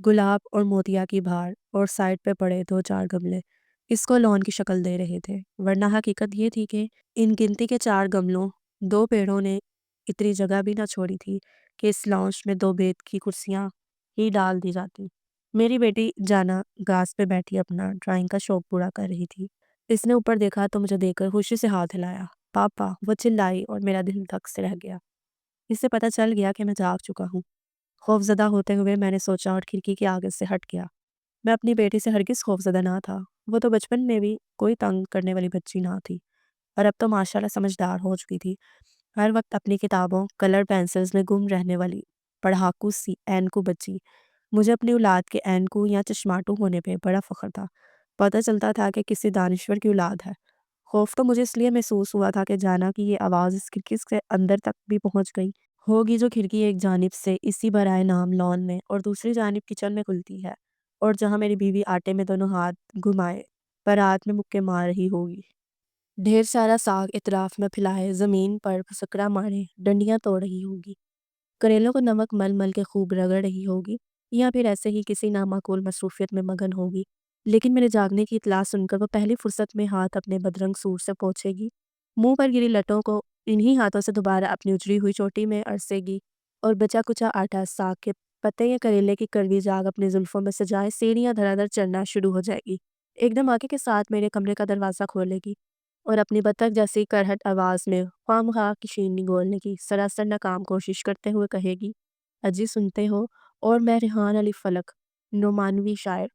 گلاب اور موتیا کی بہار اور سائڈ پہ پڑے 2-4 گملے اس کو لان کی شکل دے رہے تھے، ورنہ حقیقت یہ تھی کہ ان گنتی کے 4 گملوں 2 پیڑوں نے اتنی جگہ بھی نہ چھوڑی تھی کہ اس لاؤنج میں 2 بیت کی کرسیاں ہی ڈال دی جاتی۔ میری بیٹی جانا گھاس پہ بیٹھی اپنا ڈرائنگ کا شوق پورا کر رہی تھی۔ اس نے اوپر دیکھا تو مجھے دیکھ کر خوشی سے ہاتھ ہلایا، پاپا، وہ چلائی اور میرا دل دھک سے رہ گیا۔ اس سے پتہ چل گیا کہ میں جاگ چکا ہوں۔ خوفزدہ ہوتے ہوئے میں نے سوچا اور کھڑکی کے آگے سے ہٹ گیا۔ میں اپنی بیٹی سے ہرگز خوفزدہ نہ تھا، وہ تو بچپن میں بھی کوئی تنگ کرنے والی بچی نہ تھی، اور اب تو ماشاءاللہ سمجھدار ہو چکی تھی۔ ہر وقت اپنی کتابوں، کلر پینسلز میں گم رہنے والی پڑھاکو سی اینکو بچی، مجھے اپنی اولاد کے اینکو یا چشماٹو ہونے پہ بڑا فخر تھا۔ پتہ چلتا تھا کہ کسی دانشور کی اولاد ہے۔ خوف تو مجھے اس لیے محسوس ہوا تھا کہ جانا کہ یہ آواز اس کھڑکی سے اندر تک بھی پہنچ گئی ہوگی، جو کھڑکی ایک جانب سے اسی برائے نام لان میں اور دوسری جانب کچن میں کھلتی ہے، اور جہاں میری بیوی آٹے میں دونوں ہاتھ گھمائے پرات میں مکے مار رہی ہوگی۔ ڈھیر سارا ساگ اطراف میں پھیلائے زمین پر پھسکڑا مارے ڈنڈیاں توڑ رہی ہوگی، کریلوں کو نمک مل مل کے خوب رگڑ رہی ہوگی، یا پھر ایسے ہی کسی نامعقول مصروفیت میں مگن ہوگی۔ لیکن میرے جاگنے کی اطلاع سن کر وہ پہلی فرصت میں ہاتھ اپنے بدرنگ سور سے پوچھے گی، منہ پر گری لٹوں کو انہی ہاتھوں سے دوبارہ اپنی اجڑی ہوئی چوٹی میں ارسے گی، اور بچا کچا آٹا ساگ کے پتے یا کریلے کی کڑوی جاگ اپنے زلفوں میں سجائے سیڑھیاں دھڑا دھڑ چڑھنا شروع ہو جائے گی۔ ایک دم آگے کے ساتھ میرے کمرے کا دروازہ کھولے گی اور اپنی بطخ جیسی کرہٹ آواز میں خواہ کی شیرنی گولنے کی سراسر ناکام کوشش کرتے ہوئے کہے گی، اجی سنتے ہو؟ اور میں ریحان علی فلک، رومانوی شاعر،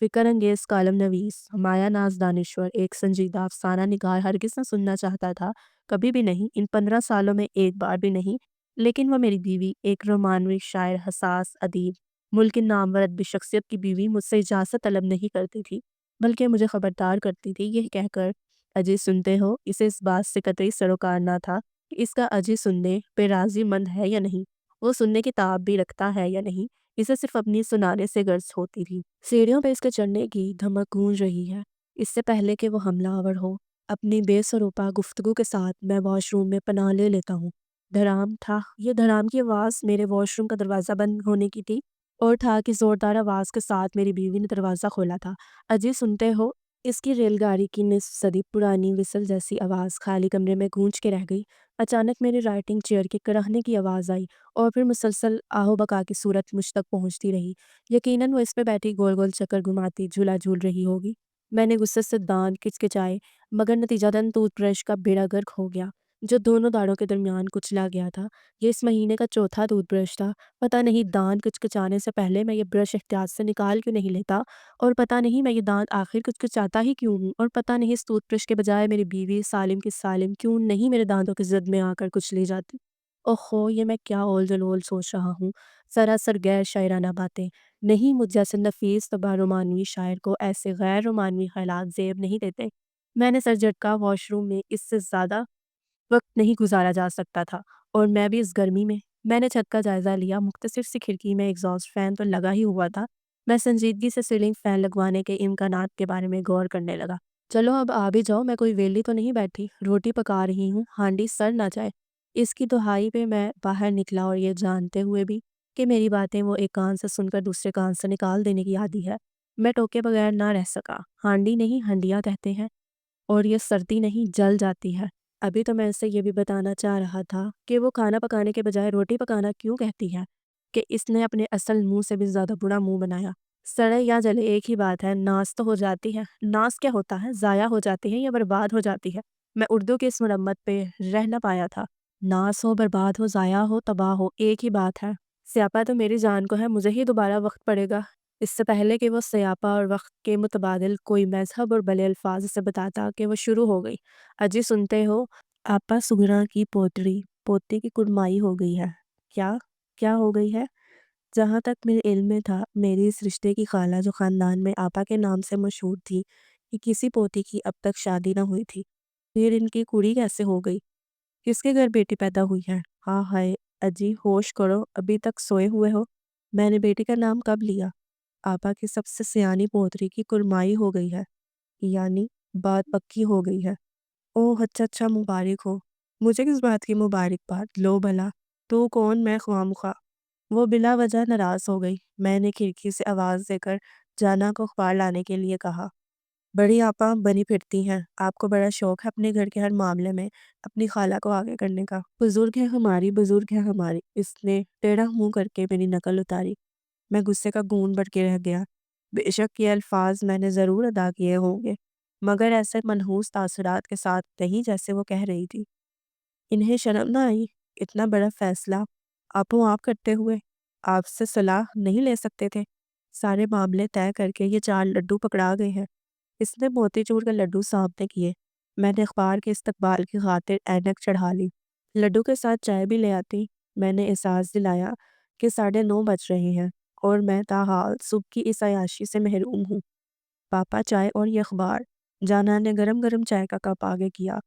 فکر انگیز کالم نویس، مایا ناز دانشور، ایک سنجیدہ افسانہ نگار ہرگز نہ سننا چاہتا تھا، کبھی بھی نہیں، ان 15 سالوں میں ایک بار بھی نہیں، لیکن وہ میری بیوی، ایک رومانوی شاعر، حساس ادیب، ملک کی نامور ادبی شخصیت کی بیوی مجھ سے اجازت طلب نہیں کرتی تھی، بلکہ مجھے خبردار کرتی تھی، یہ کہہ کر، اجی سنتے ہو؟ اسے اس بات سے قطعی سروکار نہ تھا کہ اس کا اجی سننے پہ راضی مند ہے یا نہیں، وہ سننے کی تاب بھی رکھتا ہے یا نہیں، اسے صرف اپنی سنانے سے غرض ہوتی تھی۔ سیڑھیوں پہ اس کے چڑھنے کی دھمک گونج رہی ہے، اس سے پہلے کہ وہ حملہ آور ہو، اپنی بے سروپا گفتگو کے ساتھ میں واش روم میں پناہ لے لیتا ہوں۔ دھڑام تھا، یہ دھڑام کی آواز میرے واش روم کا دروازہ بند ہونے کی تھی، اور تھا کہ زوردار آواز کے ساتھ میری بیوی نے دروازہ کھولا تھا۔ اجی سنتے ہو؟ اس کی ریل گاڑی کی نصف صدی پرانی وسل جیسی آواز خالی کمرے میں گونج کے رہ گئی۔ اچانک میری رائٹنگ چیئر کے کرہنے کی آواز آئی، اور پھر مسلسل آہو بکا کی صورت مجھ تک پہنچتی رہی۔ یقیناً وہ اس پہ بیٹھی گول گول چکر گھماتی جھولا جھول رہی ہوگی۔ میں نے غصے سے دانت کچکچائے، مگر نتیجتاً ٹوتھ برش کا بیڑا غرق ہو گیا، جو دونوں داڑھوں کے درمیان کچلا گیا تھا۔ یہ اس مہینے کا چوتھا ٹوتھ برش تھا۔ پتہ نہیں دانت کچکچانے سے پہلے میں یہ برش احتیاط سے نکال کیوں نہیں لیتا، اور پتہ نہیں میں یہ دانت آخر کچکچاتا ہی کیوں ہوں، اور پتہ نہیں اس ٹوتھ برش کے بجائے میری بیوی سالم کی سالم کیوں نہیں میرے دانتوں کی زد میں آ کر کچلی جاتی۔ اوہو، یہ میں کیا اول جلول سوچ رہا ہوں، سراسر غیر شاعرانہ باتیں۔ نہیں، مجھ جیسے نفیس طبع رومانوی شاعر کو ایسے غیر رومانوی خیالات زیب نہیں دیتے۔ میں نے سر جھٹکا، واش روم میں اس سے زیادہ وقت نہیں گزارا جا سکتا تھا، اور میں بھی اس گرمی میں۔ میں نے چھت کا جائزہ لیا، مختصر سی کھڑکی میں ایگزاسٹ فین تو لگا ہی ہوا تھا۔ میں سنجیدگی سے سیلنگ فین لگوانے کے امکانات کے بارے میں غور کرنے لگا۔ چلو اب آ بھی جاؤ، میں کوئی ویلی تو نہیں بیٹھی، روٹی پکا رہی ہوں، ہانڈی سڑ نہ جائے۔ اس کی دہائی پہ میں باہر نکلا، اور یہ جانتے ہوئے بھی کہ میری باتیں وہ ایک کان سے سن کر دوسرے کان سے نکال دینے کی عادی ہے، میں ٹوکے بغیر نہ رہ سکا۔ ہانڈی نہیں، ہنڈیاں کہتے ہیں، اور یہ سڑتی نہیں، جل جاتی ہے۔ ابھی تو میں اسے یہ بھی بتانا چاہ رہا تھا کہ وہ کھانا پکانے کے بجائے روٹی پکانا کیوں کہتی ہے، کہ اس نے اپنے اصل منہ سے بھی زیادہ برا منہ بنایا۔ سڑے یا جلے ایک ہی بات ہے، ناس تو ہو جاتی ہے۔ ناس کیا ہوتا ہے؟ ضائع ہو جاتی ہے یا برباد ہو جاتی ہے؟ میں اردو کے اس مرمت پہ رہ نہ پایا تھا۔ ناس ہو، برباد ہو، ضائع ہو، تباہ ہو، ایک ہی بات ہے۔ سیاپا تو میری جان کو ہے، مجھے ہی دوبارہ وقت پڑے گا۔ اس سے پہلے کہ وہ سیاپا اور وقت کے متبادل کوئی مذہب اور بلے الفاظ سے بتاتا کہ وہ شروع ہو گئی۔ اجی سنتے ہو؟ آپا سگرا کی پوتی کی کرمائی ہو گئی ہے۔ کیا ہو گئی ہے؟ جہاں تک میرے علم میں تھا، میری اس رشتے کی خالہ جو خاندان میں آپا کے نام سے مشہور تھی، کہ کسی پوتی کی اب تک شادی نہ ہوئی تھی، پھر ان کی کڑی کیسے ہو گئی؟ کس کے گھر بیٹی پیدا ہوئی ہے؟ ہاں ہائے، اجی ہوش کرو، ابھی تک سوئے ہوئے ہو؟ میں نے بیٹی کا نام کب لیا؟ آپا کی سب سے سیانی پوتری کی کرمائی ہو گئی ہے، یعنی بات پکی ہو گئی ہے۔ اوہ اچھا مبارک ہو۔ مجھے کس بات کی مبارک بات؟ لو بھلا، تو کون، میں خواہ مخواہ؟ وہ بلا وجہ ناراض ہو گئی۔ میں نے کھڑکی سے آواز دے کر جانا کو اخبار لانے کے لیے کہا۔ بڑی آپا بنی پھرتی ہیں، آپ کو بڑا شوق ہے اپنے گھر کے ہر معاملے میں اپنی خالہ کو آگے کرنے کا۔ بزرگ ہے ہماری، بزرگ ہے ہماری۔ اس نے ٹیڑھا منہ کر کے میری نقل اتاری۔ میں غصے کا گون بڑھ کے رہ گیا۔ بے شک یہ الفاظ میں نے ضرور ادا کیے ہوں گے، مگر ایسے منحوس تاثرات کے ساتھ نہیں جیسے وہ کہہ رہی تھی۔ انہیں شرم نہ آئی؟ اتنا بڑا فیصلہ آپ کرتے ہوئے آپ سے صلاح نہیں لے سکتے تھے؟ سارے معاملے طے کر کے یہ 4 لڈو پکڑا گئے ہیں۔ اس نے موتی چور کے لڈو سامنے کیے۔ میں نے اخبار کے استقبال کی خاطر اینک چڑھا لی۔ لڈو کے ساتھ چائے بھی لے آتی۔ میں نے احساس دلایا کہ 9:30 بج رہے ہیں اور میں تاحال صبح کی اس عیاشی سے محروم ہوں۔ پاپا چائے اور یہ اخبار۔ جانا نے گرم گرم چائے کا کپ آگے کیا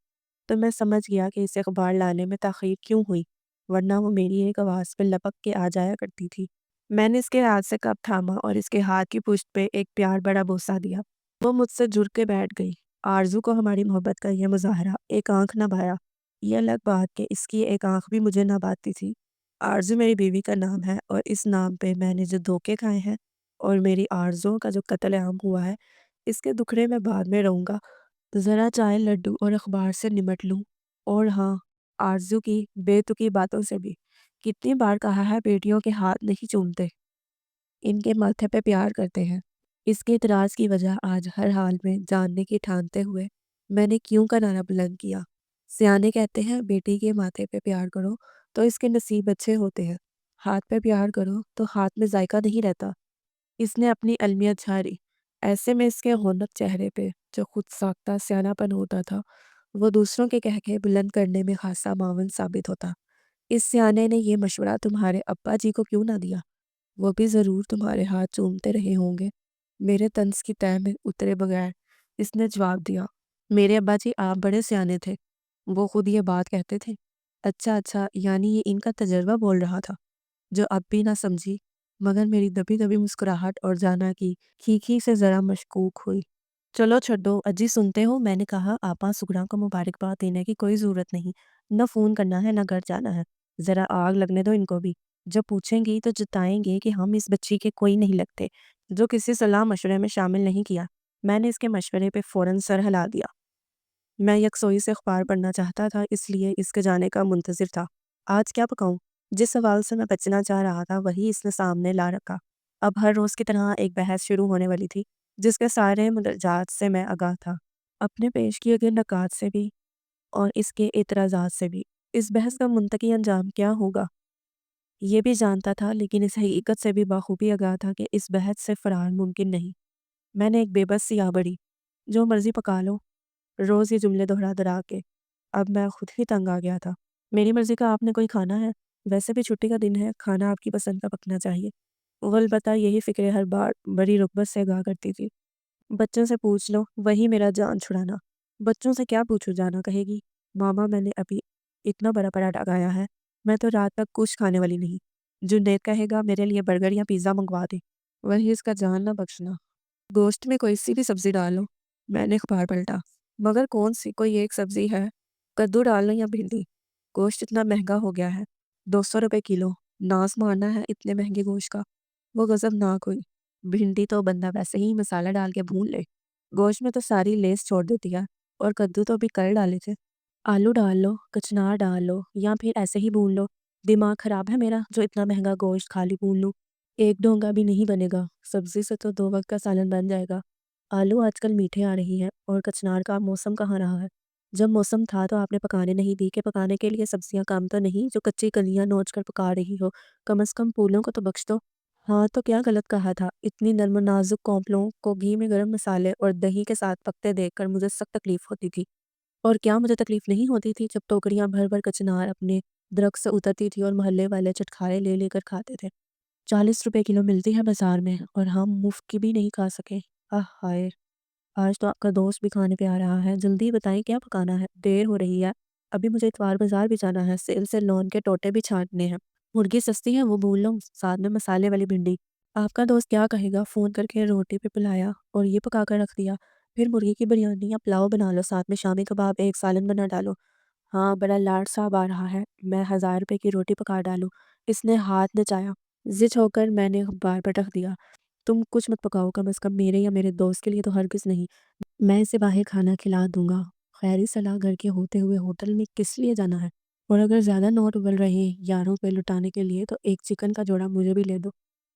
تو میں سمجھ گیا کہ اسے اخبار لانے میں تاخیر کیوں ہوئی، ورنہ وہ میری ایک آواز پہ لپک کے آ جایا کرتی تھی۔ میں نے اس کے ہاتھ سے کپ تھاما اور اس کے ہاتھ کی پشت پہ ایک پیار بڑا بوسہ دیا۔ وہ مجھ سے جڑ کے بیٹھ گئی۔ آرزو کو ہماری محبت کا یہ مظاہرہ ایک آنکھ نہ بھایا۔ یہ الگ بات کہ اس کی ایک آنکھ بھی مجھے نہ بھاتی تھی۔ آرزو میری بیوی کا نام ہے اور اس نام پہ میں نے جو دھوکے کھائے ہیں اور میری آرزو کا جو قتل عام ہوا ہے، اس کے دکھڑے میں بعد میں رہوں گا۔ ذرا چائے، لڈو اور اخبار سے نمٹ لوں۔ اور ہاں، آرزو کی بے تکی باتوں سے بھی۔ کتنی بار کہا ہے بیٹیوں کے ہاتھ نہیں چومتے، ان کے ماتھے پہ پیار کرتے ہیں۔ اس کے اعتراض کی وجہ آج ہر حال میں جاننے کی ٹھانتے ہوئے میں نے کیوں کا نعرہ بلند کیا۔ سیانے کہتے ہیں بیٹی کے ماتھے پہ پیار کرو تو اس کے نصیب اچھے ہوتے ہیں، ہاتھ پہ پیار کرو تو ہاتھ میں ذائقہ نہیں رہتا۔ اس نے اپنی المیت جھاڑی۔ ایسے میں اس کے غونق چہرے پہ جو خود ساختہ سیانہ پن ہوتا تھا، وہ دوسروں کے کہکے بلند کرنے میں خاصا معاون ثابت ہوتا۔ اس سیانے نے یہ مشورہ تمہارے ابا جی کو کیوں نہ دیا؟ وہ بھی ضرور تمہارے ہاتھ چومتے رہے ہوں گے۔ میرے طنز کی تہ میں اترے بغیر اس نے جواب دیا، میرے ابا جی آپ بڑے سیانے تھے، وہ خود یہ بات کہتے تھے۔ اچھا، یعنی یہ ان کا تجربہ بول رہا تھا، جو اب بھی نہ سمجھی، مگر میری دبی دبی مسکراہٹ اور جانا کی کھیکھی سے ذرا مشکوک ہوئی۔ چلو چھڈو اجی، سنتے ہو میں نے کہا آپا سگڑا کو مبارکباد دینے کی کوئی ضرورت نہیں، نہ فون کرنا ہے نہ گھر جانا ہے، ذرا آگ لگنے دو ان کو بھی۔ جب پوچھیں گی تو جتائیں گے کہ ہم اس بچی کے کوئی نہیں لگتے، جو کسی صلاح مشورے میں شامل نہیں کیا۔ میں نے اس کے مشورے پہ فوراً سر ہلا دیا۔ میں یکسوئی سے اخبار پڑھنا چاہتا تھا، اس لیے اس کے جانے کا منتظر تھا۔ آج کیا پکاؤں؟ جس سوال سے میں بچنا چاہ رہا تھا وہی اس نے سامنے لا رکھا۔ اب ہر روز کی طرح ایک بحث شروع ہونے والی تھی، جس کے سارے مندرجات سے میں آگاہ تھا، اپنے پیش کیے گئے نکات سے بھی اور اس کے اعتراضات سے بھی۔ اس بحث کا منطقی انجام کیا ہوگا یہ بھی جانتا تھا، لیکن اس حقیقت سے بھی بخوبی آگاہ تھا کہ اس بحث سے فرار ممکن نہیں۔ میں نے ایک بے بس سی آ بڑھی، جو مرضی پکا لو، روز یہ جملے دہرا دہرا کے اب میں خود ہی تنگ آ گیا تھا۔ میری مرضی کا آپ نے کوئی کھانا ہے؟ ویسے بھی چھٹی کا دن ہے، کھانا آپ کی پسند کا پکنا چاہیے۔ وہ البتہ یہی فکریں ہر بار بڑی رغبت سے آگاہ کرتی تھی۔ بچوں سے پوچھ لو، وہی میرا جان چھڑانا۔ بچوں سے کیا پوچھوں؟ جانا کہے گی ماما میں نے ابھی اتنا بڑا پراٹھا کھایا ہے، میں تو رات تک کچھ کھانے والی نہیں۔ جنید کہے گا میرے لیے برگر یا پیزا منگوا دے، وہی اس کا جان نہ بخشنا۔ گوشت میں کوئی سی بھی سبزی ڈالو۔ میں نے اخبار پلٹا، مگر کون سی کوئی ایک سبزی ہے؟ کدو ڈالو یا بھنڈی؟ گوشت اتنا مہنگا ہو گیا ہے، 200 روپے کلو، ناز مارنا ہے اتنے مہنگے گوشت کا؟ وہ غضب ناک ہوئی۔ بھنڈی تو بندہ ویسے ہی مسالہ ڈال کے بھون لے، گوشت میں تو ساری لیس چھوڑ دیتی ہے، اور کدو تو بھی کل ڈالے تھے۔ آلو ڈال لو، کچنار ڈال لو یا پھر ایسے ہی بھون لو۔ دماغ خراب ہے میرا جو اتنا مہنگا گوشت خالی بھون لوں؟ ایک ڈونگا بھی نہیں بنے گا، سبزی سے تو 2 وقت کا سالن بن جائے گا۔ آلو آج کل میٹھے آ رہی ہیں، اور کچنار کا موسم کہاں رہا ہے؟ جب موسم تھا تو آپ نے پکانے نہیں دی کہ پکانے کے لیے سبزیاں کام تو نہیں جو کچی کلیاں نوچ کر پکا رہی ہو؟ کم از کم پھولوں کو تو بخش دو۔ ہاں تو کیا غلط کہا تھا؟ اتنی نرم و نازک کونپلوں کو گھی میں گرم مسالے اور دہی کے ساتھ پکتے دیکھ کر مجھے سخت تکلیف ہوتی تھی۔ اور کیا مجھے تکلیف نہیں ہوتی تھی جب ٹوکریاں بھر بھر کچنار اپنے درخت سے اترتی تھی اور محلے والے چٹکھارے لے لے کر کھاتے تھے؟ 40 روپے کلو ملتی ہے بازار میں، اور ہم مفت کی بھی نہیں کھا سکے۔ ہائے، آج تو آپ کا دوست بھی کھانے پہ آ رہا ہے، جلدی بتائیں کیا پکانا ہے؟ دیر ہو رہی ہے، ابھی مجھے اتوار بازار بھی جانا ہے، سیل سے لون کے ٹوٹے بھی چھانٹنے ہیں۔ مرغی سستی ہے وہ بھون لو، ساتھ میں مسالے والی بھنڈی۔ آپ کا دوست کیا کہے گا؟ فون کر کے روٹی پہ پلایا اور یہ پکا کر رکھ دیا، پھر مرغی کی بریانی یا پلاؤ بنا لو، ساتھ میں شامی کباب، ایک سالن بنا ڈالو۔ ہاں، بڑا لاڈ صاحب آ رہا ہے، میں 1000 روپے کی روٹی پکا ڈالوں۔ اس نے ہاتھ نچایا۔ زچ ہو کر میں نے اخبار پٹک دیا۔ تم کچھ مت پکاؤ، کم از کم میرے یا میرے دوست کے لیے تو ہرگز نہیں۔ میں اسے باہر کھانا کھلا دوں گا۔ خیری صلاح گھر کے ہوتے ہوئے ہوٹل میں کس لیے جانا ہے؟ اور اگر زیادہ نوٹ ابل رہے ہیں یاروں پہ لٹانے کے لیے تو ایک چکن کا جوڑا مجھے بھی لے دو۔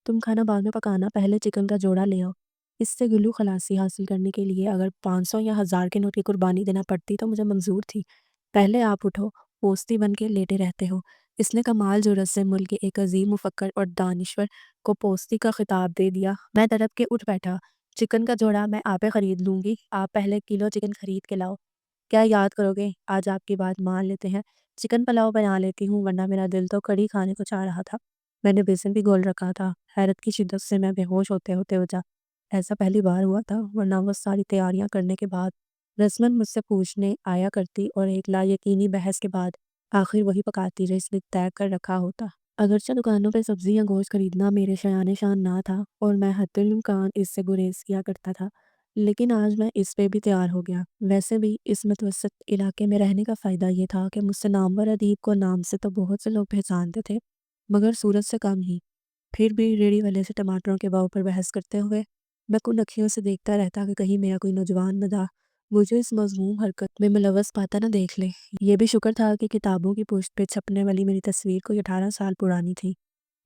تم کھانا بعد میں پکانا، پہلے چکن کا جوڑا لے آؤ۔ اس سے گلو خلاصی حاصل کرنے کے لیے اگر 500 یا 1000 کے نوٹ کی قربانی دینا پڑتی تو مجھے منظور تھی۔ پہلے آپ اٹھو، پوستی بن کے لیٹے رہتے ہو۔ اس نے کمال جرأت سے ملک کے ایک عظیم مفکر اور دانشور کو پوستی کا خطاب دے دیا۔ میں تڑپ کے اٹھ بیٹھا۔ چکن کا جوڑا میں آپے خرید لوں گی، آپ پہلے کلو چکن خرید کے لاؤ۔ کیا یاد کرو گے؟ آج آپ کی بات مان لیتے ہیں، چکن پلاؤ بنا لیتی ہوں، ورنہ میرا دل تو کڑی کھانے کو چاہ رہا تھا۔ میں نے بیسن بھی گول رکھا تھا۔ حیرت کی شدت سے میں بے ہوش ہوتے ہوتے اٹھا۔ ایسا پہلی بار ہوا تھا، ورنہ وہ ساری تیاریاں کرنے کے بعد رسماً مجھ سے پوچھنے آیا کرتی اور ایک لا یقینی بحث کے بعد آخر وہی پکاتی جس نے طے کر رکھا ہوتا۔ اگرچہ دکانوں پہ سبزی یا گوشت خریدنا میرے شایان شان نہ تھا اور میں حتی الامکان اس سے گریز کیا کرتا تھا، لیکن آج میں اس پہ بھی تیار ہو گیا۔ ویسے بھی اس متوسط علاقے میں رہنے کا فائدہ یہ تھا کہ مجھ سے نامور ادیب کو نام سے تو بہت سے لوگ پہچانتے تھے، مگر صورت سے کم ہی۔ پھر بھی ریڑھی والے سے ٹماٹروں کے باؤ پر بحث کرتے ہوئے میں کن اکھیوں سے دیکھتا رہتا کہ کہیں میرا کوئی نوجوان مداح مجھے اس مذموم حرکت میں ملوث پاتا نہ دیکھ لے۔ یہ بھی شکر تھا کہ کتابوں کی پشت پہ چھپنے والی میری تصویر کوئی 18 سال پرانی تھی۔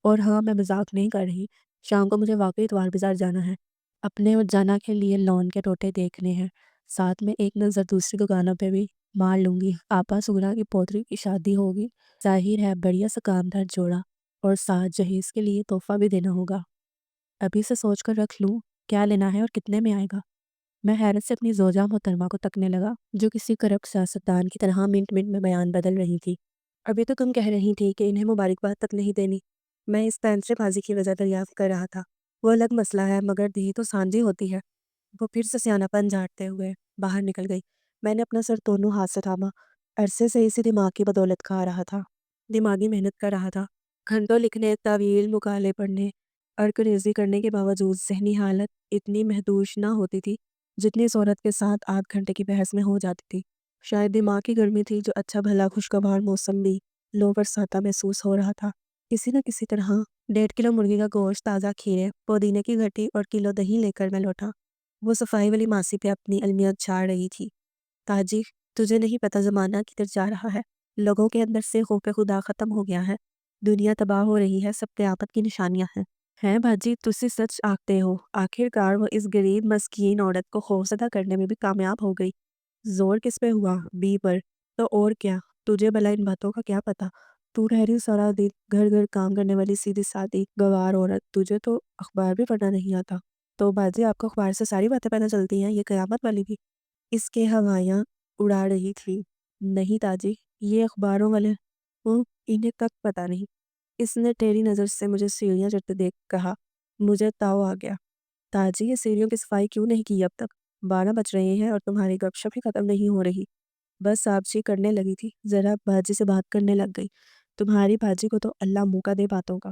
اور ہاں، میں مذاق نہیں کر رہی، شام کو مجھے واقعی اتوار بازار جانا ہے۔ اپنے اور جانا کے لیے لون کے ٹوٹے دیکھنے ہیں، ساتھ میں ایک نظر دوسری دکانوں پہ بھی مار لوں گی۔ آپا سگرا کی پوتری کی شادی ہوگی، ظاہر ہے بڑھیا سا کامدار جوڑا، اور ساتھ جہیز کے لیے تحفہ بھی دینا ہوگا۔ ابھی سے سوچ کر رکھ لوں کیا لینا ہے اور کتنے میں آئے گا۔ میں حیرت سے اپنی زوجہ محترمہ کو تکنے لگا جو کسی کرپٹ سیاستدان کی طرح منٹ منٹ میں بیان بدل رہی تھی۔ ابھی تو تم کہہ رہی تھی کہ انہیں مبارکباد تک نہیں دینی۔ میں اس پینسے بازی کی وجہ دریافت کر رہا تھا۔ وہ الگ مسئلہ ہے، مگر دی تو سانجھی ہوتی ہے۔ وہ پھر سے سیانہ پن جھاڑتے ہوئے باہر نکل گئی۔ میں نے اپنا سر دونوں ہاتھ سے تھاما۔ عرصے سے اسی دماغ کی بدولت کھا رہا تھا، دماغی محنت کر رہا تھا، گھنٹوں لکھنے، طویل مقالے پڑھنے، ارک ریزی کرنے کے باوجود ذہنی حالت اتنی محدوش نہ ہوتی تھی جتنی اس عورت کے ساتھ آدھ گھنٹے کی بحث میں ہو جاتی تھی۔ شاید دماغ کی گرمی تھی جو اچھا بھلا خوشگوار موسم بھی لو برساتا محسوس ہو رہا تھا۔ کسی نہ کسی طرح 1.5 کلو مرغی کا گوشت، تازہ کھیرے، پودینے کی گھٹی اور کلو دہی لے کر میں لوٹا۔ وہ صفائی والی ماسی پہ اپنی علمیت جھاڑ رہی تھی۔ تاجی، تجھے نہیں پتہ زمانہ کدھر جا رہا ہے۔ لوگوں کے اندر سے خوف خدا ختم ہو گیا ہے۔ دنیا تباہ ہو رہی ہے، سب قیامت کی نشانیاں ہیں باجی، تسی سچ آکھتے ہو۔ آخر کار وہ اس غریب مسکین عورت کو خوفزدہ کرنے میں بھی کامیاب ہو گئی۔ زور کس پہ ہوا؟ بی پر۔ تو اور کیا؟ تجھے بھلا ان باتوں کا کیا پتا؟ تو رہی سارا دن گھر گھر کام کرنے والی سیدھی سادی گوار عورت، تجھے تو اخبار بھی پڑھنا نہیں آتا۔ تو باجی، آپ کو اخبار سے ساری باتیں پتہ چلتی ہیں، یہ قیامت والی بھی؟ اس کے ہوائیاں اڑا رہی تھی۔ نہیں تاجی، یہ اخباروں والے انہیں تک پتہ نہیں۔ اس نے ٹیڑھی نظر سے مجھے سیڑھیاں چڑھتے دیکھ کہا۔ مجھے تاؤ آ گیا۔ تاجی، یہ سیڑھیوں کی صفائی کیوں نہیں کی اب تک؟ 12 بج رہے ہیں اور تمہاری گپ شپ ہی ختم نہیں ہو رہی۔ بس آپ جی کرنے لگی تھی، ذرا باجی سے بات کرنے لگ گئی۔ تمہاری باجی کو تو اللہ موقع دے باتوں کا۔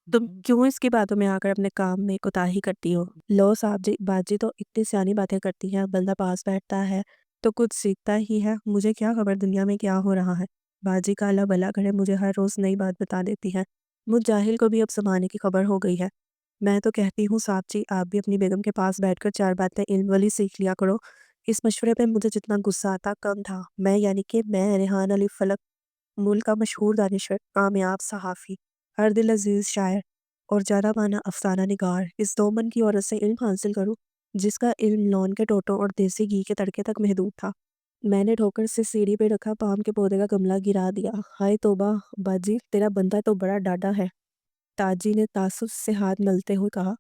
تم کیوں اس کی باتوں میں آ کر اپنے کام میں کوتاہی کرتی ہو؟ لو صاحب جی، باجی تو اتنی سیانی باتیں کرتی ہیں، بندہ پاس بیٹھتا ہے تو کچھ سیکھتا ہی ہے۔ مجھے کیا خبر دنیا میں کیا ہو رہا ہے؟ باجی کا اللہ بھلا کرے، مجھے ہر روز نئی بات بتا دیتی ہے۔ مجھ جاہل کو بھی اب زمانے کی خبر ہو گئی ہے۔ میں تو کہتی ہوں صاحب جی، آپ بھی اپنی بیگم کے پاس بیٹھ کر 4 باتیں علم والی سیکھ لیا کرو۔ اس مشورے پہ مجھے جتنا غصہ آتا کم تھا۔ میں یعنی کہ میں ریحان علی فلک، ملک کا مشہور دانشور، کامیاب صحافی، ہر دل عزیز شاعر اور جانا مانا افسانہ نگار، اس 2 من کی عورت سے علم حاصل کروں جس کا علم لون کے ٹوٹوں اور دیسی گھی کے تڑکے تک محدود تھا۔ میں نے ٹھوکر سے سیڑھی پہ رکھا پام کے پودے کا گملہ گرا دیا۔ ہائے توبہ، باجی تیرا بندہ تو بڑا ڈاڈا ہے۔ تاجی نے تعصب سے ہاتھ ملتے ہوئے کہا۔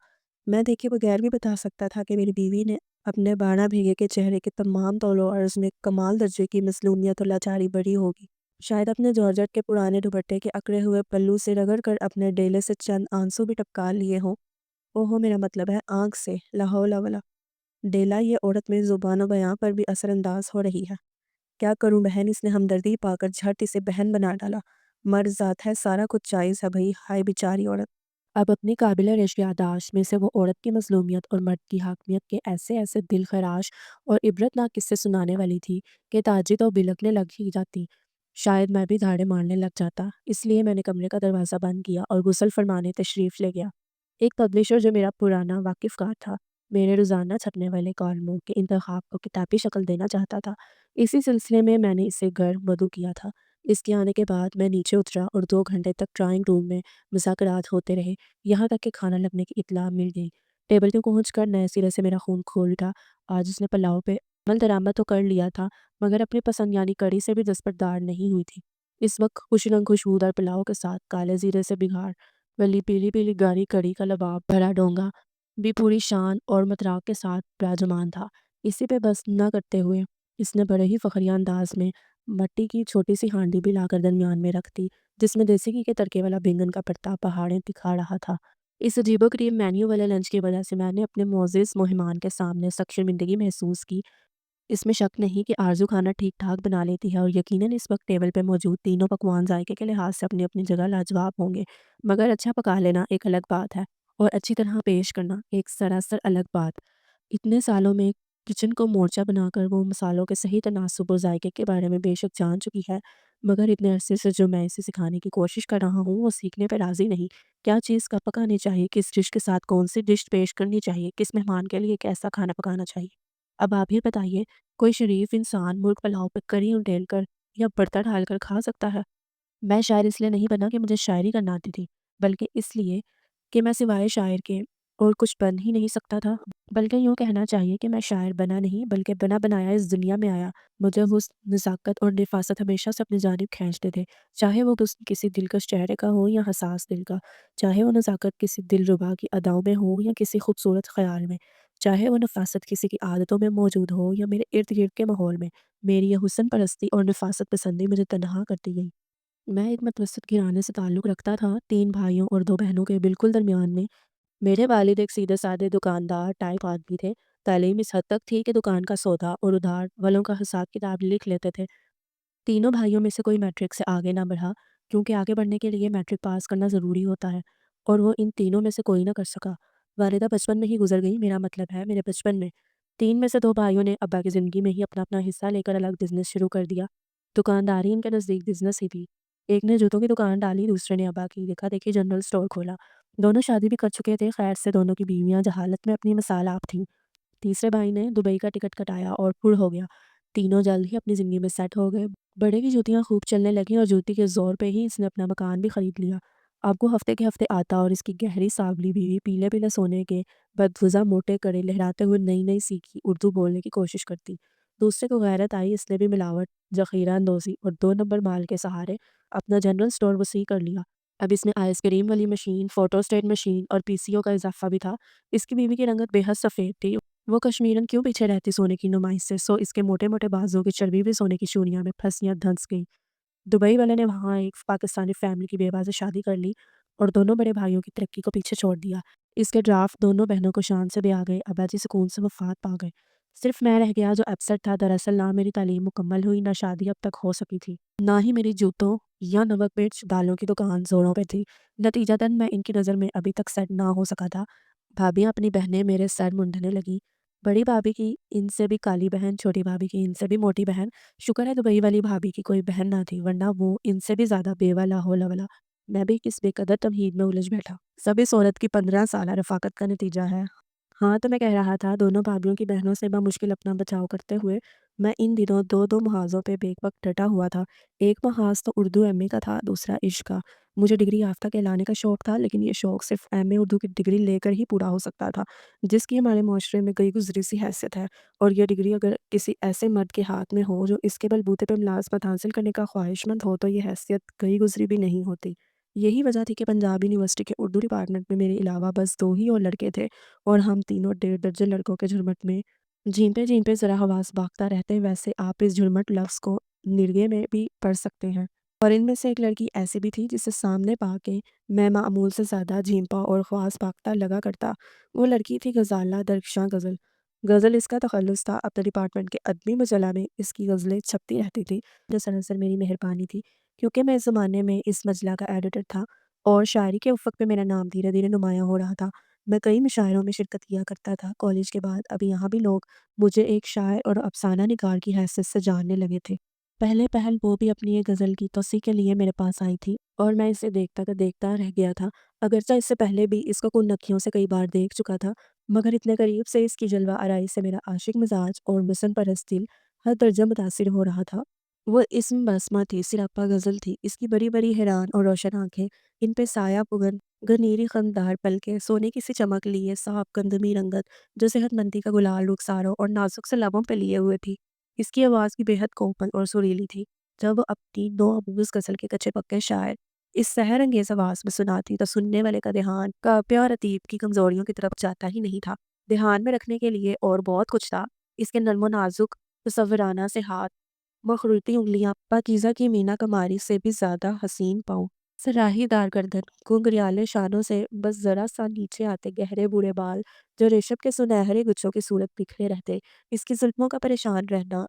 میں دیکھے بغیر بھی بتا سکتا تھا کہ میری بیوی نے اپنے 12 بھیگے کے چہرے کے تمام طول و عرض میں کمال درجے کی مظلومیت اور لاچاری بڑھی ہوگی۔ شاید اپنے جارجٹ کے پرانے دوپٹے کے اکڑے ہوئے پلو سے رگڑ کر اپنے ڈیلے سے چند آنسو بھی ٹپکا لیے ہوں۔ اوہو، میرا مطلب ہے آنکھ سے، لا حول ولا ڈیلا۔ یہ عورت میری زبان و بیان پر بھی اثر انداز ہو رہی ہے۔ کیا کروں بہن، اس نے ہمدردی پا کر جھٹ اسے بہن بنا ڈالا۔ مرد ذات ہے، سارا کچھ جائز ہے بھئی۔ ہائے بیچاری عورت۔ اب اپنی قابل رشک یادداشت میں سے وہ عورت کی مظلومیت اور مرد کی حاکمیت کے ایسے ایسے دل خراش اور عبرتناک قصے سنانے والی تھی کہ تاجی تو بلکنے لگ ہی جاتی۔ شاید میں بھی دھاڑے مارنے لگ جاتا، اس لیے میں نے کمرے کا دروازہ بند کیا اور غسل فرمانے تشریف لے گیا۔ ایک پبلشر جو میرا پرانا واقف کار تھا، میرے روزانہ چھپنے والے کالموں کے انتخاب کو کتابی شکل دینا چاہتا تھا۔ اسی سلسلے میں نے اسے گھر مدعو کیا تھا۔ اس کے آنے کے بعد میں نیچے اترا اور 2 گھنٹے تک ڈرائنگ روم میں مذاکرات ہوتے رہے، یہاں تک کہ کھانا لگنے کی اطلاع مل گئی۔ ٹیبل پہ پہنچ کر نئے سرے سے میرا خون کھول اٹھا۔ آج اس نے پلاؤ پہ عمل درآمد تو کر لیا تھا، مگر اپنی پسند یعنی کڑی سے بھی دستبردار نہیں ہوئی تھی۔ اس وقت خوش رنگ خوشبودار پلاؤ کے ساتھ کالے زیرے سے بگھار والی پیلی پیلی گاری کڑی کا لباب بھرا ڈونگا بھی پوری شان اور متراک کے ساتھ براجمان تھا۔ اسی پہ بس نہ کرتے ہوئے اس نے بڑے ہی فخریہ انداز میں مٹی کی چھوٹی سی ہانڈی بھی لا کر درمیان میں رکھ دی، جس میں دیسی گھی کے تڑکے والا بینگن کا پرتا پہاڑیں دکھا رہا تھا۔ اس عجیب و غریب مینیو والے لنچ کی وجہ سے میں نے اپنے معزز مہمان کے سامنے سخت شرمندگی محسوس کی۔ اس میں شک نہیں کہ آرزو کھانا ٹھیک ٹھاک بنا لیتی ہے اور یقیناً اس وقت ٹیبل پہ موجود تینوں پکوان ذائقے کے لحاظ سے اپنی اپنی جگہ لاجواب ہوں گے، مگر اچھا پکا لینا ایک الگ بات ہے اور اچھی طرح پیش کرنا ایک سراسر الگ بات۔ اتنے سالوں میں کچن کو مورچہ بنا کر وہ مصالحوں کے صحیح تناسب اور ذائقے کے بارے میں بے شک جان چکی ہے، مگر اتنے عرصے سے جو میں اسے سکھانے کی کوشش کر رہا ہوں وہ سیکھنے پہ راضی نہیں۔ کیا چیز کب پکانی چاہیے، کس ڈش کے ساتھ کون سی ڈش پیش کرنی چاہیے، کس مہمان کے لیے کیسا کھانا پکانا چاہیے۔ اب آپ ہی بتائیے، کوئی شریف انسان مرغ پلاؤ پہ کری انڈیل کر یا برتا ڈال کر کھا سکتا ہے؟ میں شاعر اس لیے نہیں بنا کہ مجھے شاعری کرنا آتی تھی، بلکہ اس لیے کہ میں سوائے شاعر کے اور کچھ بن ہی نہیں سکتا تھا۔ بلکہ یوں کہنا چاہیے کہ میں شاعر بنا نہیں بلکہ بنا بنایا اس دنیا میں آیا۔ مجھے حسن، نزاکت اور نفاست ہمیشہ سے اپنی جانب کھینچتے تھے، چاہے وہ حسن کسی دلکش چہرے کا ہو یا حساس دل کا، چاہے وہ نزاکت کسی دلربا کی اداؤں میں ہو یا کسی خوبصورت خیال میں، چاہے وہ نفاست کسی کی عادتوں میں موجود ہو یا میرے ارد گرد کے ماحول میں۔ میری یہ حسن پرستی اور نفاست پسندی مجھے تنہا کرتی گئی۔ میں ایک متوسط گھرانے سے تعلق رکھتا تھا، 3 بھائیوں اور 2 بہنوں کے بالکل درمیان میں۔ میرے والد ایک سیدھے سادے دکاندار ٹائپ آدمی تھے۔ تعلیم اس حد تک تھی کہ دکان کا سودا اور ادھار والوں کا حساب کتاب لکھ لیتے تھے۔ تینوں بھائیوں میں سے کوئی میٹرک سے آگے نہ بڑھا، کیونکہ آگے بڑھنے کے لیے میٹرک پاس کرنا ضروری ہوتا ہے، اور وہ ان تینوں میں سے کوئی نہ کر سکا۔ والدہ بچپن میں ہی گزر گئی، میرا مطلب ہے میرے بچپن میں۔ 3 میں سے 2 بھائیوں نے ابا کی زندگی میں ہی اپنا اپنا حصہ لے کر الگ بزنس شروع کر دیا۔ دکانداری ان کے نزدیک بزنس ہی تھی۔ ایک نے جوتوں کی دکان ڈالی، دوسرے نے ابا کی دیکھا دیکھی جنرل اسٹور کھولا۔ دونوں شادی بھی کر چکے تھے، خیر سے دونوں کی بیویاں جہالت میں اپنی مثال آپ تھیں۔ تیسرے بھائی نے دبئی کا ٹکٹ کٹایا اور پھر ہو گیا۔ تینوں جلد ہی اپنی زندگی میں سیٹ ہو گئے۔ بڑے کی جوتیاں خوب چلنے لگیں اور جوتی کے زور پہ ہی اس نے اپنا مکان بھی خرید لیا۔ اب وہ ہفتے کے ہفتے آتا اور اس کی گہری سانولی بیوی پیلے پیلے سونے کے بدوزہ موٹے کڑے لہراتے ہوئے نئی نئی سیکھی اردو بولنے کی کوشش کرتی۔ دوسرے کو غیرت آئی، اس نے بھی ملاوٹ، ذخیرہ اندوزی اور 2 نمبر مال کے سہارے اپنا جنرل اسٹور وسیع کر لیا۔ اب اس میں آئس کریم والی مشین، فوٹو اسٹیٹ مشین اور پی سی او کا اضافہ بھی تھا۔ اس کی بیوی کی رنگت بے حد سفید تھی، وہ کشمیرن کیوں پیچھے رہتی سونے کی نمائش سے، سو اس کے موٹے موٹے بازو کی چربی بھی سونے کی چوڑیاں میں پھنسیاں دھنس گئی۔ دبئی والے نے وہاں ایک پاکستانی فیملی کی بیوہ سے شادی کر لی اور دونوں بڑے بھائیوں کی ترقی کو پیچھے چھوڑ دیا۔ اس کے ڈرافٹ دونوں بہنوں کو شان سے بیاہ گئے، ابا جی سکون سے وفات پا گئے۔ صرف میں رہ گیا جو اپسٹ تھا۔ دراصل نہ میری تعلیم مکمل ہوئی، نہ شادی اب تک ہو سکی تھی، نہ ہی میری جوتوں یا نمک مرچ دالوں کی دکان زوروں پہ تھی۔ نتیجتاً میں ان کی نظر میں ابھی تک سیٹ نہ ہو سکا تھا۔ بھابیاں اپنی بہنیں میرے سر منڈھنے لگی۔ بڑی بھابھی کی ان سے بھی کالی بہن، چھوٹی بھابھی کی ان سے بھی موٹی بہن۔ شکر ہے دبئی والی بھابھی کی کوئی بہن نہ تھی، ورنہ وہ ان سے بھی زیادہ بیوہ لا حول ولا۔ میں بھی کس بے قدر تمہید میں الجھ بیٹھا۔ سب اس عورت کی 15 سالہ رفاقت کا نتیجہ ہے۔ ہاں تو میں کہہ رہا تھا، دونوں بھابھیوں کی بہنوں سے بمشکل اپنا بچاؤ کرتے ہوئے میں ان دنوں دو محاذوں پہ بیک وقت ڈٹا ہوا تھا۔ ایک محاذ تو اردو ایم اے کا تھا، دوسرا عشق کا۔ مجھے ڈگری یافتہ کہلانے کا شوق تھا، لیکن یہ شوق صرف ایم اے اردو کی ڈگری لے کر ہی پورا ہو سکتا تھا، جس کی ہمارے معاشرے میں گئی گزری سی حیثیت ہے، اور یہ ڈگری اگر کسی ایسے مرد کے ہاتھ میں ہو جو اس کے بلبوتے پہ ملازمت حاصل کرنے کا خواہش مند ہو، تو یہ حیثیت گئی گزری بھی نہیں ہوتی۔ یہی وجہ تھی کہ پنجاب یونیورسٹی کے اردو ڈپارٹمنٹ میں میرے علاوہ بس 2 ہی اور لڑکے تھے، اور ہم تینوں 1.5 درجن لڑکوں کے جھرمٹ میں جھیمپے ذرا حواس باختہ رہتے۔ ویسے آپ اس جھرمٹ لفظ کو نرگے میں بھی پڑھ سکتے ہیں، اور ان میں سے ایک لڑکی ایسی بھی تھی جسے سامنے پا کے میں معمول سے زیادہ جھیمپا اور خواص باختہ لگا کرتا۔ وہ لڑکی تھی غزالہ درخشاں غزل۔ غزل اس کا تخلص تھا، اپنے ڈپارٹمنٹ کے ادبی مجلہ میں اس کی غزلیں چھپتی رہتی تھی، جو سراسر میری مہربانی تھی، کیونکہ میں اس زمانے میں اس مجلہ کا ایڈیٹر تھا اور شاعری کے افق پہ میرا نام دھیرے دھیرے نمایاں ہو رہا تھا۔ میں کئی مشاعروں میں شرکت کیا کرتا تھا۔ کالج کے بعد اب یہاں بھی لوگ مجھے ایک شاعر اور افسانہ نگار کی حیثیت سے جاننے لگے تھے۔ پہلے پہل وہ بھی اپنی ایک غزل کی توسیع کے لیے میرے پاس آئی تھی اور میں اسے دیکھتا کا دیکھتا رہ گیا تھا۔ اگرچہ اس سے پہلے بھی اس کو کن نکھیوں سے کئی بار دیکھ چکا تھا، مگر اتنے قریب سے اس کی جلوہ آرائی سے میرا عاشق مزاج اور حسن پرست دل ہر درجہ متاثر ہو رہا تھا۔ وہ اسم بسمہ تھی، سراپا غزل تھی، اس کی بڑی بڑی حیران اور روشن آنکھیں، ان پہ سایہ پگن گنیری خنددار پلکیں، سونے کی سی چمک لیے صاف گندمی رنگت جو صحت مندی کا گلال رخساروں اور نازک سے لبوں پہ لیے ہوئے تھی۔ اس کی آواز کی بے حد کومل اور سریلی تھی۔ جب وہ اپنی نو آموز غزل کے کچے پکے شاعر اس سحر انگیز آواز میں سناتی تو سننے والے کا دھیان کاپیہ اور ادیب کی کمزوریوں کی طرف جاتا ہی نہیں تھا۔ دھیان میں رکھنے کے لیے اور بہت کچھ تھا۔ اس کے نرم و نازک تصورانہ سے ہاتھ، مخروطی انگلیاں، پاکیزہ کی مینا کماری سے بھی زیادہ حسین پاؤں، سراہی دار گردن، گھنگریالے شانوں سے بس ذرا سا نیچے آتے گہرے بوڑھے بال جو ریشم کے سنہرے گچھوں کی صورت بکھرے رہتے، اس کی زلفوں کا پریشان رہنا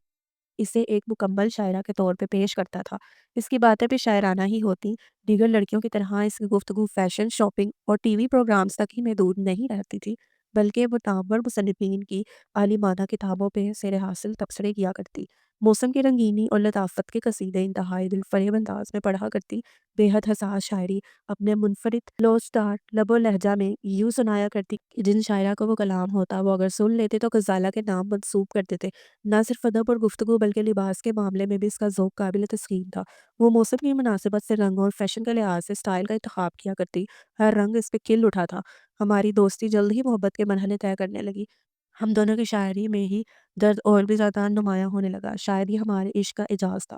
اسے ایک مکمل شاعرہ کے طور پہ پیش کرتا تھا۔ اس کی باتیں بھی شاعرانہ ہی ہوتی، دیگر لڑکیوں کی طرح اس کی گفتگو فیشن، شاپنگ اور ٹی وی پروگرامز تک ہی محدود نہیں رہتی تھی، بلکہ وہ نامور مصنفین کی عالمانہ کتابوں پہ زیر حاصل تبصرے کیا کرتی، موسم کی رنگینی اور لطافت کے قصیدے انتہائی دلفریب انداز میں پڑھا کرتی، بے حد حساس شاعری اپنے منفرد لوچدار لب و لہجہ میں یوں سنایا کرتی کہ جن شاعرہ کو وہ کلام ہوتا وہ اگر سن لیتے تو غزالہ کے نام منسوب کر دیتے۔ نہ صرف ادب اور گفتگو بلکہ لباس کے معاملے میں بھی اس کا ذوق قابل تسخیر تھا۔ وہ موسم کی مناسبت سے رنگ اور فیشن کے لحاظ سے سٹائل کا انتخاب کیا کرتی، ہر رنگ اس پہ کھل اٹھا تھا۔ ہماری دوستی جلد ہی محبت کے مرحلے طے کرنے لگی۔ ہم دونوں کی شاعری میں ہی درد اور بھی زیادہ نمایاں ہونے لگا، شاید یہ ہمارے عشق کا اعجاز تھا۔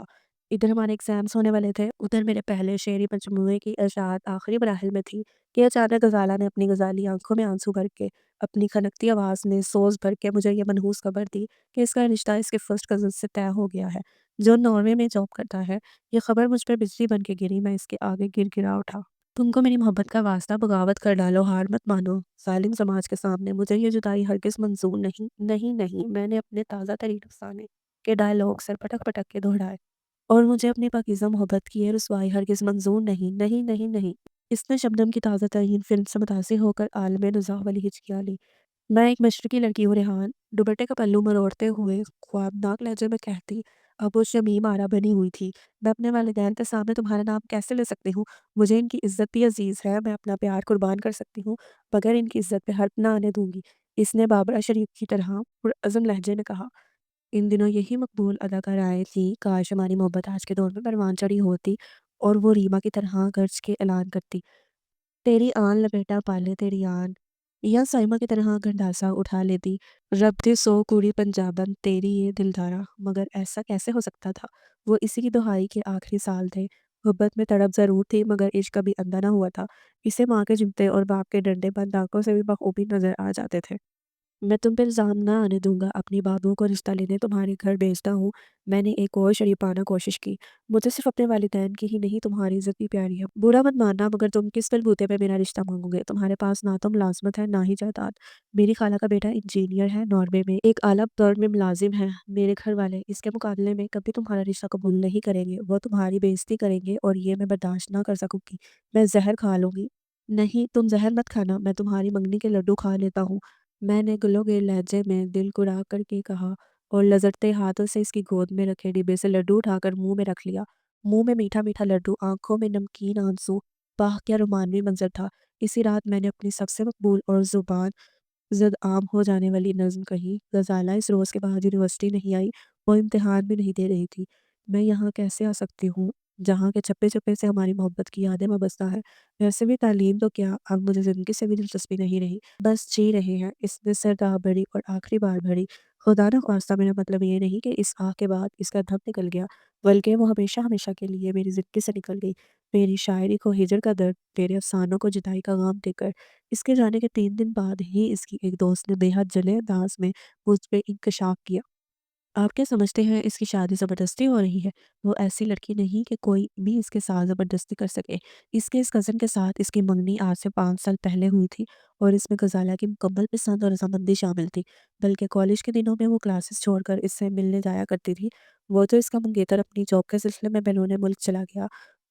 ادھر ہمارے ایگزامز ہونے والے تھے، ادھر میرے پہلے شعری مجموعے کی اشاعت آخری مراحل میں تھی کہ اچانک غزالہ نے اپنی غزالی آنکھوں میں آنسو بھر کے، اپنی کھنکتی آواز میں سوز بھر کے مجھے یہ منحوس خبر دی کہ اس کا رشتہ اس کے فرسٹ کزن سے طے ہو گیا ہے جو ناروے میں جاب کرتا ہے۔ یہ خبر مجھ پر بجلی بن کے گری، میں اس کے آگے گر گرا اٹھا۔ تم کو میری محبت کا واسطہ، بغاوت کر ڈالو، ہار مت مانو ظالم سماج کے سامنے، مجھے یہ جدائی ہرگز منظور نہیں، نہیں نہیں۔ میں نے اپنے تازہ ترین افسانے کے ڈائلاگ سر پٹک پٹک کے دہرائے، اور مجھے اپنی پاکیزہ محبت کی یہ رسوائی ہرگز منظور نہیں، نہیں نہیں نہیں۔ اس نے شبنم کی تازہ ترین فلم سے متاثر ہو کر عالم نزاع والی ہچکیاں لی۔ میں ایک مشرقی لڑکی ہوں ریحان، دوپٹے کا پلو مروڑتے ہوئے خوابناک لہجے میں کہتی، اب وہ شمیم آرا بنی ہوئی تھی، میں اپنے والدین کے سامنے تمہارا نام کیسے لے سکتی ہوں؟ مجھے ان کی عزت بھی عزیز ہے، میں اپنا پیار قربان کر سکتی ہوں مگر ان کی عزت پہ حرف نہ آنے دوں گی، اس نے بابرہ شریف کی طرح پرعزم لہجے میں کہا۔ ان دنوں یہی مقبول اداکارائیں تھیں، کاش ہماری محبت آج کے دور میں پروان چڑھی ہوتی اور وہ ریما کی طرح گرج کے اعلان کرتی، تیری آن لپیٹا پالے تیری آن، یا سائمہ کی طرح گنڈاسا اٹھا لیتی، رب دے سو کوڑی پنجابن تیری یہ دلدارا۔ مگر ایسا کیسے ہو سکتا تھا؟ وہ اسی کی دہائی کے آخری سال تھے، محبت میں تڑپ ضرور تھی مگر عشق کبھی اندھا نہ ہوا تھا، اسے ماں کے جمتے اور باپ کے ڈنڈے بند آنکھوں سے بھی بخوبی نظر آ جاتے تھے۔ میں تم پہ الزام نہ آنے دوں گا، اپنی بابوں کو رشتہ لینے تمہارے گھر بھیجتا ہوں۔ میں نے ایک اور شریفانہ کوشش کی، مجھے صرف اپنے والدین کی ہی نہیں تمہاری عزت بھی پیاری ہے، برا مت ماننا مگر تم کس بلبوتے پہ میرا رشتہ مانگو گے؟ تمہارے پاس نہ تو ملازمت ہے نہ ہی جائیداد، میری خالہ کا بیٹا انجینئر ہے، ناروے میں ایک اعلیٰ دور میں ملازم ہے، میرے گھر والے اس کے مقابلے میں کبھی تمہارا رشتہ قبول نہیں کریں گے، وہ تمہاری بے عزتی کریں گے اور یہ میں برداشت نہ کر سکوں گی، میں زہر کھا لوں گی۔ نہیں تم زہر مت کھانا، میں تمہاری منگنی کے لڈو کھا لیتا ہوں، میں نے گلو گے لہجے میں دل گرا کر کے کہا اور لذرتے ہاتھوں سے اس کی گود میں رکھے ڈبے سے لڈو اٹھا کر منہ میں رکھ لیا۔ منہ میں میٹھا میٹھا لڈو، آنکھوں میں نمکین آنسو، واہ کیا رومانوی منظر تھا۔ اسی رات میں نے اپنی سب سے مقبول اور زبان زد عام ہو جانے والی نظم کہی، غزالہ اس روز کے بعد یونیورسٹی نہیں آئی، وہ امتحان بھی نہیں دے رہی تھی، میں یہاں کیسے آ سکتی ہوں جہاں کے چپے چپے سے ہماری محبت کی یادیں وابستہ ہے؟ ویسے بھی تعلیم تو کیا، اب مجھے زندگی سے بھی دلچسپی نہیں رہی، بس جی رہے ہیں۔ اس نے سرداب بھری اور آخری بار بھری، خدا نہ خواستہ میرا مطلب یہ نہیں کہ اس آہ کے بعد اس کا دم نکل گیا، بلکہ وہ ہمیشہ ہمیشہ کے لیے میری زندگی سے نکل گئی۔ میری شاعری کو ہجر کا درد، میرے افسانوں کو جدائی کا غم دے کر، اس کے جانے کے 3 دن بعد ہی اس کی ایک دوست نے بے حد جلے انداز میں مجھ پہ انکشاف کیا۔ آپ کیا سمجھتے ہیں اس کی شادی زبردستی ہو رہی ہے؟ وہ ایسی لڑکی نہیں کہ کوئی بھی اس کے ساتھ زبردستی کر سکے۔ اس کے اس کزن کے ساتھ اس کی منگنی آج سے 5 سال پہلے ہوئی تھی اور اس میں غزالہ کی مکمل پسند اور رضامندی شامل تھی، بلکہ کالج کے دنوں میں وہ کلاسز چھوڑ کر اس سے ملنے جایا کرتی تھی۔ وہ تو اس کا منگیتر اپنی جاب کے سلسلے میں بیرون ملک چلا گیا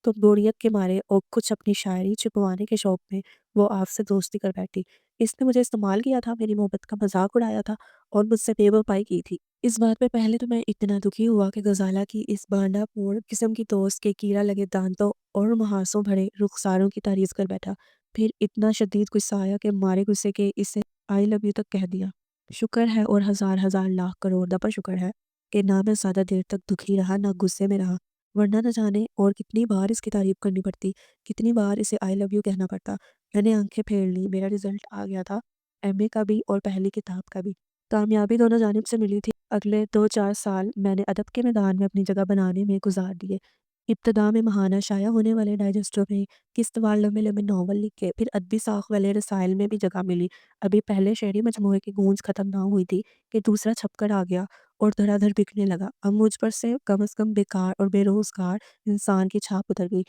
تو بوریت کے مارے اور کچھ اپنی شاعری چھپوانے کے شوق میں وہ آپ سے دوستی کر بیٹھی۔ اس نے مجھے استعمال کیا تھا، میری محبت کا مذاق اڑایا تھا اور مجھ سے بے وفائی کی تھی۔ اس بات پہ پہلے تو میں اتنا دکھی ہوا کہ غزالہ کی اس بانڈا پور قسم کی دوست کے کیڑا لگے دانتوں اور محاسوں بھرے رخساروں کی تعریف کر بیٹھا۔ پھر اتنا شدید غصہ آیا کہ مارے غصے کے اسے آئی لو یو تک کہہ دیا۔ شکر ہے اور ہزار ہزار لاکھ کروڑ دفعہ شکر ہے کہ نہ میں زیادہ دیر تک دکھی رہا نہ غصے میں رہا، ورنہ نہ جانے اور کتنی بار اس کی تعریف کرنی پڑتی، کتنی بار اسے آئی لو یو کہنا پڑتا۔ میں نے آنکھیں پھیر لی، میرا رزلٹ آ گیا تھا، ایم اے کا بھی اور پہلی کتاب کا بھی۔ کامیابی دونوں جانب سے ملی تھی۔ اگلے 2-4 سال میں نے ادب کے میدان میں اپنی جگہ بنانے میں گزار دیے۔ ابتدا میں ماہانہ شائع ہونے والے ڈائجسٹوں میں قسط وار لمبے لمبے ناول لکھے، پھر ادبی ساخت والے رسائل میں بھی جگہ ملی۔ ابھی پہلے شعری مجموعے کی گونج ختم نہ ہوئی تھی کہ دوسرا چھپ کر آ گیا اور دھڑا دھڑ بکنے لگا۔ اب مجھ پر سے کم از کم بیکار اور بے روزگار انسان کی چھاپ اتر گئی،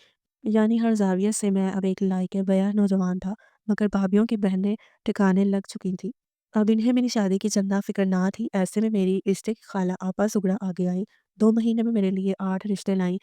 یعنی ہر زاویے سے میں اب ایک لائق بیاں نوجوان تھا، مگر بھابھیوں کی بہنیں ٹھکانے لگ چکی تھیں۔ اب انہیں میری شادی کی چندہ فکر نہ تھی۔ ایسے میں میری رشتے کی خالہ آپا سگڑا آگے آئی، 2 مہینے میں میرے لیے 8 رشتے لائیں۔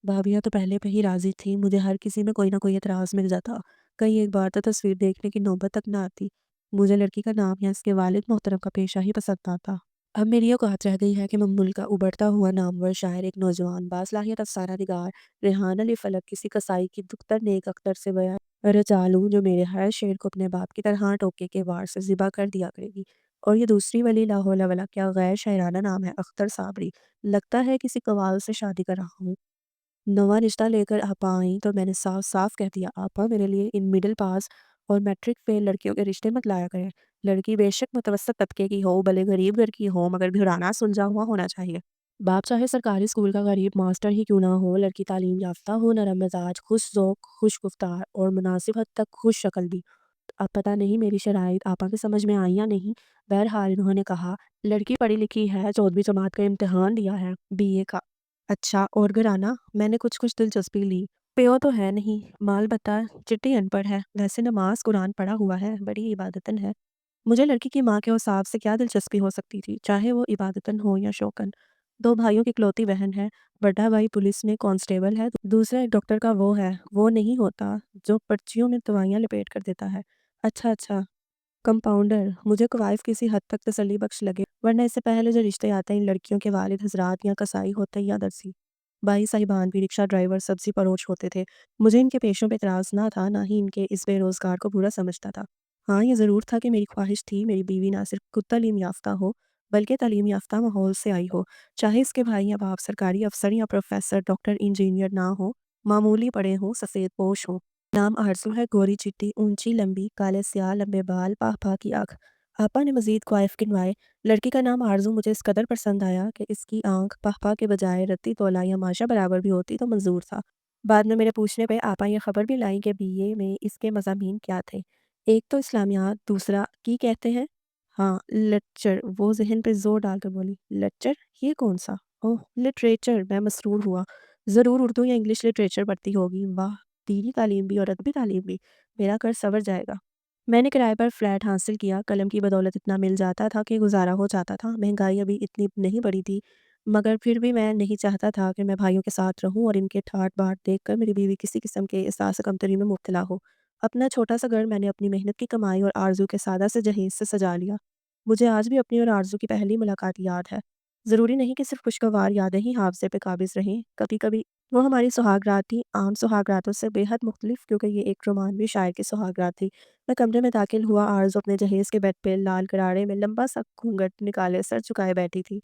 بھابھیاں تو پہلے پہ ہی راضی تھیں، مجھے ہر کسی میں کوئی نہ کوئی اعتراض مل جاتا، کئی ایک بار تو تصویر دیکھنے کی نوبت تک نہ آتی۔ مجھے لڑکی کا نام یا اس کے والد محترم کا پیشہ ہی پسند نہ تھا۔ اب میری اوقات رہ گئی ہے کہ میں ملک کا ابھرتا ہوا نامور شاعر، ایک نوجوان باصلاحیت افسانہ نگار ریحان علی فلک کسی قصائی کی دختر نیک اختر سے بیاں رچا لوں جو میرے ہر شعر کو اپنے باپ کی طرح ٹوکے کے وار سے ذبح کر دیا کرے گی۔ اور یہ دوسری ولی لا حول ولا کیا غیر شاعرانہ نام ہے، اختر صابری۔ لگتا ہے کسی قوال سے شادی کر رہا ہوں۔ نواں رشتہ لے کر آپا آئیں تو میں نے صاف صاف کہہ دیا، آپا میرے لیے ان مڈل پاس اور میٹرک فیل لڑکیوں کے رشتے مت لایا کریں۔ لڑکی بے شک متوسط طبقے کی ہو، بھلے غریب گھر کی ہو، مگر بھیڑانہ سلجھا ہوا ہونا چاہیے۔ باپ چاہے سرکاری اسکول کا غریب ماسٹر ہی کیوں نہ ہو، لڑکی تعلیم یافتہ ہو، نرم مزاج، خوش ذوق، خوش گفتار اور مناسب حد تک خوش شکل بھی۔ اب پتہ نہیں میری شرائط آپا کے سمجھ میں آئی یا نہیں، بہرحال انہوں نے کہا لڑکی پڑھی لکھی ہے، 14ویں جماعت کا امتحان دیا ہے، بی اے کا۔ اچھا اور گھرانہ؟ میں نے کچھ دلچسپی لی۔ پیو تو ہے نہیں، مال بتا چٹی ان پڑھ ہے، ویسے نماز قرآن پڑھا ہوا ہے، بڑی عبادتن ہے۔ مجھے لڑکی کی ماں کے اوصاف سے کیا دلچسپی ہو سکتی تھی، چاہے وہ عبادتن ہو یا شوقن۔ 2 بھائیوں کی اکلوتی بہن ہے، بڑا بھائی پولیس میں کانسٹیبل ہے، دوسرا ایک ڈاکٹر کا وہ ہے، وہ نہیں ہوتا جو پرچیوں میں دوائیاں لپیٹ کر دیتا ہے۔ اچھا اچھا، کمپاؤنڈر۔ مجھے کوائف کسی حد تک تسلی بخش لگے، ورنہ اس سے پہلے جو رشتے آتے ہیں ان لڑکیوں کے والد حضرات یا کسائی ہوتے یا درزی۔ بھائی صاحبان بھی رکشہ ڈرائیور، سبزی فروش ہوتے تھے۔ مجھے ان کے پیشوں پہ اعتراض نہ تھا، نہ ہی ان کے اس بے روزگار کو برا سمجھتا تھا۔ ہاں یہ ضرور تھا کہ میری خواہش تھی میری بیوی نہ صرف خود تعلیم یافتہ ہو بلکہ تعلیم یافتہ ماحول سے آئی ہو، چاہے اس کے بھائی یا باپ سرکاری افسر یا پروفیسر ڈاکٹر انجینئر نہ ہو، معمولی پڑھے ہوں، سفید پوش ہوں۔ نام آرزو ہے، گوری چٹی، اونچی لمبی، کالے سیاہ لمبے بال، پاہ پاہ کی آنکھ۔ آپا نے مزید کوائف گنوائے۔ لڑکی کا نام آرزو مجھے اس قدر پسند آیا کہ اس کی آنکھ پاہ پاہ کے بجائے رتی تولا یا ماشا برابر بھی ہوتی تو منظور تھا۔ بعد میں میرے پوچھنے پہ آپا یہ خبر بھی لائیں کہ بی اے میں اس کے مضامین کیا تھے۔ ایک تو اسلامیات، دوسرا کی کہتے ہیں؟ ہاں لٹچر۔ وہ ذہن پہ زور ڈال کر بولی، لٹچر؟ یہ کون سا؟ اوہ لٹریچر۔ میں مسرور ہوا، ضرور اردو یا انگلش لٹریچر پڑھتی ہوگی، واہ، دینی تعلیم بھی اور ادبی تعلیم بھی، میرا قرض سور جائے گا۔ میں نے کرائے پر فلیٹ حاصل کیا، قلم کی بدولت اتنا مل جاتا تھا کہ گزارا ہو جاتا تھا، مہنگائی ابھی اتنی نہیں بڑھی تھی، مگر پھر بھی میں نہیں چاہتا تھا کہ میں بھائیوں کے ساتھ رہوں اور ان کے ٹھاٹ باٹ دیکھ کر میری بیوی کسی قسم کے احساس کمتری میں مبتلا ہو۔ اپنا چھوٹا سا گھر میں نے اپنی محنت کی کمائی اور آرزو کے سادہ سے جہیز سے سجا لیا۔ مجھے آج بھی اپنی اور آرزو کی پہلی ملاقات یاد ہے۔ ضروری نہیں کہ صرف خوشگوار یادیں ہی حافظے پہ قابض رہیں، کبھی کبھی وہ ہماری سہاگ رات تھی، عام سہاگ راتوں سے بے حد مختلف، کیونکہ یہ ایک رومانوی شاعر کی سہاگ رات تھی۔ میں کمرے میں داخل ہوا، آرزو اپنے جہیز کے بیڈ پہ لال کراڑے میں لمبا سا گھونگھٹ نکالے سر جھکائے بیٹھی تھی۔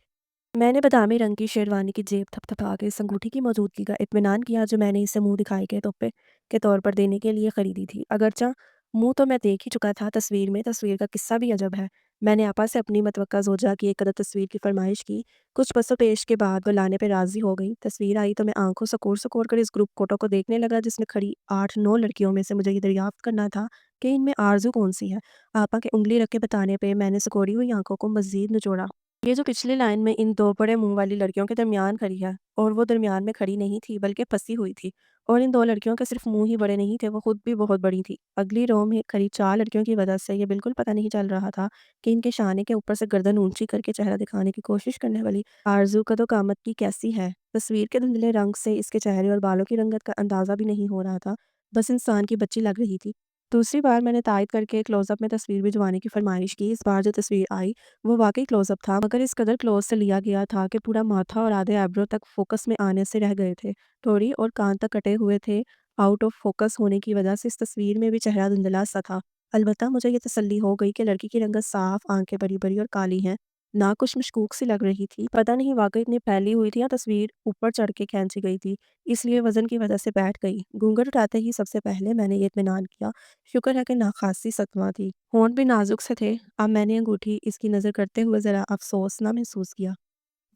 میں نے بادامی رنگ کی شیروانی کی جیب تھپ تھپا کے اس انگوٹھی کی موجودگی کا اطمینان کیا جو میں نے اسے منہ دکھائی کے تحفے کے طور پر دینے کے لیے خریدی تھی۔ اگرچہ منہ تو میں دیکھ ہی چکا تھا، تصویر میں تصویر کا قصہ بھی عجب ہے۔ میں نے آپا سے اپنی متوقع زوجہ کی ایک قدر تصویر کی فرمائش کی، کچھ پس و پیش کے بعد وہ لانے پہ راضی ہو گئی۔ تصویر آئی تو میں آنکھوں سکور سکور کر اس گروپ فوٹو کو دیکھنے لگا جس میں کھڑی 8-9 لڑکیوں میں سے مجھے یہ دریافت کرنا تھا کہ ان میں آرزو کون سی ہے۔ آپا کے انگلی رکھ کے بتانے پہ میں نے سکوڑی ہوئی آنکھوں کو مزید نچوڑا۔ یہ جو پچھلی لائن میں ان 2 بڑے منہ والی لڑکیوں کے درمیان کھڑی ہے، اور وہ درمیان میں کھڑی نہیں تھی بلکہ پھنسی ہوئی تھی، اور ان 2 لڑکیوں کے صرف منہ ہی بڑے نہیں تھے، وہ خود بھی بہت بڑی تھیں۔ اگلی رو میں قریب 4 لڑکیوں کی وجہ سے یہ بالکل پتہ نہیں چل رہا تھا کہ ان کے شانے کے اوپر سے گردن اونچی کر کے چہرہ دکھانے کی کوشش کرنے والی آرزو قد و قامت کی کیسی ہے۔ تصویر کے دھندلے رنگ سے اس کے چہرے اور بالوں کی رنگت کا اندازہ بھی نہیں ہو رہا تھا، بس انسان کی بچی لگ رہی تھی۔ دوسری بار میں نے تائید کر کے کلوز اپ میں تصویر بھجوانے کی فرمائش کی۔ اس بار جو تصویر آئی وہ واقعی کلوز اپ تھا، مگر اس قدر کلوز سے لیا گیا تھا کہ پورا ماتھا اور آدھے ایبرو تک فوکس میں آنے سے رہ گئے تھے، ٹھوڑی اور کان تک کٹے ہوئے تھے۔ آؤٹ آف فوکس ہونے کی وجہ سے اس تصویر میں بھی چہرہ دھندلا سا تھا۔ البتہ مجھے یہ تسلی ہو گئی کہ لڑکی کی رنگت صاف، آنکھیں بڑی بڑی اور کالی ہیں، نہ کچھ مشکوک سی لگ رہی تھی۔ پتہ نہیں واقعی اتنی پھیلی ہوئی تھی یا تصویر اوپر چڑھ کے کھینچی گئی تھی، اس لیے وزن کی وجہ سے بیٹھ گئی۔ گھونگھٹ اٹھاتے ہی سب سے پہلے میں نے یہ اطمینان کیا، شکر ہے کہ ناخاصی صدمہ تھی۔ ہونٹ بھی نازک سے تھے۔ اب میں نے انگوٹھی اس کی نظر کرتے ہوئے ذرا افسوس نہ محسوس کیا۔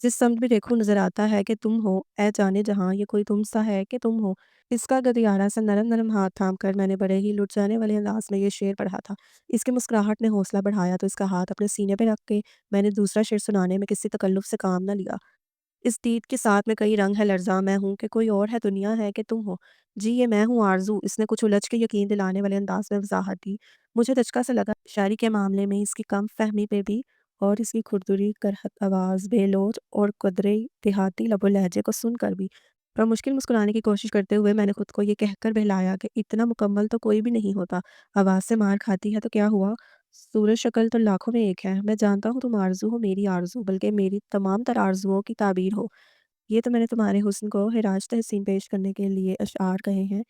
جس سمت بھی دیکھو نظر آتا ہے کہ تم ہو، اے جانے جہاں یہ کوئی تم سا ہے کہ تم ہو۔ اس کا گدیارہ سا نرم نرم ہاتھ تھام کر میں نے بڑے ہی لٹ جانے والے انداز میں یہ شعر پڑھا تھا۔ اس کی مسکراہٹ نے حوصلہ بڑھایا تو اس کا ہاتھ اپنے سینے پہ رکھ کے میں نے دوسرا شعر سنانے میں کسی تکلف سے کام نہ لیا۔ اس دید کے ساتھ میں کئی رنگ ہے لرزاں میں ہوں کہ کوئی اور ہے دنیا ہے کہ تم ہو۔ جی یہ میں ہوں آرزو، اس نے کچھ الجھ کے یقین دلانے والے انداز میں وضاحت دی۔ مجھے دھچکا سے لگا شاعری کے معاملے میں اس کی کم فہمی پہ بھی، اور اس کی کھردری کرہت آواز، بے لوچ اور قدرے دیہاتی لب و لہجے کو سن کر بھی۔ پر مشکل مسکرانے کی کوشش کرتے ہوئے میں نے خود کو یہ کہہ کر بہلایا کہ اتنا مکمل تو کوئی بھی نہیں ہوتا، آواز سے مار کھاتی ہے تو کیا ہوا، صورت شکل تو لاکھوں میں ایک ہے۔ میں جانتا ہوں تم آرزو ہو، میری آرزو، بلکہ میری تمام تر آرزوؤں کی تعبیر ہو۔ یہ تو میں نے تمہارے حسن کو خراج تحسین پیش کرنے کے لیے اشعار کہے ہیں،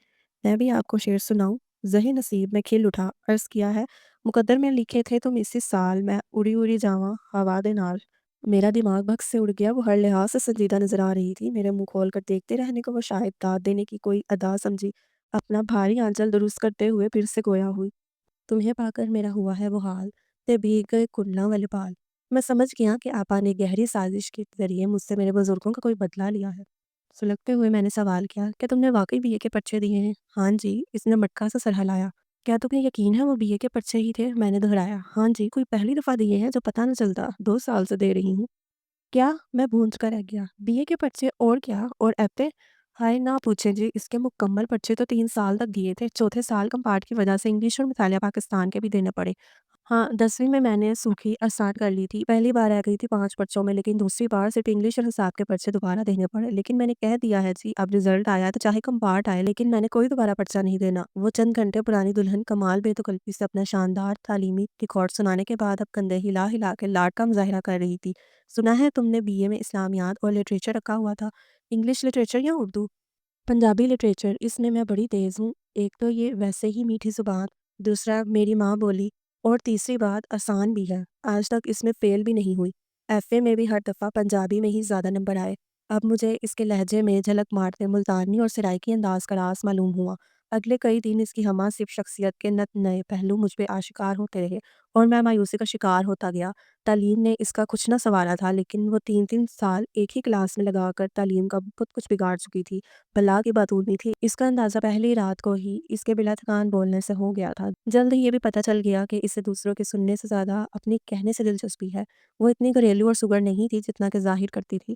میں بھی آپ کو شعر سناؤں۔ زہِ نصیب میں کھل اٹھا، عرض کیا ہے مقدر میں لکھے تھے تم اسی سال، میں اڑی اڑی جاواں ہوا دے نال۔ میرا دماغ بھگس سے اڑ گیا، وہ ہر لحاظ سے سنجیدہ نظر آ رہی تھی۔ میرے منہ کھول کر دیکھتے رہنے کو وہ شاید داد دینے کی کوئی ادا سمجھی، اپنا بھاری آنچل درست کرتے ہوئے پھر سے گویا ہوئی۔ تمہیں پا کر میرا ہوا ہے وہ حال، تے بھیگ گئے کناں والے بال۔ میں سمجھ گیا کہ آپا نے گہری سازش کے ذریعے مجھ سے میرے بزرگوں کا کوئی بدلہ لیا ہے۔ سلگتے ہوئے میں نے سوال کیا، کیا تم نے واقعی BA کے پرچے دیے ہیں؟ ہاں جی، اس نے مٹکا سا سر ہلایا۔ کیا تمہیں یقین ہے وہ BA کے پرچے ہی تھے؟ میں نے دہرایا۔ ہاں جی، کوئی پہلی دفعہ دیے ہیں جو پتہ نہ چلتا، 2 سال سے دے رہی ہوں۔ کیا؟ میں بھونج کر رہ گیا۔ BA کے پرچے اور کیا؟ اور FA؟ ہائے نہ پوچھیں جی، اس کے مکمل پرچے تو 3 سال تک دیے تھے، چوتھے سال کمپارٹ کی وجہ سے انگلش اور مطالعہ پاکستان کے بھی دینے پڑے۔ ہاں 10ویں میں نے سوکھی آسان کر لی تھی، پہلی بار رہ گئی تھی 5 پرچوں میں، لیکن دوسری بار صرف انگلش اور حساب کے پرچے دوبارہ دینے پڑے۔ لیکن میں نے کہہ دیا ہے جی، اب رزلٹ آیا تو چاہے کمپارٹ آئے، لیکن میں نے کوئی دوبارہ پرچہ نہیں دینا۔ وہ چند گھنٹے پرانی دلہن کمال بے تکلفی سے اپنا شاندار تعلیمی ریکارڈ سنانے کے بعد اب کندھے ہلا ہلا کے لاڈ کا مظاہرہ کر رہی تھی۔ سنا ہے تم نے BA میں اسلامیات اور لٹریچر رکھا ہوا تھا؟ انگلش لٹریچر یا اردو؟ پنجابی لٹریچر، اس میں بڑی تیز ہوں۔ ایک تو یہ ویسے ہی میٹھی زبان، دوسرا میری ماں بولی، اور تیسری بات آسان بھی ہے، آج تک اس میں فیل بھی نہیں ہوئی۔ FA میں بھی ہر دفعہ پنجابی میں ہی زیادہ نمبر آئے۔ اب مجھے اس کے لہجے میں جھلک مارتے ملتانی اور سرائکی انداز کا راز معلوم ہوا۔ اگلے کئی دن اس کی ہمہ صرف شخصیت کے نت نئے پہلو مجھ پہ آشکار ہوتے رہے اور میں مایوسی کا شکار ہوتا گیا۔ تعلیم نے اس کا کچھ نہ سنوارا تھا، لیکن وہ 3 سال ایک ہی کلاس میں لگا کر تعلیم کا بہت کچھ بگاڑ چکی تھی۔ بلا کی باتونی تھی، اس کا اندازہ پہلی رات کو ہی اس کے بلا تھکان بولنے سے ہو گیا تھا۔ جلد ہی یہ بھی پتہ چل گیا کہ اسے دوسروں کے سننے سے زیادہ اپنے کہنے سے دلچسپی ہے۔ وہ اتنی گھریلو اور سگر نہیں تھی جتنا کہ ظاہر کرتی تھی۔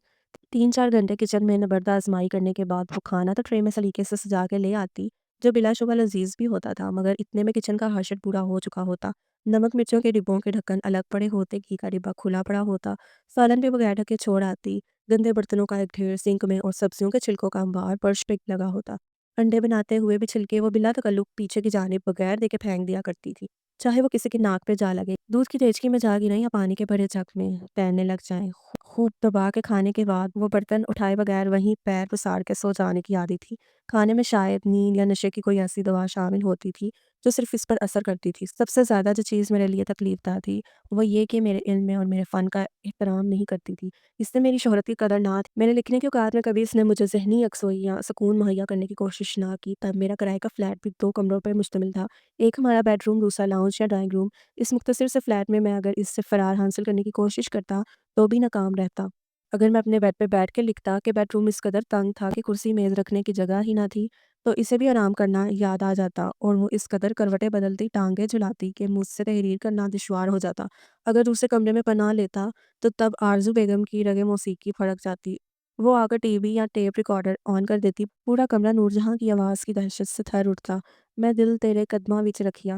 3 4 گھنٹے کچن میں نبرد آزمائی کرنے کے بعد وہ کھانا تو ٹرے میں سلیقے سے سجا کے لے آتی، جو بلا شبہ لذیذ بھی ہوتا تھا، مگر اتنے میں کچن کا حشر پورا ہو چکا ہوتا۔ نمک مرچوں کے ڈبوں کے ڈھکن الگ پڑے ہوتے، گھی کا ڈبہ کھلا پڑا ہوتا، سالن بھی بغیر ڈھکے چھوڑ آتی، گندے برتنوں کا ایک ڈھیر سنک میں اور سبزیوں کے چھلکوں کا انبار فرش پہ لگا ہوتا۔ انڈے بناتے ہوئے بھی چھلکے وہ بلا تکلف پیچھے کی جانب بغیر دیکھے پھینک دیا کرتی تھی، چاہے وہ کسی کی ناک پہ جا لگے، دودھ کی دیچکی میں جا گریں یا پانی کے بھرے جگ میں تیرنے لگ جائیں۔ خوب دبا کے کھانے کے بعد وہ برتن اٹھائے بغیر وہیں پیر پسار کے سو جانے کی عادت تھی۔ کھانے میں شاید نیند یا نشے کی کوئی ایسی دوا شامل ہوتی تھی جو صرف اس پر اثر کرتی تھی۔ سب سے زیادہ جو چیز میرے لیے تکلیف دہ تھی وہ یہ کہ میرے علم میں اور میرے فن کا احترام نہیں کرتی تھی۔ اس نے میری شہرت کی قدر نہ تھی۔ میرے لکھنے کے اوقات میں کبھی اس نے مجھے ذہنی یکسوئی یا سکون مہیا کرنے کی کوشش نہ کی۔ تب میرا کرائے کا فلیٹ بھی 2 کمروں پر مشتمل تھا، ایک ہمارا بیڈ روم، دوسرا لاؤنج یا ڈرائنگ روم۔ اس مختصر سے فلیٹ میں اگر اس سے فرار حاصل کرنے کی کوشش کرتا تو بھی ناکام رہتا۔ اگر میں اپنے بیڈ پہ بیٹھ کے لکھتا کہ بیڈ روم اس قدر تنگ تھا کہ کرسی میز رکھنے کی جگہ ہی نہ تھی، تو اسے بھی آرام کرنا یاد آ جاتا اور وہ اس قدر کروٹیں بدلتی، ٹانگیں جھلاتی کہ مجھ سے تحریر کرنا دشوار ہو جاتا۔ اگر دوسرے کمرے میں پناہ لیتا تو تب آرزو بیگم کی رگیں موسیقی پھڑک جاتی۔ وہ آ کر ٹی وی یا ٹیپ ریکارڈر آن کر دیتی، پورا کمرہ نور جہاں کی آواز کی دہشت سے تھر اٹھتا۔ میں دل تیرے قدماں وچ رکھیا،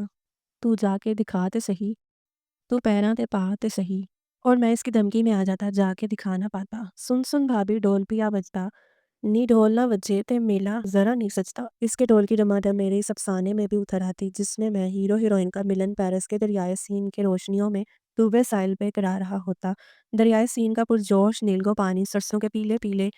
تو جا کے دکھا تے سہی، تو پیراں تے پا تے سہی۔ اور میں اس کی دھمکی میں آ جاتا، جا کے دکھا نہ پاتا۔ سن سن بھابی ڈھول پیا بجتا، نی ڈھول نہ وجے تے میلا ذرا نہیں سجتا۔ اس کے ڈھول کی رمادم میرے اس افسانے میں بھی اتر آتی، جس میں ہیرو ہیروئن کا ملن پیرس کے دریائے سین کے روشنیوں میں ڈوبے ساحل پہ کرا رہا ہوتا۔ دریائے سین کا پرجوش نیلگو پانی سرسوں کے پیلے پیلے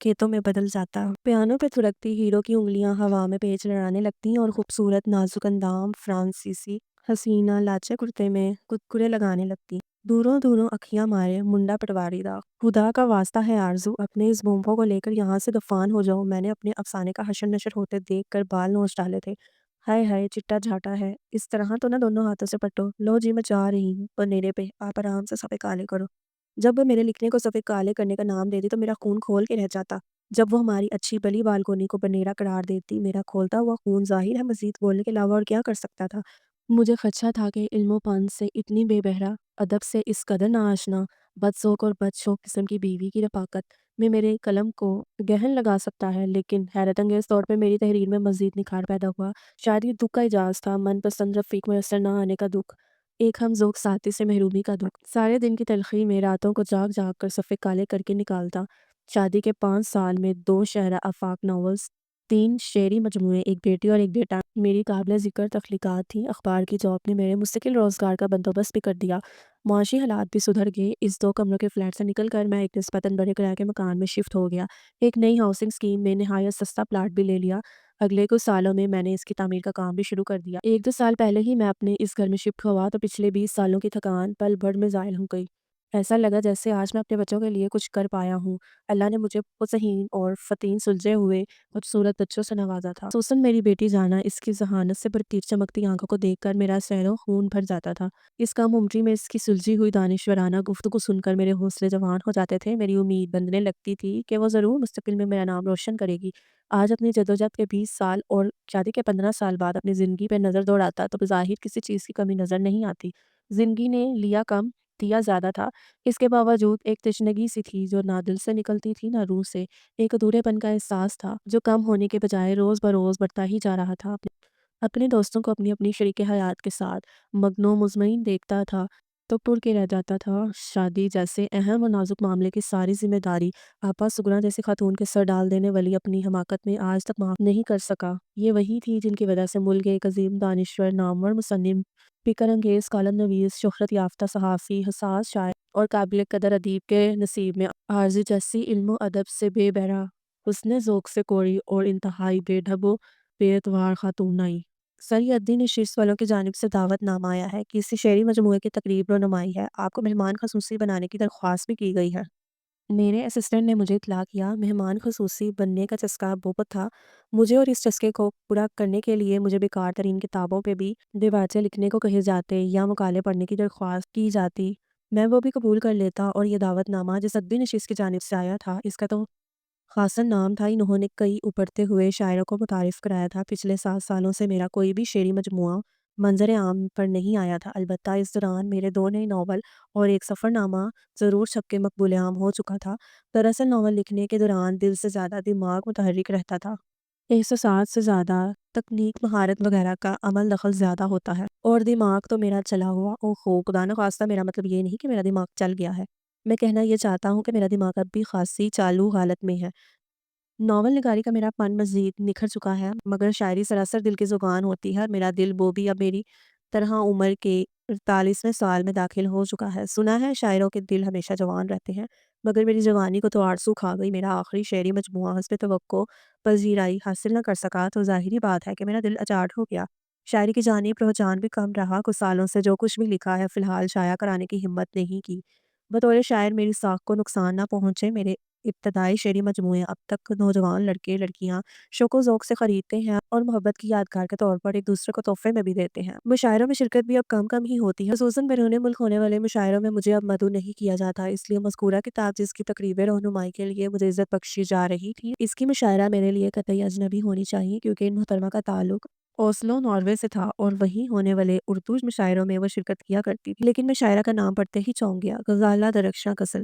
کھیتوں میں بدل جاتا۔ پیانو پہ تھرکتی ہیرو کی انگلیاں ہوا میں پیچ لڑانے لگتی اور خوبصورت نازک اندام فرانسیسی حسینہ لاچے کرتے میں کتکرے لگانے لگتی۔ دوروں دوروں اکھیاں مارے منڈا پٹواری دا، خدا کا واسطہ ہے آرزو، اپنے اس بومبوں کو لے کر یہاں سے دفان ہو جاؤ۔ میں نے اپنے افسانے کا حشر نشر ہوتے دیکھ کر بال نوچ ڈالے تھے۔ ہائے ہائے چٹا جھاٹا ہے، اس طرح تو نہ دونوں ہاتھوں سے پٹو۔ لو جی میں چاہ رہی ہوں پنیرے پہ، آپ آرام سے صفحے کالے کرو۔ جب وہ میرے لکھنے کو صفحے کالے کرنے کا نام دیتی تو میرا خون کھول کے رہ جاتا۔ جب وہ ہماری اچھی بلی بالکونی کو پنیرا قرار دیتی، میرا کھولتا ہوا خون ظاہر ہے مزید بولنے کے علاوہ اور کیا کر سکتا تھا۔ مجھے خدشہ تھا کہ علم و پن سے اتنی بے بہرا، ادب سے اس قدر ناآشنا، بدذوق اور بدشوق قسم کی بیوی کی رفاقت میں میرے قلم کو گہن لگا سکتا ہے، لیکن حیرت انگیز طور پہ میری تحریر میں مزید نکھار پیدا ہوا۔ شاید یہ دکھ کا اعجاز تھا، من پسند رفیق میسر نہ آنے کا دکھ، ایک ہم ذوق ساتھی سے محرومی کا دکھ۔ سارے دن کی تلخی میں راتوں کو جاگ جاگ کر صفحے کالے کر کے نکالتا۔ شادی کے 5 سال میں 2 شہرہ آفاق ناولز، 3 شعری مجموعے، ایک بیٹی اور ایک بیٹا میری قابل ذکر تخلیقات تھیں۔ اخبار کی جاب نے میرے مستقل روزگار کا بندوبست بھی کر دیا۔ معاشی حالات بھی سدھر گئے۔ اس 2 کمروں کے فلیٹ سے نکل کر میں ایک نسبتاً بڑے کرائے کے مکان میں شفٹ ہو گیا۔ ایک نئی ہاؤسنگ اسکیم میں نہایت سستا پلاٹ بھی لے لیا۔ اگلے کچھ سالوں میں نے اس کی تعمیر کا کام بھی شروع کر دیا۔ 1-2 سال پہلے ہی میں اپنے اس گھر میں شفٹ ہوا تو پچھلے 20 سالوں کی تھکان پل بھر میں زائل ہو گئی۔ ایسا لگا جیسے آج میں اپنے بچوں کے لیے کچھ کر پایا ہوں۔ اللہ نے مجھے پرذہین اور فطین سلجھے ہوئے خوبصورت بچوں سے نوازا تھا۔ خصوصاً میری بیٹی جانا، اس کی ذہانت سے بھرپور چمکتی آنکھوں کو دیکھ کر میرا سینہ و خون بھر جاتا تھا۔ اس کم عمری میں اس کی سلجھی ہوئی دانشورانہ گفتگو سن کر میرے حوصلے جوان ہو جاتے تھے۔ میری امید بندھنے لگتی تھی کہ وہ ضرور مستقبل میں میرا نام روشن کرے گی۔ آج اپنی جدوجہد کے 20 سال اور شادی کے 15 سال بعد اپنی زندگی پہ نظر دوڑاتا تو بظاہر کسی چیز کی کمی نظر نہیں آتی۔ زندگی نے لیا کم، دیا زیادہ تھا۔ اس کے باوجود ایک تشنگی سی تھی جو نہ دل سے نکلتی تھی نہ روح سے۔ ایک ادھورے پن کا احساس تھا جو کم ہونے کے بجائے روز بروز بڑھتا ہی جا رہا تھا۔ اپنے دوستوں کو اپنی اپنی شریک حیات کے ساتھ مگن و مطمئن دیکھتا تھا تو ٹر کے رہ جاتا تھا۔ شادی جیسے اہم اور نازک معاملے کی ساری ذمہ داری آپا سگنا جیسی خاتون کے سر ڈال دینے والی اپنی حماقت میں آج تک معاف نہیں کر سکا۔ یہ وہی تھی جن کی وجہ سے ملک ایک عظیم دانشور، نامور مصنف، فکر انگیز کالم نویس، شہرت یافتہ صحافی، حساس شاعر اور قابل قدر ادیب کے نصیب میں عارضی جیسی علم و ادب سے بے بہرا، حسن ذوق سے کوری اور انتہائی بے ڈھب و بے اعتبار خاتون آئی۔ سید نشست والوں کی جانب سے دعوت نامہ آیا ہے کہ کسی شعری مجموعے کی تقریب رونمائی ہے، آپ کو مہمان خصوصی بنانے کی درخواست بھی کی گئی ہے۔ میرے اسسٹنٹ نے مجھے اطلاع کیا، مہمان خصوصی بننے کا چسکا بہت تھا مجھے، اور اس چسکے کو پورا کرنے کے لیے مجھے بیکار ترین کتابوں پہ بھی دیباچے لکھنے کو کہے جاتے یا مقالے پڑھنے کی درخواست کی جاتی۔ میں وہ بھی قبول کر لیتا، اور یہ دعوت نامہ جس ادبی نشست کی جانب سے آیا تھا، اس کا تو خاصا نام تھا۔ انہوں نے کئی ابھرتے ہوئے شاعروں کو متعارف کرایا تھا۔ پچھلے 7 سالوں سے میرا کوئی بھی شعری مجموعہ منظر عام پر نہیں آیا تھا، البتہ اس دوران میرے 2 نئے ناول اور ایک سفر نامہ ضرور چھپ کے مقبول عام ہو چکا تھا۔ دراصل ناول لکھنے کے دوران دل سے زیادہ دماغ متحرک رہتا تھا، احساسات سے زیادہ تکنیک، مہارت وغیرہ کا عمل دخل زیادہ ہوتا ہے، اور دماغ تو میرا چلا ہوا۔ خدا نخواستہ میرا مطلب یہ نہیں کہ میرا دماغ چل گیا ہے، میں کہنا یہ چاہتا ہوں کہ میرا دماغ اب بھی خاصی چالو حالت میں ہے۔ ناول نگاری کا میرا فن مزید نکھر چکا ہے، مگر شاعری سراسر دل کی زبان ہوتی ہے، اور میرا دل وہ بھی اب میری طرح عمر کے 48ویں سال میں داخل ہو چکا ہے۔ سنا ہے شاعروں کے دل ہمیشہ جوان رہتے ہیں، مگر میری جوانی کو تو آرزو کھا گئی۔ میرا آخری شعری مجموعہ حسب توقع پذیرائی حاصل نہ کر سکا تو ظاہری بات ہے کہ میرا دل اچاٹ ہو گیا۔ شاعری کی جانب رجحان بھی کم رہا، کچھ سالوں سے جو کچھ بھی لکھا ہے فی الحال شائع کرانے کی ہمت نہیں کی۔ بطور شاعر میری ساکھ کو نقصان نہ پہنچے۔ میرے ابتدائی شعری مجموعے اب تک نوجوان لڑکے لڑکیاں شوق و ذوق سے خریدتے ہیں اور محبت کی یادگار کے طور پر ایک دوسرے کو تحفے میں بھی دیتے ہیں۔ مشاعروں میں شرکت بھی اب کم کم ہی ہوتی ہے، خصوصاً بیرون ملک ہونے والے مشاعروں میں مجھے اب مدعو نہیں کیا جاتا، اس لیے مذکورہ کتاب جس کی تقریب رونمائی کے لیے مجھے عزت بخشی جا رہی تھی، اس کی مشاعرہ میرے لیے قطعی اجنبی ہونی چاہیے، کیونکہ ان محترمہ کا تعلق اوسلو ناروے سے تھا اور وہیں ہونے والے اردو مشاعروں میں وہ شرکت کیا کرتی تھی۔ لیکن مشاعرہ کا نام پڑھتے ہی چونک گیا، غزالہ درخشاں کسل۔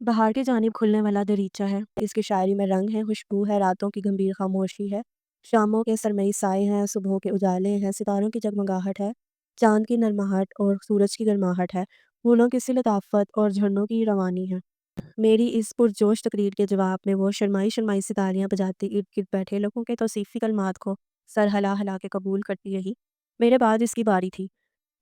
بہار کی جانب کھلنے والا دریچہ ہے، اس کی شاعری میں رنگ ہے، خوشبو ہے، راتوں کی گمبھیر خاموشی ہے، شاموں کے سرمئی سائے ہیں، صبحوں کے اجالے ہیں، ستاروں کی جگمگاہٹ ہے، چاند کی نرماہٹ اور سورج کی گرماہٹ ہے، پھولوں کی سی لطافت اور جھرنوں کی روانی ہے۔ میری اس پرجوش تقریر کے جواب میں وہ شرمائی شرمائی ستاریاں بجاتی ارد گرد بیٹھے لوگوں کے توصیفی کلمات کو سر ہلا ہلا کے قبول کرتی رہی۔ میرے بعد اس کی باری تھی۔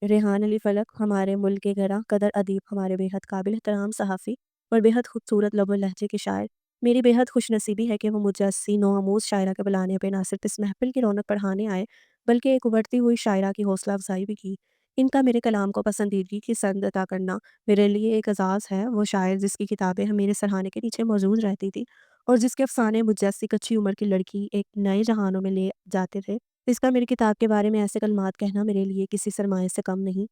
ریحان علی فلک ہمارے ملک کے گراں قدر ادیب، ہمارے بے حد قابل احترام صحافی اور بے حد خوبصورت لب و لہجے کے شاعر، میری بے حد خوش نصیبی ہے کہ وہ مجھے 80 نو آموز شاعرہ کے بلانے پہ نہ صرف اس محفل کی رونق بڑھانے آئے بلکہ ایک ابھرتی ہوئی شاعرہ کی حوصلہ افزائی بھی کی۔ ان کا میرے کلام کو پسندیدگی کی سند عطا کرنا میرے لیے ایک اعزاز ہے۔ وہ شاعر جس کی کتابیں ہم میرے سرہانے کے نیچے موجود رہتی تھی اور جس کے افسانے مجھ جیسی کچی عمر کی لڑکی ایک نئے جہانوں میں لے جاتے تھے، اس کا میری کتاب کے بارے میں ایسے کلمات کہنا میرے لیے کسی سرمایے سے کم نہیں۔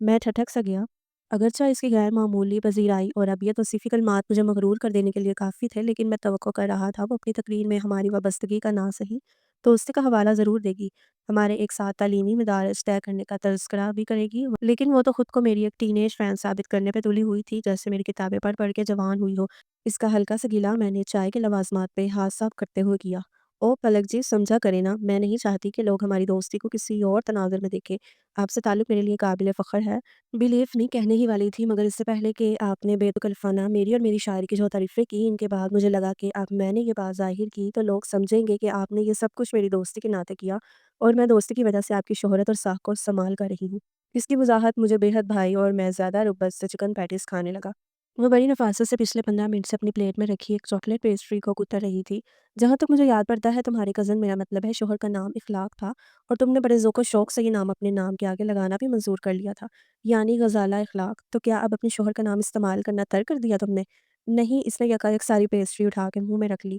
میں ٹھٹک سا گیا۔ اگرچہ اس کی غیر معمولی پذیرائی اور اب یہ توصیفی کلمات مجھے مغرور کر دینے کے لیے کافی تھے، لیکن میں توقع کر رہا تھا وہ اپنی تقریر میں ہماری وابستگی کا نہ صحیح دوستی کا حوالہ ضرور دے گی، ہمارے ایک ساتھ تعلیمی مدارس طے کرنے کا تذکرہ بھی کرے گی، لیکن وہ تو خود کو میری ایک ٹین ایج فرینڈ ثابت کرنے پہ تلی ہوئی تھی، جیسے میری کتابیں پڑھ پڑھ کے جوان ہوئی ہو۔ اس کا ہلکا سا گیلا میں نے چائے کے لوازمات پہ ہاتھ صاف کرتے ہوئے کیا۔ او پلک جی، سمجھا کرے نا، میں نہیں چاہتی کہ لوگ ہماری دوستی کو کسی اور تناظر میں دیکھیں۔ آپ سے تعلق میرے لیے قابل فخر ہے۔ بلیف نہیں کہنے ہی والی تھی، مگر اس سے پہلے کہ آپ نے بے تکلفانہ میری اور میری شاعری کی جو تعریفیں کی، ان کے بعد مجھے لگا کہ اب میں نے یہ بات ظاہر کی تو لوگ سمجھیں گے کہ آپ نے یہ سب کچھ میری دوستی کے ناطے کیا اور میں دوستی کی وجہ سے آپ کی شہرت اور ساکھ کو استعمال کر رہی ہوں۔ اس کی وضاحت مجھے بے حد بھائی اور میں زیادہ رغبت سے چکن پیٹیز کھانے لگا۔ وہ بڑی نفاست سے پچھلے 15 منٹ سے اپنی پلیٹ میں رکھی ایک چاکلیٹ پیسٹری کو کتر رہی تھی۔ جہاں تک مجھے یاد پڑتا ہے تمہارے کزن، میرا مطلب ہے شوہر کا نام اخلاق تھا اور تم نے بڑے ذوق و شوق سے یہ نام اپنے نام کے آگے لگانا بھی منظور کر لیا تھا، یعنی غزالہ اخلاق۔ تو کیا اب اپنے شوہر کا نام استعمال کرنا ترک کر دیا تم نے؟ نہیں، اس نے یکایک ساری پیسٹری اٹھا کے منہ میں رکھ لی۔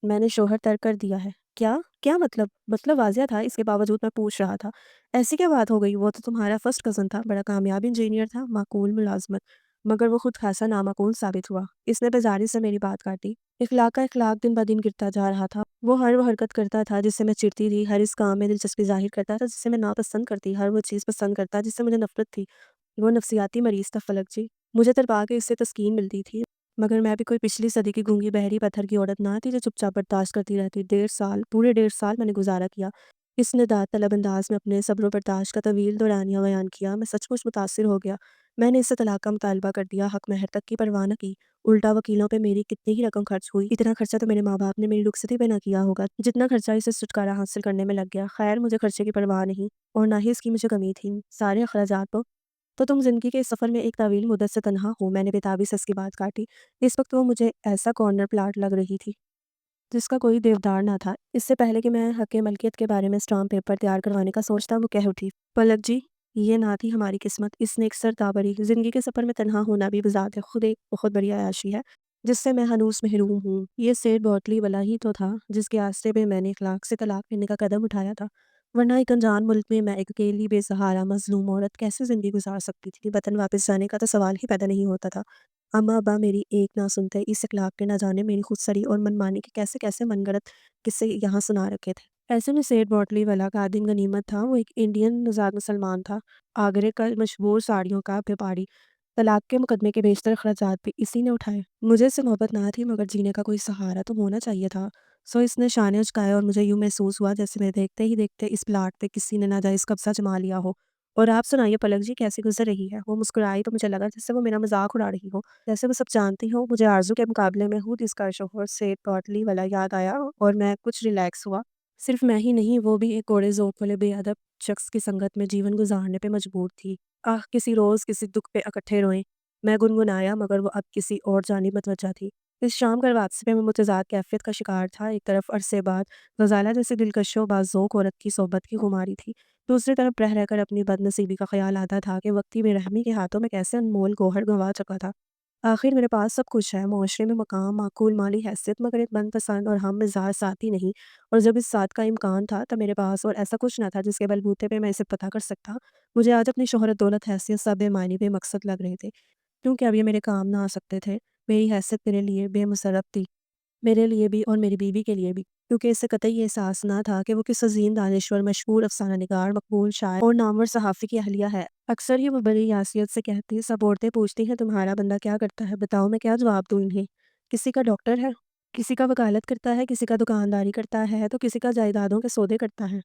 میں نے شوہر ترک کر دیا ہے؟ کیا کیا مطلب؟ مطلب واضح تھا، اس کے باوجود میں پوچھ رہا تھا۔ ایسی کیا بات ہو گئی؟ وہ تو تمہارا فرسٹ کزن تھا، بڑا کامیاب انجینئر تھا، معقول ملازمت، مگر وہ خود خاصا نامعقول ثابت ہوا۔ اس نے بیزاری سے میری بات کاٹی۔ اخلاق کا اخلاق دن بدن گرتا جا رہا تھا۔ وہ ہر وہ حرکت کرتا تھا جس سے میں چڑھتی تھی، ہر اس کام میں دلچسپی ظاہر کرتا تھا جس سے میں ناپسند کرتی، ہر وہ چیز پسند کرتا جس سے مجھے نفرت تھی۔ وہ نفسیاتی مریض تھا فلک جی۔ مجھے تڑپا کے اس سے تسکین ملتی تھی، مگر میں بھی کوئی پچھلی صدی کی گونگی بہری پتھر کی عورت نہ تھی جو چپ چاپ برداشت کرتی رہتی۔ 1.5 سال، پورے 1.5 سال میں نے گزارا کیا۔ اس نے داد طلب انداز میں اپنے صبر و برداشت کا طویل دورانیہ بیان کیا۔ میں سچ مچ متاثر ہو گیا۔ میں نے اس سے طلاق کا مطالبہ کر دیا، حق مہر تک کی پرواہ نہ کی۔ الٹا وکیلوں پہ میری کتنی ہی رقم خرچ ہوئی، اتنا خرچہ تو میرے ماں باپ نے میری رخصتی پہ نہ کیا ہوگا جتنا خرچہ اسے چھٹکارا حاصل کرنے میں لگ گیا۔ خیر، مجھے خرچے کی پرواہ نہیں اور نہ ہی اس کی مجھے کمی تھی، سارے اخراجات تو تم زندگی کے اس سفر میں ایک طویل مدت سے تنہا ہو۔ میں نے بےتابی سے اس کی بات کاٹی۔ اس وقت وہ مجھے ایسا کارنر پلاٹ لگ رہی تھی جس کا کوئی دیودار نہ تھا۔ اس سے پہلے کہ میں حق ملکیت کے بارے میں اسٹامپ پیپر تیار کروانے کا سوچتا، وہ کہہ اٹھی، پلک جی، یہ نہ تھی ہماری قسمت۔ اس نے ایک سر تابری زندگی کے سفر میں تنہا ہونا بھی بذات خود ایک بہت بڑی عیاشی ہے جس سے میں ہنوز محروم ہوں۔ یہ سیٹ بوٹلی والا ہی تو تھا جس کے آسرے پہ میں نے اخلاق سے طلاق لینے کا قدم اٹھایا تھا، ورنہ ایک انجان ملک میں ایک اکیلی بے سہارا مظلوم عورت کیسے زندگی گزار سکتی تھی؟ وطن واپس جانے کا تو سوال ہی پیدا نہیں ہوتا تھا۔ اماں ابا میری ایک نہ سنتے، اس اخلاق کے نہ جانے میری خود سری اور منمانی کے کیسے کیسے من گڑت قصے یہاں سنا رکھے تھے۔ ایسے میں سیٹ بوٹلی والا قادم غنیمت تھا۔ وہ ایک انڈین نژاد مسلمان تھا، آگرے کا مشہور ساڑیوں کا بیپاری۔ طلاق کے مقدمے کے بیشتر اخراجات بھی اسی نے اٹھائے۔ مجھے اس سے محبت نہ تھی، مگر جینے کا کوئی سہارا تو ہونا چاہیے تھا۔ سو اس نے شانے اچکائے اور مجھے یوں محسوس ہوا جیسے میں دیکھتے ہی دیکھتے اس پلاٹ پہ کسی نے ناجائز قبضہ جما لیا ہو۔ اور آپ سنائیے پلک جی، کیسی گزر رہی ہے؟ وہ مسکرائی تو مجھے لگا جیسے وہ میرا مذاق اڑا رہی ہو، جیسے وہ سب جانتی ہو۔ مجھے آرزو کے مقابلے میں خود اس کا شوہر سیٹ بوٹلی والا یاد آیا اور میں کچھ ریلیکس ہوا۔ صرف میں ہی نہیں، وہ بھی ایک کوڑے ذوق والے بے ادب شخص کی سنگت میں جیون گزارنے پہ مجبور تھی۔ کسی روز کسی دکھ پہ اکٹھے روئیں، میں گنگنایا، مگر وہ اب کسی اور جانب متوجہ تھی۔ اس شام کل واپسی پہ میں متضاد کیفیت کا شکار تھا۔ ایک طرف عرصے بعد غزالہ جیسے دلکش و باذوق عورت کی صحبت کی خماری تھی، دوسری طرف رہ کر اپنی بد نصیبی کا خیال آتا تھا کہ وقتی بے رحمی کے ہاتھوں میں کیسے انمول گوہر گنوا چکا تھا۔ آخر میرے پاس سب کچھ ہے، معاشرے میں مقام، معقول مالی حیثیت، مگر ایک من پسند اور ہم مزاج ساتھی نہیں۔ اور جب اس ساتھ کا امکان تھا تب میرے پاس اور ایسا کچھ نہ تھا جس کے بلبوتے پہ میں اسے پتہ کر سکتا۔ مجھے آج اپنی شہرت، دولت، حیثیت سب بے معنی بے مقصد لگ رہے تھے، کیونکہ اب یہ میرے کام نہ آ سکتے تھے۔ میری حیثیت میرے لیے بے مصرف تھی، میرے لیے بھی اور میری بیوی کے لیے بھی۔ کیونکہ اسے قطعی یہ احساس نہ تھا کہ وہ کس عظیم دانشور، مشہور افسانہ نگار، مقبول شاعر اور نامور صحافی کی اہلیہ ہے۔ اکثر یہ وہ بڑی یاسیت سے کہتی، سب عورتیں پوچھتی ہیں تمہارا بندہ کیا کرتا ہے، بتاؤ میں کیا جواب دوں انہیں۔ کسی کا ڈاکٹر ہے، کسی کا وکالت کرتا ہے، کسی کا دکانداری کرتا ہے تو کسی کا جائیدادوں کے سودے کرتا ہے۔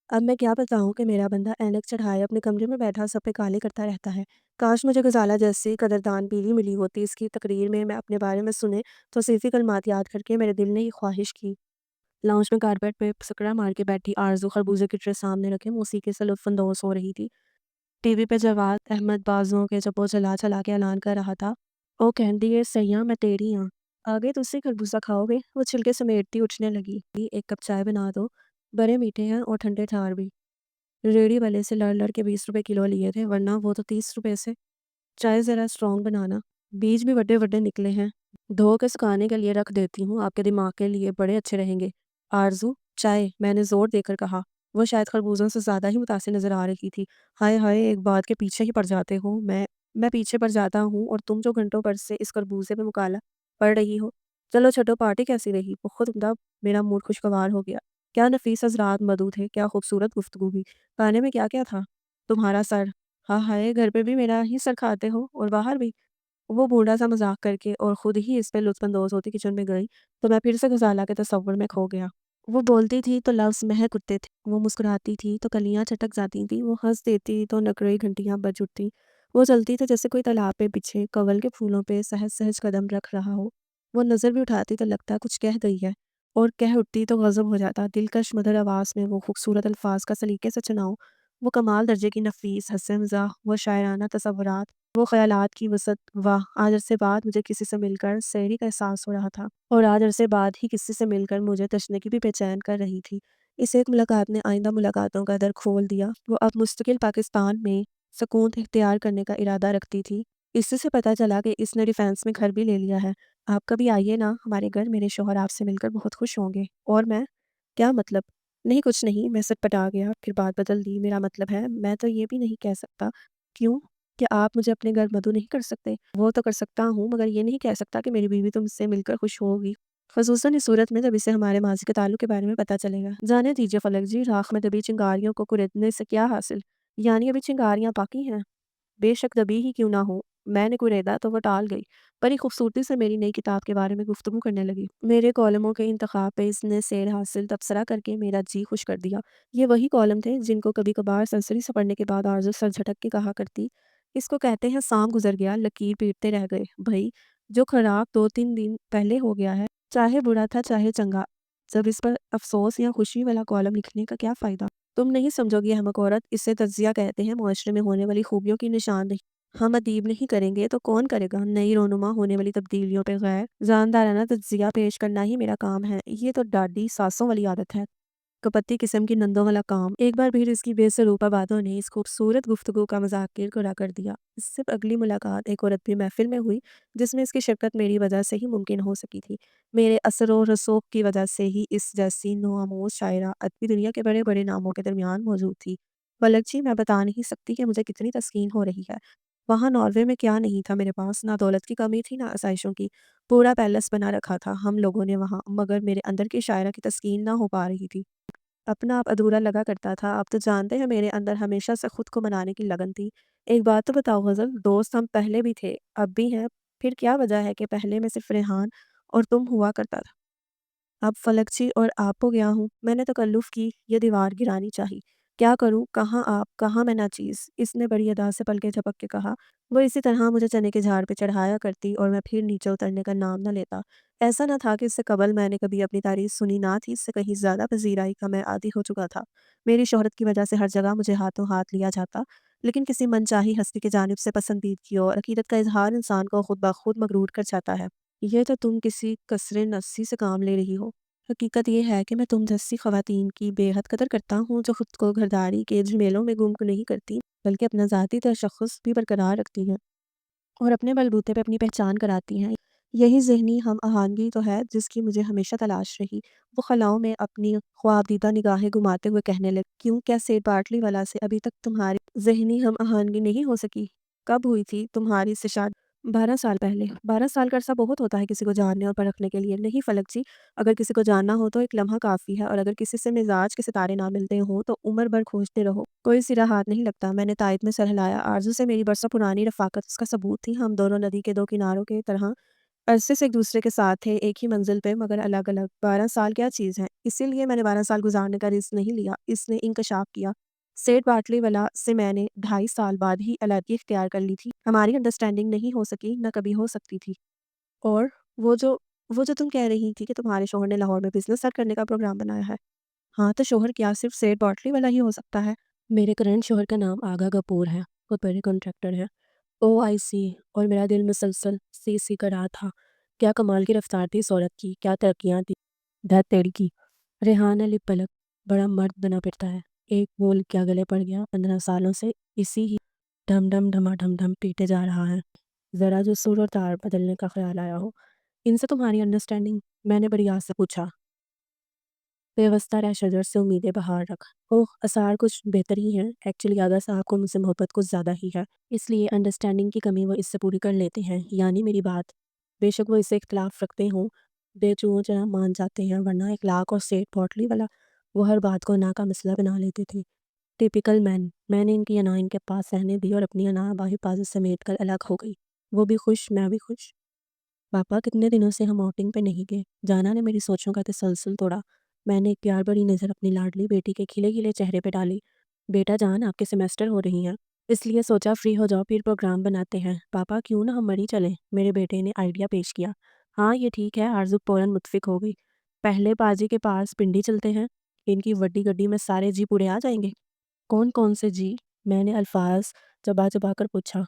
اب میں کیا بتاؤں کہ میرا بندہ اینک چڑھائے اپنے کمرے میں بیٹھا سب پہ کالے کرتا رہتا ہے۔ کاش مجھے غزالہ جیسی قدردان بیوی ملی ہوتی۔ اس کی تقریر میں اپنے بارے میں سنے توصیفی کلمات یاد کر کے میرے دل نے یہ خواہش کی۔ لاؤنج میں کارپیٹ پہ سکڑا مار کے بیٹھی آرزو خربوزے کی ٹرے سامنے رکھے موسیقی سے لطف اندوز ہو رہی تھی۔ ٹی وی پہ جواد احمد بازوں کے چپو چلا چلا کے اعلان کر رہا تھا، او کہندی ہے سیاں میں تیری ہاں، آگے تسی خربوزہ کھاؤ گے؟ وہ چھلکے سمیٹتی اٹھنے لگی، ایک کپ چائے بنا دو، بڑے میٹھے ہیں اور ٹھنڈے ٹھار بھی۔ ریڑھی والے سے لڑ لڑ کے 20 روپے کلو لیے تھے، ورنہ وہ تو 30 روپے سے۔ چائے ذرا اسٹرانگ بنانا، بیج بھی بڑے بڑے نکلے ہیں، دھو کے سکھانے کے لیے رکھ دیتی ہوں، آپ کے دماغ کے لیے بڑے اچھے رہیں گے۔ آرزو چائے، میں نے زور دے کر کہا۔ وہ شاید خربوزوں سے زیادہ ہی متاثر نظر آ رہی تھی۔ ہائے ہائے، ایک بات کے پیچھے ہی پڑ جاتے ہو، میں پیچھے پڑ جاتا ہوں اور تم جو گھنٹوں پر سے اس خربوزے پہ مکالہ پڑھ رہی ہو۔ چلو چھٹو، پارٹی کیسی رہی؟ بہت عمدہ، میرا موڈ خوشگوار ہو گیا۔ کیا نفیس حضرات مدعو تھے، کیا خوبصورت گفتگو بھی۔ کھانے میں کیا کیا تھا؟ تمہارا سر۔ ہاں ہائے، گھر پہ بھی میرا ہی سر کھاتے ہو اور باہر بھی۔ وہ بوڑھا سا مذاق کر کے اور خود ہی اس پہ لطف اندوز ہوتی کچن میں گئی تو میں پھر سے غزالہ کے تصور میں کھو گیا۔ وہ بولتی تھی تو لفظ مہک اٹھتے تھے، وہ مسکراتی تھی تو کلیاں چٹک جاتی تھیں، وہ ہنس دیتی تو نقرئی گھنٹیاں بج اٹھتی۔ وہ چلتی تو جیسے کوئی تالاب پہ بچھے کنول کے پھولوں پہ سہج سہج قدم رکھ رہا ہو۔ وہ نظر بھی اٹھاتی تو لگتا کچھ کہہ گئی ہے، اور کہہ اٹھتی تو غضب ہو جاتا۔ دلکش مدھر آواز میں وہ خوبصورت الفاظ کا سلیقے سے چناؤ، وہ کمال درجے کی نفیس ہنسی مزاح، وہ شاعرانہ تصورات، وہ خیالات کی وسعت۔ واہ، آج عرصے بعد مجھے کسی سے مل کر سیری کا احساس ہو رہا تھا، اور آج عرصے بعد ہی کسی سے مل کر مجھے تشنگی بھی بے چین کر رہی تھی۔ اس ایک ملاقات نے آئندہ ملاقاتوں کا در کھول دیا۔ وہ اب مستقل پاکستان میں سکون اختیار کرنے کا ارادہ رکھتی تھی۔ اس سے پتہ چلا کہ اس نے ڈیفینس میں گھر بھی لے لیا ہے۔ آپ کبھی آئیے نا ہمارے گھر، میرے شوہر آپ سے مل کر بہت خوش ہوں گے۔ اور میں؟ کیا مطلب؟ نہیں کچھ نہیں، میں سٹپٹا گیا، پھر بات بدل دی۔ میرا مطلب ہے میں تو یہ بھی نہیں کہہ سکتا۔ کیوں؟ کہ آپ مجھے اپنے گھر مدعو نہیں کر سکتے؟ وہ تو کر سکتا ہوں، مگر یہ نہیں کہہ سکتا کہ میری بیوی تم سے مل کر خوش ہوگی، خصوصاً اس صورت میں جب اسے ہمارے ماضی کے تعلق کے بارے میں پتہ چلے گا۔ جانے دیجیے فلک جی، راکھ میں دبی چنگاریوں کو کریدنے سے کیا حاصل؟ یعنی ابھی چنگاریاں باقی ہیں؟ بے شک دبی ہی کیوں نہ ہو، میں نے کوریدا تو وہ ٹال گئی۔ بڑی خوبصورتی سے میری نئی کتاب کے بارے میں گفتگو کرنے لگی۔ میرے کالموں کے انتخاب پہ اس نے سیر حاصل تبصرہ کر کے میرا جی خوش کر دیا۔ یہ وہی کالم تھے جن کو کبھی کبھار سرسری سے پڑھنے کے بعد آرزو سر جھٹک کے کہا کرتی، اس کو کہتے ہیں سام گزر گیا، لکیر پیٹتے رہ گئے۔ بھائی، جو خراب 2-3 دن پہلے ہو گیا ہے، چاہے برا تھا چاہے چنگا، جب اس پر افسوس یا خوشی والا کالم لکھنے کا کیا فائدہ؟ تم نہیں سمجھو گی احمق عورت، اسے تجزیہ کہتے ہیں، معاشرے میں ہونے والی خوبیوں کی نشاندہی۔ ہم ادیب نہیں کریں گے تو کون کرے گا؟ نئی رونما ہونے والی تبدیلیوں پہ غیر جاندارانہ تجزیہ پیش کرنا ہی میرا کام ہے۔ یہ تو ڈاڈی ساسوں والی عادت ہے، کپتی قسم کی نندوں والا کام۔ ایک بار پھر اس کی بے سروپا باتوں نے اس خوبصورت گفتگو کا مذاق کھڑا کر دیا۔ اس سے اگلی ملاقات ایک عورت بھی محفل میں ہوئی جس میں اس کی شرکت میری وجہ سے ہی ممکن ہو سکی تھی، میرے اثر و رسوخ کی وجہ سے ہی اس جیسی نوآموز شاعرہ ادبی دنیا کے بڑے بڑے ناموں کے درمیان موجود تھی۔ پلک جی، میں بتا نہیں سکتی کہ مجھے کتنی تسکین ہو رہی ہے۔ وہاں ناروے میں کیا نہیں تھا میرے پاس، نہ دولت کی کمی تھی نہ آسائشوں کی، پورا پیلس بنا رکھا تھا ہم لوگوں نے وہاں، مگر میرے اندر کی شاعرہ کی تسکین نہ ہو پا رہی تھی۔ اپنا آپ ادھورا لگا کرتا تھا۔ آپ تو جانتے ہیں میرے اندر ہمیشہ سے خود کو منانے کی لگن تھی۔ ایک بات تو بتاؤ غزل، دوست ہم پہلے بھی تھے، اب بھی ہیں، پھر کیا وجہ ہے کہ پہلے میں صرف ریحان اور تم ہوا کرتا تھا، اب فلکچی اور آپ ہو گیا ہوں؟ میں نے تکلف کی، یہ دیوار گرانی چاہی۔ کیا کروں، کہاں آپ، کہاں میں ناچیز؟ اس نے بڑی ادا سے پلکیں جھپک کے کہا۔ وہ اسی طرح مجھے چنے کے جھاڑ پہ چڑھایا کرتی اور میں پھر نیچے اترنے کا نام نہ لیتا۔ ایسا نہ تھا کہ اس سے قبل میں نے کبھی اپنی تعریف سنی نہ تھی، اس سے کہیں زیادہ پذیرائی کا میں عادی ہو چکا تھا۔ میری شہرت کی وجہ سے ہر جگہ مجھے ہاتھوں ہاتھ لیا جاتا، لیکن کسی من چاہی ہستی کی جانب سے پسندیدگی اور عقیدت کا اظہار انسان کو خود بخود مغرور کر جاتا ہے۔ یہ تو تم کسی کثر نفسی سے کام لے رہی ہو۔ حقیقت یہ ہے کہ میں تم جیسی خواتین کی بے حد قدر کرتا ہوں، جو خود کو گھرداری کے جھمیلوں میں گم نہیں کرتی بلکہ اپنا ذاتی تشخص بھی برقرار رکھتی ہیں اور اپنے بلبوتے پہ اپنی پہچان کراتی ہیں۔ یہی ذہنی ہم آہنگی تو ہے جس کی مجھے ہمیشہ تلاش رہی۔ وہ خلاؤں میں اپنی خواب دیدہ نگاہیں گھماتے ہوئے کہنے لگے، کیوں، کیا سیٹ باٹلی والا سے ابھی تک تمہاری ذہنی ہم آہنگی نہیں ہو سکی؟ کب ہوئی تھی تمہاری سے شادی؟ 12 سال پہلے 12 سال کا عرصہ بہت ہوتا ہے کسی کو جاننے اور پرکھنے کے لیے، نہیں فلک جی؟ اگر کسی کو جاننا ہو تو ایک لمحہ کافی ہے، اور اگر کسی سے مزاج کے ستارے نہ ملتے ہوں تو عمر بھر کھوجتے رہو، کوئی سرا ہاتھ نہیں لگتا۔ میں نے تائید میں سر ہلایا۔ آرزو سے میری برسوں پرانی رفاقت اس کا ثبوت تھی۔ ہم دونوں ندی کے دو کناروں کے طرح عرصے سے ایک دوسرے کے ساتھ تھے، ایک ہی منزل پہ مگر الگ الگ۔ 12 سال کیا چیز ہے، اسی لیے میں نے 12 سال گزارنے کا رسک نہیں لیا۔ اس نے انکشاف کیا۔ سیٹ باٹلی والا سے میں نے 2.5 سال بعد ہی علیحدگی اختیار کر لی تھی۔ ہماری انڈرسٹینڈنگ نہیں ہو سکی، نہ کبھی ہو سکتی تھی۔ اور وہ جو وہ جو تم کہہ رہی تھی کہ تمہارے شوہر نے لاہور میں بزنس سیٹ کرنے کا پروگرام بنایا ہے۔ ہاں تو شوہر کیا صرف سیٹ باٹلی والا ہی ہو سکتا ہے؟ میرے کرنٹ شوہر کا نام آغا کپور ہے، وہ بڑے کانٹریکٹر ہے۔ او آئی سی، اور میرا دل مسلسل سی سی کر رہا تھا۔ کیا کمال کی رفتار تھی اس عورت کی، کیا ترقیاں تھی۔ دھت تیری کی، ریحانہ لپ پلک، بڑا مرد بنا پھرتا ہے۔ ایک بول کیا گلے پڑ گیا، 15 سالوں سے اسی ہی ڈھم ڈھم ڈھما ڈھم ڈھم پیٹے جا رہا ہے۔ ذرا جو سر اور تار بدلنے کا خیال آیا ہو۔ ان سے تمہاری انڈرسٹینڈنگ؟ میں نے بڑی آس سے پوچھا۔ پیوستہ رہ شجر سے امیدیں بہار رکھ۔ اوہ اسار کچھ بہتر ہی ہیں، ایکچولی آغا صاحب کو مجھ سے محبت کچھ زیادہ ہی ہے، اس لیے انڈرسٹینڈنگ کی کمی وہ اس سے پوری کر لیتے ہیں، یعنی میری بات۔ بے شک وہ اس سے اختلاف رکھتے ہوں، بے چوں چرا مان جاتے ہیں، ورنہ اخلاق اور سیٹ پوٹلی والا وہ ہر بات کو انا کا مسئلہ بنا لیتے تھے۔ ٹیپیکل مین۔ میں نے ان کی انا ان کے پاس رہنے دی اور اپنی انا باحفاظت سمیٹ کر الگ ہو گئی۔ وہ بھی خوش، میں بھی خوش۔ پاپا کتنے دنوں سے ہم آؤٹنگ پہ نہیں گئے۔ جانا نے میری سوچوں کا تسلسل توڑا۔ میں نے ایک پیار بڑی نظر اپنی لاڈلی بیٹی کے کھلے کھلے چہرے پہ ڈالی۔ بیٹا جان آپ کے سیمیسٹر ہو رہی ہیں، اس لیے سوچا فری ہو جاؤ پھر پروگرام بناتے ہیں۔ پاپا کیوں نہ ہم مری چلیں؟ میرے بیٹے نے آئیڈیا پیش کیا۔ ہاں یہ ٹھیک ہے، آرزو فوراً متفق ہو گئی۔ پہلے پاجی کے پاس پنڈی چلتے ہیں، ان کی وڈی گڈی میں سارے جی پورے آ جائیں گے۔ کون کون سے جی؟ میں نے الفاظ چبا چبا کر پوچھا۔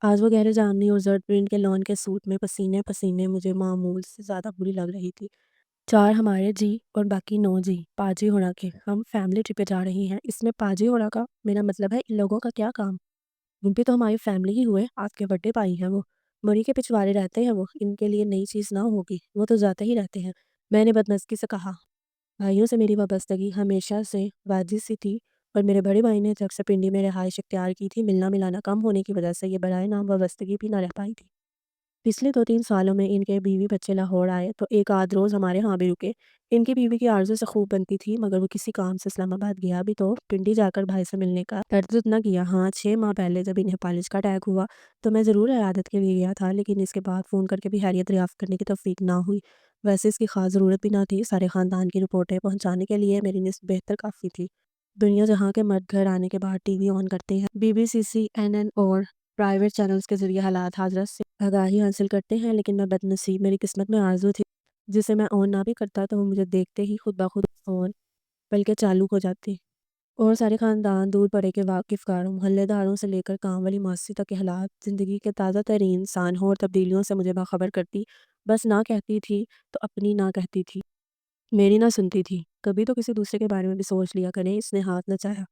آج وہ گہرے جامنی اور زرد پرنٹ کے لون کے سوٹ میں پسینے پسینے مجھے معمول سے زیادہ بری لگ رہی تھی۔ 4 ہمارے جی اور باقی 9 جی پاجی ہونا کے۔ ہم فیملی ٹرپ پہ جا رہی ہیں، اس میں پاجی ہونا کا میرا مطلب ہے ان لوگوں کا کیا کام؟ ان پہ تو ہماری فیملی ہی ہوئے، آپ کے بڑے بھائی ہیں وہ، مری کے پچھوارے رہتے ہیں وہ، ان کے لیے نئی چیز نہ ہوگی، وہ تو جاتے ہی رہتے ہیں۔ میں نے بدنسکی سے کہا۔ بھائیوں سے میری وابستگی ہمیشہ سے واجب سی تھی، اور میرے بڑے بھائی نے جب سے پنڈی میں رہائش اختیار کی تھی، ملنا ملانا کم ہونے کی وجہ سے یہ برائے نام وابستگی بھی نہ رہ پائی تھی۔ پچھلے 2-3 سالوں میں ان کے بیوی بچے لاہور آئے تو ایک آدھ روز ہمارے ہاں بھی رکے۔ ان کی بیوی کی آرزو سے خوب بنتی تھی، مگر وہ کسی کام سے اسلام آباد گیا بھی تو پنڈی جا کر بھائی سے ملنے کا تردد نہ کیا۔ ہاں 6 ماہ پہلے جب انہیں فالج کا اٹیک ہوا تو میں ضرور عیادت کے لیے گیا تھا، لیکن اس کے بعد فون کر کے بھی خیریت دریافت کرنے کی توفیق نہ ہوئی۔ ویسے اس کی خاص ضرورت بھی نہ تھی، سارے خاندان کی رپورٹیں پہنچانے کے لیے میری نسبت بہتر کافی تھی۔ دنیا جہاں کے مرد گھر آنے کے بعد ٹی وی آن کرتے ہیں، B B C C N N اور پرائیویٹ چینلز کے ذریعے حالات حاضرات سے آگاہی حاصل کرتے ہیں، لیکن میں بدنصیب، میری قسمت میں آرزو تھی جسے میں آن نہ بھی کرتا تو وہ مجھے دیکھتے ہی خود بخود آن بلکہ چالو ہو جاتی، اور سارے خاندان دور پڑے کے واقف کاروں، محلے داروں سے لے کر کام والی ماسی تک کے حالات زندگی کے تازہ ترین سانحوں اور تبدیلیوں سے مجھے باخبر کرتی، بس نہ کہتی تھی تو اپنی نہ کہتی تھی، میری نہ سنتی تھی۔ کبھی تو کسی دوسرے کے بارے میں بھی سوچ لیا کریں، اس نے ہاتھ نچایا۔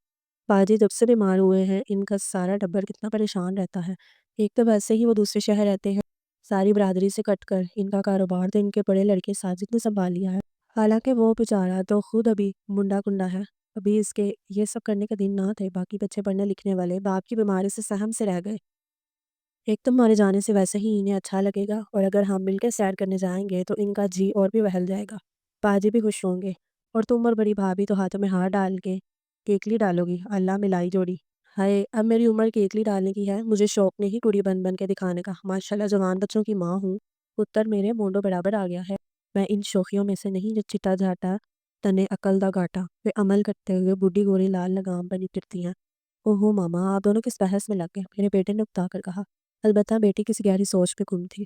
باجی جب سے بیمار ہوئے ہیں ان کا سارا ٹبر کتنا پریشان رہتا ہے، ایک تو ویسے ہی وہ دوسرے شہر رہتے ہیں، ساری برادری سے کٹ کر ان کا کاروبار تو ان کے بڑے لڑکے ساجد نے سنبھال لیا ہے، حالانکہ وہ بیچارہ تو خود ابھی منڈا کنڈا ہے، ابھی اس کے یہ سب کرنے کے دن نہ تھے۔ باقی بچے پڑھنے لکھنے والے، باپ کی بیماری سے سہم سے رہ گئے۔ ایک تو ہمارے جانے سے ویسے ہی انہیں اچھا لگے گا، اور اگر ہم مل کے سیر کرنے جائیں گے تو ان کا جی اور بھی بہل جائے گا، باجی بھی خوش ہوں گے، اور تم اور بڑی بھابھی تو ہاتھوں میں ہاتھ ڈال کے کیکلی ڈالو گی، اللہ ملائی جوڑی۔ ہائے اب میری عمر کیکلی ڈالنے کی ہے، مجھے شوق نہیں کڑی بن بن کے دکھانے کا، ماشاءاللہ جوان بچوں کی ماں ہوں، پتر میرے مونڈو برابر آ گیا ہے۔ میں ان شوخیوں میں سے نہیں جو چٹا جاٹا تنے عقل دا گاٹا پہ عمل کرتے ہوئے بوڑھی گوری لال لگام بنی پھرتی ہیں۔ اوہو ماما، آپ دونوں کس بحث میں لگ گئے؟ میرے بیٹے نے اکتا کر کہا۔ البتہ بیٹی کسی گہری سوچ پہ گم تھی۔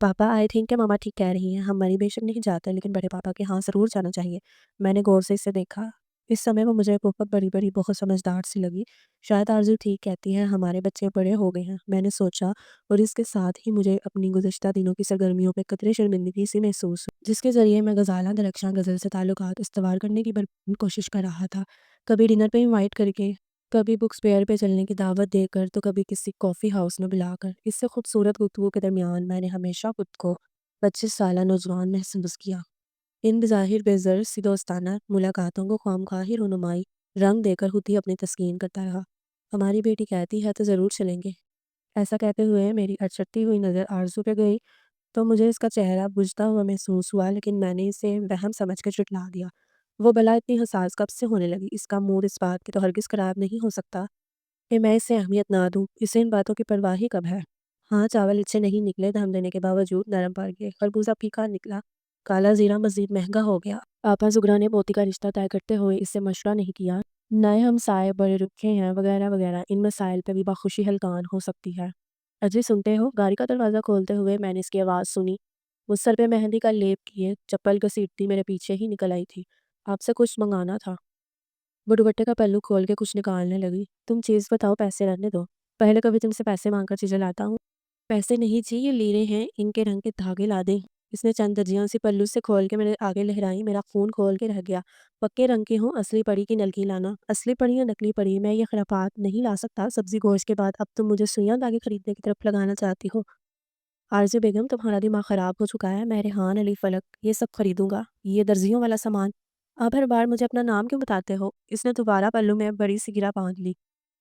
پاپا آئی تھنک کہ ماما ٹھیک کہہ رہی ہیں، ہم مری بے شک نہیں جاتے، لیکن بڑے پاپا کے ہاں ضرور جانا چاہیے۔ میں نے غور سے اسے دیکھا، اس سمے وہ مجھے بہت بڑی بڑی بہت سمجھدار سی لگی۔ شاید آرزو ٹھیک کہتی ہے، ہمارے بچے بڑے ہو گئے ہیں، میں نے سوچا، اور اس کے ساتھ ہی مجھے اپنی گزشتہ دنوں کی سرگرمیوں پہ قدرے شرمندگی سی محسوس ہوئی، جس کے ذریعے میں غزالہ درخشاں غزل سے تعلقات استوار کرنے کی بھرپور کوشش کر رہا تھا، کبھی ڈنر پہ انوائٹ کر کے، کبھی بکس فیئر پہ چلنے کی دعوت دے کر، تو کبھی کسی کافی ہاؤس میں بلا کر۔ اس سے خوبصورت گفتگو کے درمیان میں نے ہمیشہ خود کو 25 سالہ نوجوان محسوس کیا۔ ان بظاہر بے زر سی دوستانہ ملاقاتوں کو خواہ رونمائی رنگ دے کر خود ہی اپنی تسکین کرتا رہا۔ ہماری بیٹی کہتی ہے تو ضرور چلیں گے، ایسا کہتے ہوئے میری اچھٹتی ہوئی نظر آرزو پہ گئی تو مجھے اس کا چہرہ بجھتا ہوا محسوس ہوا، لیکن میں نے اسے وہم سمجھ کے جھٹلا دیا۔ وہ بلا اتنی حساس کب سے ہونے لگی؟ اس کا موڈ اس بات کی تو ہرگز خراب نہیں ہو سکتا کہ میں اسے اہمیت نہ دوں۔ اسے ان باتوں کی پرواہ ہی کب ہے؟ ہاں، چاول اچھے نہیں نکلے، دم دینے کے باوجود نرم پڑ گئے، خربوزہ پھیکا نکلا، کالا زیرہ مزید مہنگا ہو گیا۔ آپا زغرا نے پوتی کا رشتہ طے کرتے ہوئے اس سے مشورہ نہیں کیا؟ نئے ہمسائے بڑے رکھے ہیں وغیرہ وغیرہ، ان مسائل پہ بھی بخوشی حلقان ہو سکتی ہے۔ اجی سنتے ہو؟ گاڑی کا دروازہ کھولتے ہوئے میں نے اس کی آواز سنی۔ وہ سر پہ مہندی کا لیپ کیے چپل گھسیٹتی میرے پیچھے ہی نکل آئی تھی۔ آپ سے کچھ منگانا تھا۔ وہ دوپٹے کا پہلو کھول کے کچھ نکالنے لگی۔ تم چیز بتاؤ، پیسے رہنے دو۔ پہلے کبھی تم سے پیسے مانگ کر چیزیں لاتا ہوں؟ پیسے نہیں جی، یہ لیرے ہیں، ان کے رنگ کے دھاگے لا دیں۔ اس نے چند دجیاں سی پلو سے کھول کے میرے آگے لہرائی، میرا خون کھول کے رہ گیا۔ پکے رنگ کی ہوں، اصلی پڑی کی نلکی لانا۔ اصلی پڑی یا نکلی پڑی، میں یہ خرافات نہیں لا سکتا۔ سبزی گوشت کے بعد اب تم مجھے سوئیاں داغے خریدنے کی طرف لگانا چاہتی ہو۔ عارضی بیگم، تمہارا دماغ خراب ہو چکا ہے۔ میں ریحان علی فلک یہ سب خریدوں گا، یہ درزیوں والا سامان۔ اب ہر بار مجھے اپنا نام کیوں بتاتے ہو؟ اس نے دوبارہ پلو میں بڑی سی گرہ باندھ لی۔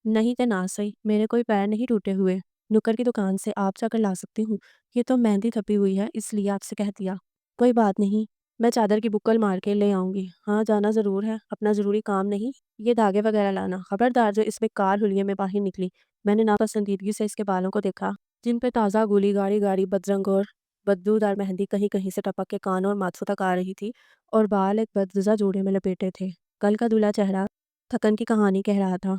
نہیں تے نہ صحیح، میرے کوئی پیر نہیں ٹوٹے ہوئے، نکر کی دکان سے آپ جا کر لا سکتی ہوں۔ یہ تو مہندی تھپی ہوئی ہے، اس لیے آپ سے کہہ دیا۔ کوئی بات نہیں، میں چادر کی بکل مار کے لے آؤں گی۔ ہاں، جانا ضرور ہے، اپنا ضروری کام نہیں؟ یہ دھاگے وغیرہ لانا خبردار جو اس بیکار حلیے میں باہر نکلی۔ میں نے ناپسندیدگی سے اس کے بالوں کو دیکھا، جن پہ تازہ گولی گاڑی گاڑی بدرنگ اور بدبودار مہندی کہیں کہیں سے ٹپک کے کانوں اور ماتھوں تک آ رہی تھی، اور بال ایک بدزہ جوڑے میں لپیٹے تھے۔ کل کا دلہا چہرہ تھکن کی کہانی کہہ رہا تھا۔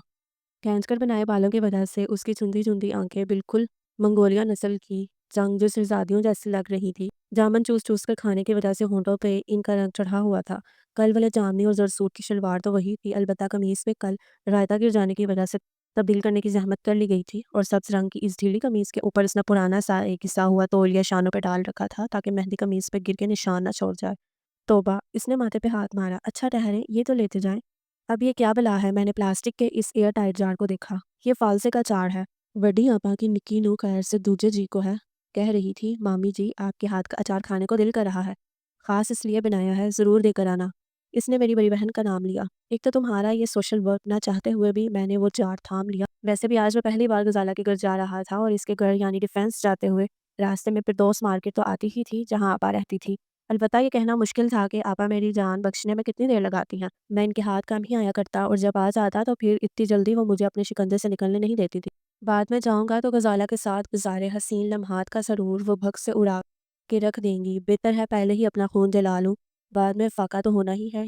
کھینچ کر بنائے بالوں کی وجہ سے اس کی چندی چندی آنکھیں بالکل منگولیا نسل کی جنگ جو شہزادیوں جیسی لگ رہی تھی۔ جامن چوس چوس کر کھانے کی وجہ سے ہونٹوں پہ ان کا رنگ چڑھا ہوا تھا۔ کل والے جامنی اور زرسوٹ کی شلوار تو وہی تھی، البتہ قمیص پہ کل رائتا گر جانے کی وجہ سے تبدیل کرنے کی زحمت کر لی گئی تھی، اور سبز رنگ کی اس ڈھیلی قمیص کے اوپر اس نے پرانا سا ایک گھسا ہوا تولیہ شانوں پہ ڈال رکھا تھا تاکہ مہندی قمیص پہ گر کے نشان نہ چھوڑ جائے۔ توبہ! اس نے ماتھے پہ ہاتھ مارا۔ اچھا ٹھہرے، یہ تو لیتے جائیں۔ اب یہ کیا بلا ہے؟ میں نے پلاسٹک کے اس ایئر ٹائٹ جار کو دیکھا۔ یہ فالسے کا اچار ہے۔ وڈی آپا کی نکی نو خیر سے دوجے جی کو ہے، کہہ رہی تھی مامی جی آپ کے ہاتھ کا اچار کھانے کو دل کر رہا ہے، خاص اس لیے بنایا ہے، ضرور دے کر آنا۔ اس نے میری بڑی بہن کا نام لیا۔ ایک تو تمہارا یہ سوشل ورک، نہ چاہتے ہوئے بھی میں نے وہ جار تھام لیا۔ ویسے بھی آج میں پہلی بار غزالہ کے گھر جا رہا تھا، اور اس کے گھر یعنی ڈیفینس جاتے ہوئے راستے میں پردوس مارکیٹ تو آتی ہی تھی جہاں آپا رہتی تھی۔ البتہ یہ کہنا مشکل تھا کہ آپا میری جان بخشنے میں کتنی دیر لگاتی ہیں۔ میں ان کے ہاتھ کم ہی آیا کرتا، اور جب آ جاتا تو پھر اتنی جلدی وہ مجھے اپنے شکنجے سے نکلنے نہیں دیتی تھی۔ بعد میں جاؤں گا تو غزالہ کے ساتھ گزارے حسین لمحات کا سرور وہ بھگ سے اڑا کے رکھ دیں گی۔ بہتر ہے پہلے ہی اپنا خون جلا لوں، بعد میں فاقہ تو ہونا ہی ہے۔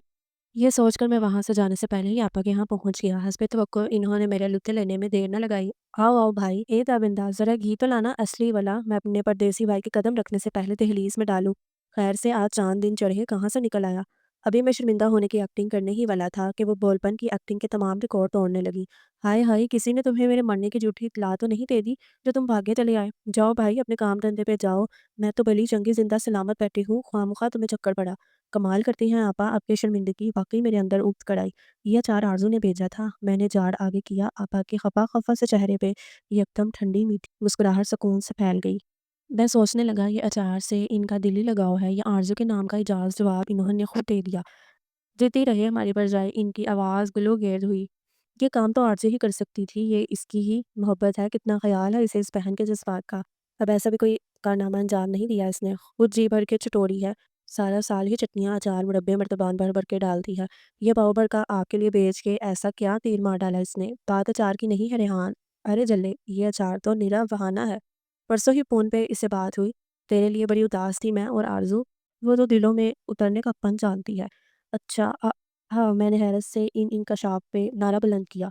یہ سوچ کر میں وہاں سے جانے سے پہلے ہی آپا کے یہاں پہنچ گیا۔ حسب توقع انہوں نے میرے لطف لینے میں دیر نہ لگائی۔ آؤ آؤ بھائی، اے تابندہ، ذرا گھی تو لانا اصلی والا، میں اپنے پردیسی بھائی کے قدم رکھنے سے پہلے دہلیز میں ڈالوں۔ خیر سے آج چاند دن چڑھے کہاں سے نکل آیا؟ ابھی میں شرمندہ ہونے کی ایکٹنگ کرنے ہی والا تھا کہ وہ بول پن کی ایکٹنگ کے تمام ریکارڈ توڑنے لگی۔ ہائے ہائے، کسی نے تمہیں میرے مرنے کی جھوٹی اطلاع تو نہیں دے دی جو تم بھاگے چلے آئے؟ جاؤ بھائی، اپنے کام دھندے پہ جاؤ، میں تو بلی چنگی زندہ سلامت بیٹھی ہوں، خواہ مخواہ تمہیں چکر پڑا۔ کمال کرتی ہیں آپا، آپ کی شرمندگی واقعی میرے اندر اگت کر آئی۔ یہ اچار آرزو نے بھیجا تھا۔ میں نے جاڑ آگے کیا، آپا کے خفا خفا سے چہرے پہ یکدم ٹھنڈی میٹھی مسکراہٹ سکون سے پھیل گئی۔ میں سوچنے لگا یہ اچار سے ان کا دلی لگاؤ ہے یا آرزو کے نام کا اجاز جواب انہوں نے خود دے دیا۔ دیتی رہے ہماری بجائے، ان کی آواز گلو گیر ہوئی۔ یہ کام تو آرزو ہی کر سکتی تھی، یہ اس کی ہی محبت ہے، کتنا خیال ہے اسے اس بہن کے جذبات کا۔ اب ایسا بھی کوئی کارنامہ انجام نہیں دیا اس نے، خود جی بھر کے چٹوری ہے، سارا سال ہی چٹنیاں اچار مربے مرتبان بھر بھر کے ڈالتی ہے۔ یہ پاؤ بھر کا آپ کے لیے بیچ کے ایسا کیا تیر مار ڈالا اس نے؟ بات اچار کی نہیں ہے ریحان، ارے جلے، یہ اچار تو نرا بہانہ ہے۔ پرسوں ہی فون پہ اسے بات ہوئی، تیرے لیے بڑی اداس تھی میں اور آرزو، وہ تو دلوں میں اترنے کا پن جانتی ہے۔ اچھا ہاں، میں نے حیرت سے ان انکشاف پہ نعرہ بلند کیا۔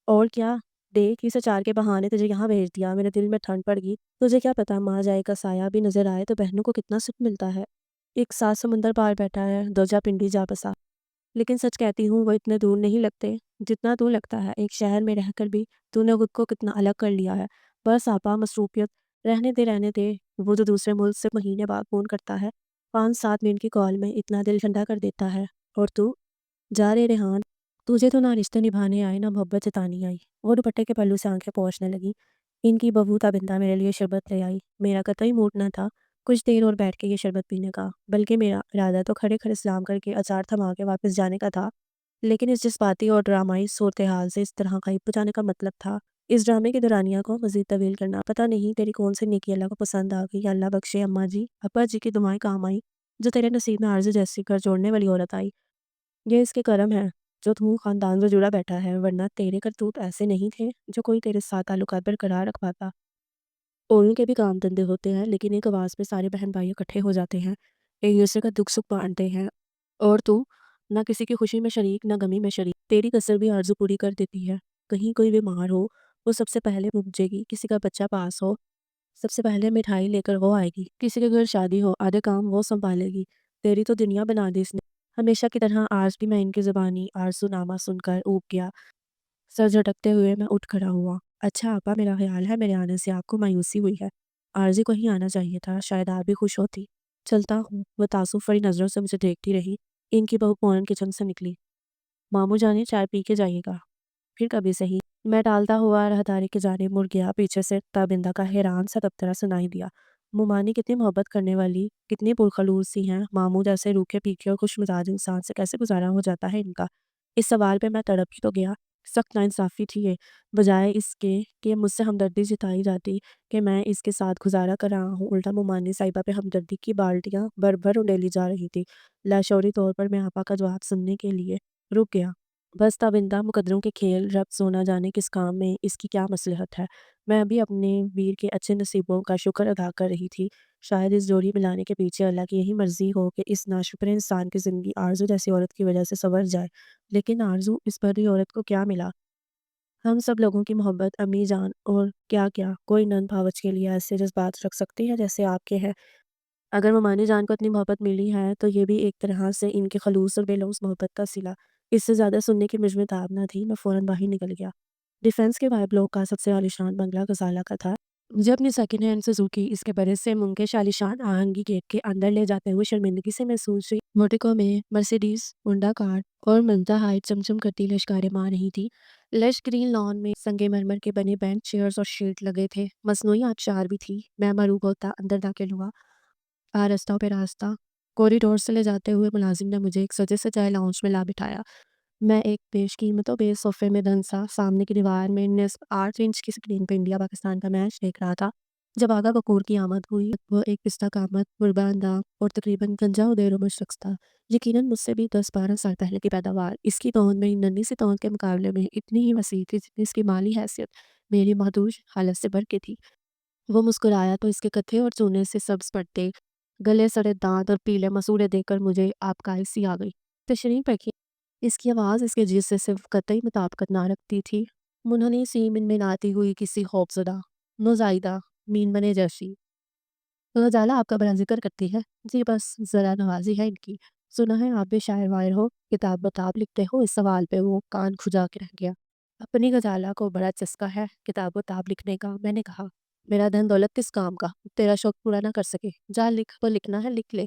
اور کیا؟ دیکھ، اس اچار کے بہانے تجھے یہاں بھیج دیا، میرے دل میں ٹھنڈ پڑ گئی۔ تجھے کیا پتا، ماں جائے کا سایہ بھی نظر آئے تو بہنوں کو کتنا سکھ ملتا ہے۔ ایک ساتھ سمندر پار بیٹھا ہے، دوجا پنڈی جا بسا۔ لیکن سچ کہتی ہوں وہ اتنے دور نہیں لگتے جتنا تو لگتا ہے، ایک شہر میں رہ کر بھی تو نے خود کو کتنا الگ کر لیا ہے۔ بس آپا، مصروفیت رہنے دے۔ وہ جو دوسرے ملک سے مہینے بعد فون کرتا ہے، 5-7 منٹ کی کال میں اتنا دل ٹھنڈا کر دیتا ہے، اور تو جا رے ریحان، تجھے تو نہ رشتے نبھانے آئے نہ محبت جتانی آئی۔ وہ دوپٹے کے پلو سے آنکھیں پوچھنے لگی۔ ان کی بہو تابندہ میرے لیے شربت لے آئی۔ میرا قطعی موڈ نہ تھا کچھ دیر اور بیٹھ کے یہ شربت پینے کا، بلکہ میرا ارادہ تو کھڑے کھڑے سلام کر کے اچار تھما کے واپس جانے کا تھا، لیکن اس جذباتی اور ڈرامائی صورتحال سے اس طرح غائب ہو جانے کا مطلب تھا اس ڈرامے کی دورانیہ کو مزید طویل کرنا پتہ نہیں تیری کون سی نیکی اللہ کو پسند آ گئی، یا اللہ بخشے اماں جی ابا جی کی دعائیں کام آئی جو تیرے نصیب میں عارضی جیسی کر جوڑنے والی عورت آئی۔ یہ اس کے کرم ہے جو تو خاندان سے جڑا بیٹھا ہے، ورنہ تیرے کرتوت ایسے نہیں تھے جو کوئی تیرے ساتھ تعلقات برقرار رکھ پاتا۔ اوروں کے بھی کام دھندے ہوتے ہیں، لیکن ایک آواز پہ سارے بہن بھائی اکٹھے ہو جاتے ہیں، ایک دوسرے کا دکھ سکھ بانٹتے ہیں، اور تو نہ کسی کی خوشی میں شریک نہ غمی میں شریک۔ تیری کسر بھی آرزو پوری کر دیتی ہے۔ کہیں کوئی بیمار ہو وہ سب سے پہلے پہنچے گی، کسی کا بچہ پاس ہو سب سے پہلے مٹھائی لے کر وہ آئے گی، کسی کے گھر شادی ہو آدھے کام وہ سنبھالے گی۔ تیری تو دنیا بنا دی اس نے۔ ہمیشہ کی طرح آج بھی میں ان کی زبانی آرزو نامہ سن کر اوب گیا۔ سر جھٹکتے ہوئے میں اٹھ کھڑا ہوا۔ اچھا آپا، میرا خیال ہے میرے آنے سے آپ کو مایوسی ہوئی ہے۔ عارضی کو ہی آنا چاہیے تھا، شاید آپ بھی خوش ہوتی۔ چلتا ہوں۔ وہ تعصب بھری نظروں سے مجھے دیکھتی رہی۔ ان کی بہو فوراً کچن سے نکلی۔ ماموں جانے چائے پی کے جائیے گا، پھر کبھی صحیح۔ میں ٹالتا ہوا راہداری کے جانب مڑ گیا۔ پیچھے سے تابندہ کا حیران سا تبصرہ سنائی دیا۔ ممانی کتنی محبت کرنے والی، کتنی پرخلوص سی ہیں، ماموں جیسے روکھے پیکھے اور خوش مزاج انسان سے کیسے گزارا ہو جاتا ہے ان کا۔ اس سوال پہ میں تڑپ ہی تو گیا۔ سخت ناانصافی تھی یہ، بجائے اس کے کہ مجھ سے ہمدردی جتائی جاتی کہ میں اس کے ساتھ گزارا کر رہا ہوں، الٹا ممانی صاحبہ پہ ہمدردی کی بالٹیاں بھر بھر اڈیلی جا رہی تھی۔ لاشعوری طور پر میں آپا کا جواب سننے کے لیے رک گیا۔ بس تابندہ مقدروں کے کھیل رب سونا جانے کس کام میں اس کی کیا مصلحت ہے۔ میں ابھی اپنے ویر کے اچھے نصیبوں کا شکر ادا کر رہی تھی۔ شاید اس جوڑی ملانے کے پیچھے اللہ کی یہی مرضی ہو کہ اس ناشکرے انسان کی زندگی آرزو جیسی عورت کی وجہ سے سنور جائے۔ لیکن آرزو اس بھری عورت کو کیا ملا؟ ہم سب لوگوں کی محبت، امی جان اور کیا کیا کوئی نند بھاوچ کے لیے ایسے جذبات رکھ سکتی ہے جیسے آپ کے ہیں؟ اگر ممانی جان کو اتنی محبت ملی ہے تو یہ بھی ایک طرح سے ان کے خلوص اور بے لوث محبت کا صلہ۔ اس سے زیادہ سننے کی مجھ میں تاب نہ تھی۔ میں فوراً باہر نکل گیا۔ ڈیفنس کے وائب بلاک کا سب سے عالیشان بنگلہ غزالہ کا تھا۔ مجھے اپنی سیکنڈ ہینڈ سوزوکی اس کے بڑے سے منکش عالیشان آہنگی گیٹ کے اندر لے جاتے ہوئے شرمندگی سے محسوس ہوئی۔ موٹیکو میں مرسیڈیز، ہونڈا کار اور منتا ہائٹ چمچم کرتی لشکاریں مار رہی تھی۔ لش گرین لان میں سنگ مرمر کے بنے بینچ، چیئرز اور شیٹ لگے تھے۔ مصنوعی آبشار بھی تھی۔ میں مرعوب ہوتا اندر داخل ہوا۔ راستہ پہ راستہ کوریڈور سے لے جاتے ہوئے ملازم نے مجھے ایک سجے سجائے لاؤنج میں لا بٹھایا۔ میں ایک بیش قیمت و بے صوفے میں دھنسا سامنے کی دیوار میں نصف 8 انچ کی سکرین پہ انڈیا پاکستان کا میچ دیکھ رہا تھا۔ جب آغا کپور کی آمد ہوئی، وہ ایک پستہ قامت، مربع اندام اور تقریباً گنجا ادیر عمر شخص تھا۔ یقیناً مجھ سے بھی 10-12 سال پہلے کی پیداوار۔ اس کی توند میری ننھی سی توند کے مقابلے میں اتنی ہی وسیع تھی جتنی اس کی مالی حیثیت میری محدود حالت سے بڑھ کے تھی۔ وہ مسکرایا تو اس کے کتھے اور چونے سے سبز پڑتے گلے سڑے دانت اور پیلے مسوڑے دیکھ کر مجھے آبکائی سی آ گئی۔ تشریف رکھیے۔ اس کی آواز اس کے جس سے صرف قطعی مطابقت نہ رکھتی تھی، منحنی سی منمناتی ہوئی کسی خوفزدہ نوزائیدہ مین بنے جیسی۔ غزالہ آپ کا بڑا ذکر کرتی ہے۔ جی بس ذرا نوازی ہے ان کی۔ سنا ہے آپ بھی شاعر واعر ہو، کتاب بتاب لکھتے ہو۔ اس سوال پہ وہ کان کھجا کے رہ گیا۔ اپنی غزالہ کو بڑا چسکا ہے کتاب وتاب لکھنے کا۔ میں نے کہا میرا دھن دولت کس کام کا، تیرا شوق پورا نہ کر سکے؟ جا لکھ، وہ لکھنا ہے لکھ لے،